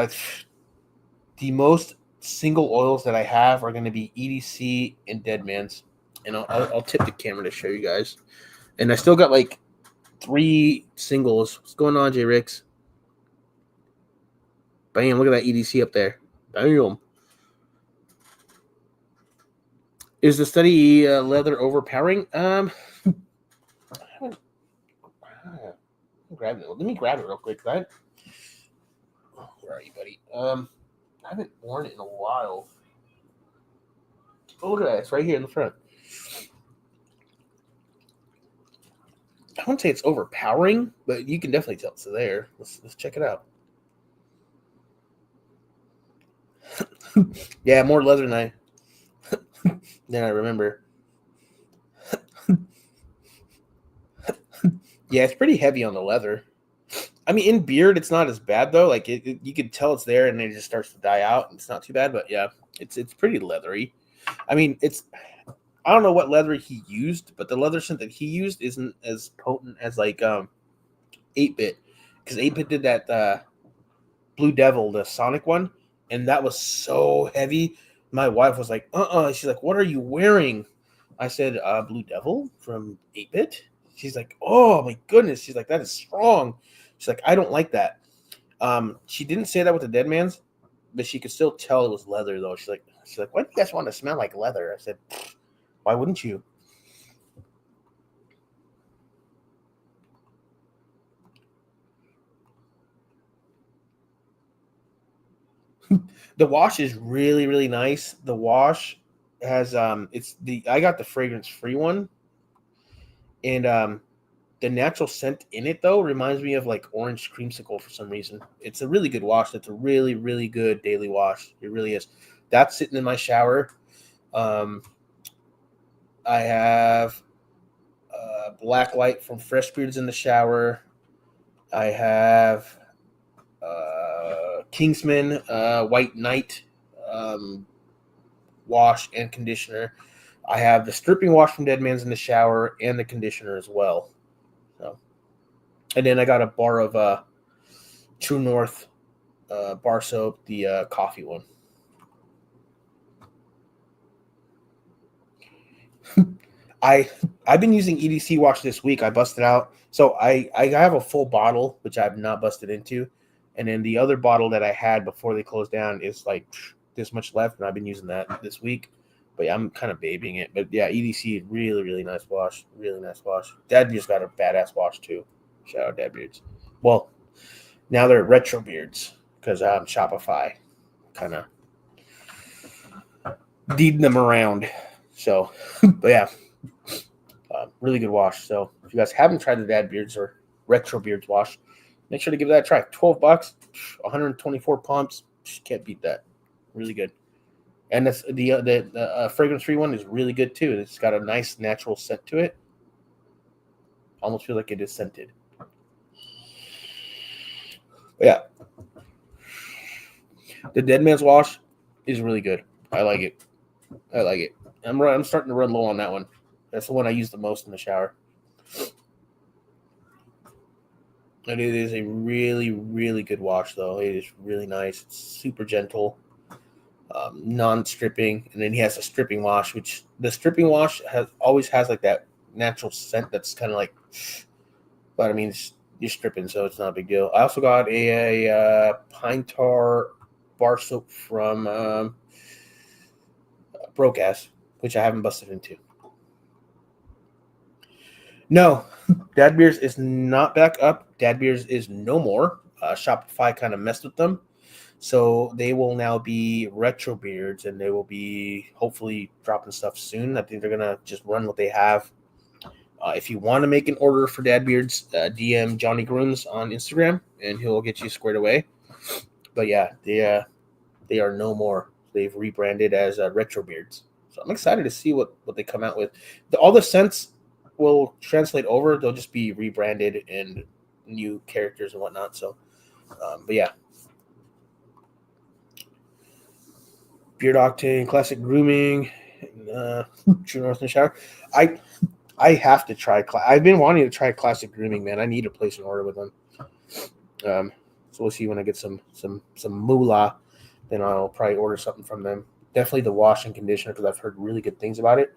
the most single oils that I have are going to be EDC and Dead Man's. And I'll tip the camera to show you guys. And I still got, like, 3 singles. What's going on, J. Ricks? Bam, look at that EDC up there. Bam. Is the Study leather overpowering? Grab it. Let me grab it real quick. Where are you, buddy? I haven't worn it in a while. Oh, look at that. It's right here in the front. I wouldn't say it's overpowering, but you can definitely tell it's there. Let's check it out. Yeah, more leather than I remember. Yeah, it's pretty heavy on the leather. I mean, in beard, it's not as bad though. Like you can tell it's there, and then it just starts to die out. It's not too bad, but yeah, it's pretty leathery. I mean, I don't know what leather he used, but the leather scent that he used isn't as potent as like 8-bit, because 8-bit did that Blue Devil, the Sonic one, and that was so heavy. My wife was like, She's like, "What are you wearing?" I said, "Blue Devil from 8-bit." She's like, "Oh my goodness." She's like, "That is strong." She's like, "I don't like that." She didn't say that with the Dead Man's, but she could still tell it was leather though. She's like, "Why do you guys want to smell like leather?" I said, "Why wouldn't you?" The wash is really, really nice. The wash has I got the fragrance free one, and the natural scent in it though reminds me of like orange creamsicle for some reason. It's a really good wash. It's a really, really good daily wash. It really is. That's sitting in my shower. Um, I have black light from Fresh Beards in the shower. I have Kingsman White Knight wash and conditioner. I have the stripping wash from Dead Man's in the shower and the conditioner as well. So, and then I got a bar of True North bar soap, the coffee one. I've been using EDC wash this week. I busted out. So I have a full bottle, which I've not busted into. And then the other bottle that I had before they closed down is like this much left, and I've been using that this week. But yeah, I'm kind of babying it. But yeah, EDC, really, really nice wash. Really nice wash. Dad Beard's got a badass wash too. Shout out Dad Beards. Well, now they're Retro Beards because Shopify kind of deed them around. So, but yeah, really good wash. So if you guys haven't tried the Dad Beards or Retro Beards wash, make sure to give that a try. $12, 124 pumps. Can't beat that. Really good. And that's the fragrance free one is really good too. It's got a nice natural scent to it. Almost feel like it is scented. But yeah, the Dead Man's wash is really good. I like it. I'm starting to run low on that one. That's the one I use the most in the shower. And it is a really, really good wash, though. It is really nice. It's super gentle, non-stripping. And then he has a stripping wash, which the stripping wash always has like that natural scent that's kind of like, but I mean, you're stripping, so it's not a big deal. I also got a pine tar bar soap from Brocass, which I haven't busted into. No, Dad Beers is not back up. Dad Beers is no more. Shopify kind of messed with them. So they will now be Retro Beards, and they will be hopefully dropping stuff soon. I think they're going to just run what they have. If you want to make an order for Dad Beards, DM Johnny Grooms on Instagram, and he'll get you squared away. But yeah, they are no more. They've rebranded as Retro Beards. So I'm excited to see what they come out with. All the scents will translate over. They'll just be rebranded and new characters and whatnot. So, but yeah. Beard Octane, Classic Grooming, True North in the Shower. I have to try. I've been wanting to try Classic Grooming, man. I need to place an order with them. So we'll see when I get some moolah. Then I'll probably order something from them. Definitely the wash and conditioner because I've heard really good things about it.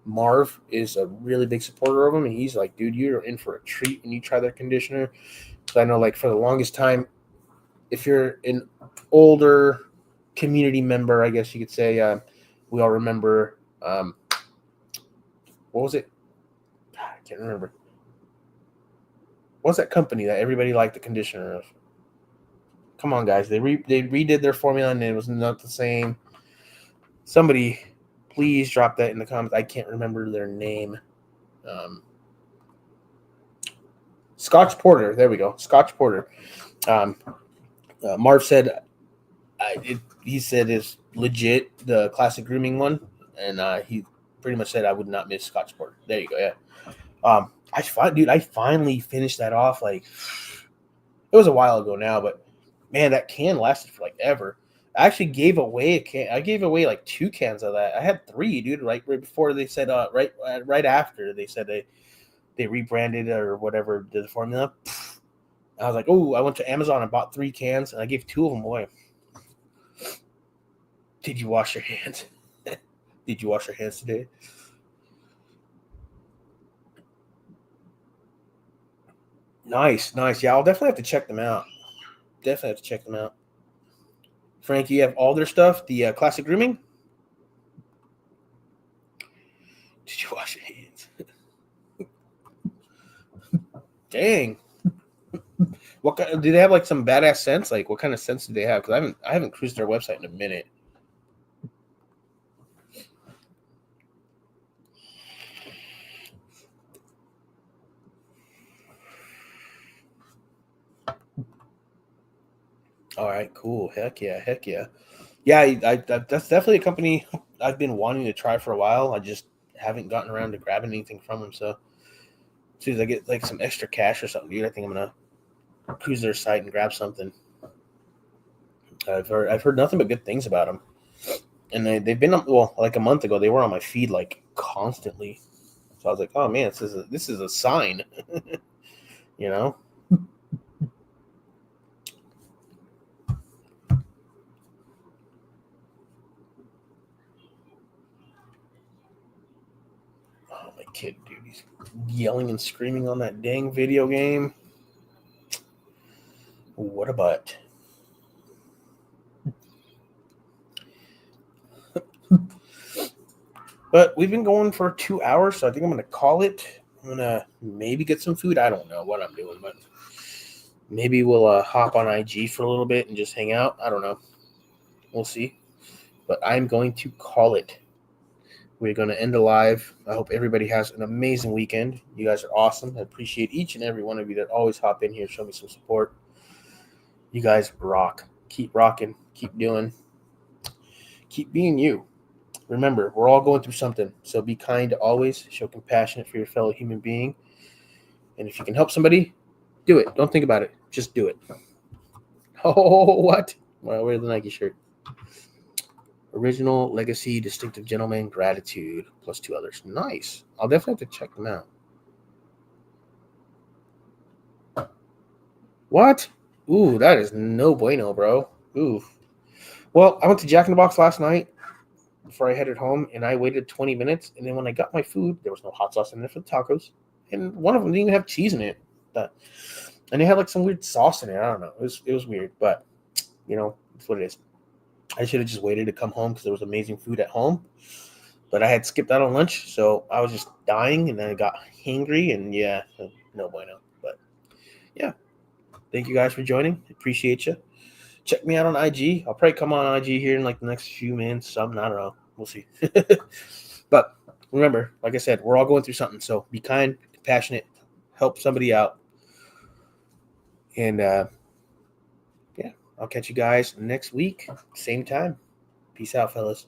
Marv is a really big supporter of them, and he's like, dude, you're in for a treat when you try their conditioner. So I know, like, for the longest time, if you're an older community member, I guess you could say, we all remember, what was it? I can't remember. What was that company that everybody liked the conditioner of? Come on, guys. They redid their formula, and it was not the same. Somebody, please drop that in the comments. I can't remember their name. Scotch Porter. There we go. Scotch Porter. Marv said he said is legit the Classic Grooming one, and pretty much said I would not miss Scotch Porter. There you go. Yeah. I finally finished that off. Like, it was a while ago now, but man, that can lasted for like ever. I actually gave away a can. I gave away like 2 cans of that. I had 3, dude. Right before they said, right after they said they rebranded or whatever the formula. I was like, oh, I went to Amazon and bought 3 cans, and I gave 2 of them away. Did you wash your hands? Did you wash your hands today? Nice. Yeah, I'll definitely have to check them out. Frank, you have all their stuff? The classic grooming? Did you wash your hands? Dang. What kind? Do they have like some badass scents? Like, what kind of scents do they have? Because I haven't cruised their website in a minute. All right, cool. Heck yeah. Yeah, I that's definitely a company I've been wanting to try for a while. I just haven't gotten around to grabbing anything from them. So as soon as I get like some extra cash or something, dude, I think I'm gonna cruise their site and grab something. I've heard nothing but good things about them, and they've been like a month ago they were on my feed like constantly. So I was like, oh man, this is a sign, you know. Oh, my kid, dude, he's yelling and screaming on that dang video game. What a butt. But we've been going for 2 hours, so I think I'm going to call it. I'm going to maybe get some food. I don't know what I'm doing, but maybe we'll hop on IG for a little bit and just hang out. I don't know. We'll see. But I'm going to call it. We're going to end the live. I hope everybody has an amazing weekend. You guys are awesome. I appreciate each and every one of you that always hop in here, show me some support. You guys rock. Keep rocking. Keep doing. Keep being you. Remember, we're all going through something, so be kind always. Show compassion for your fellow human being. And if you can help somebody, do it. Don't think about it. Just do it. Oh, what? Well, wear the Nike shirt. Original, Legacy, Distinctive Gentleman, Gratitude, plus 2 others. Nice. I'll definitely have to check them out. What? Ooh, that is no bueno, bro. Ooh. Well, I went to Jack in the Box last night before I headed home, and I waited 20 minutes, and then when I got my food, there was no hot sauce in there for the tacos, and one of them didn't even have cheese in it. And they had like some weird sauce in it. I don't know. It was weird, but you know, it's what it is. I should have just waited to come home because there was amazing food at home, but I had skipped out on lunch, so I was just dying, and then I got hangry, and yeah, no bueno. But yeah, thank you guys for joining. Appreciate you. Check me out on IG. I'll probably come on IG here in like the next few minutes. I don't know. We'll see. But remember, like I said, we're all going through something. So be kind, compassionate, help somebody out. And yeah, I'll catch you guys next week. Same time. Peace out, fellas.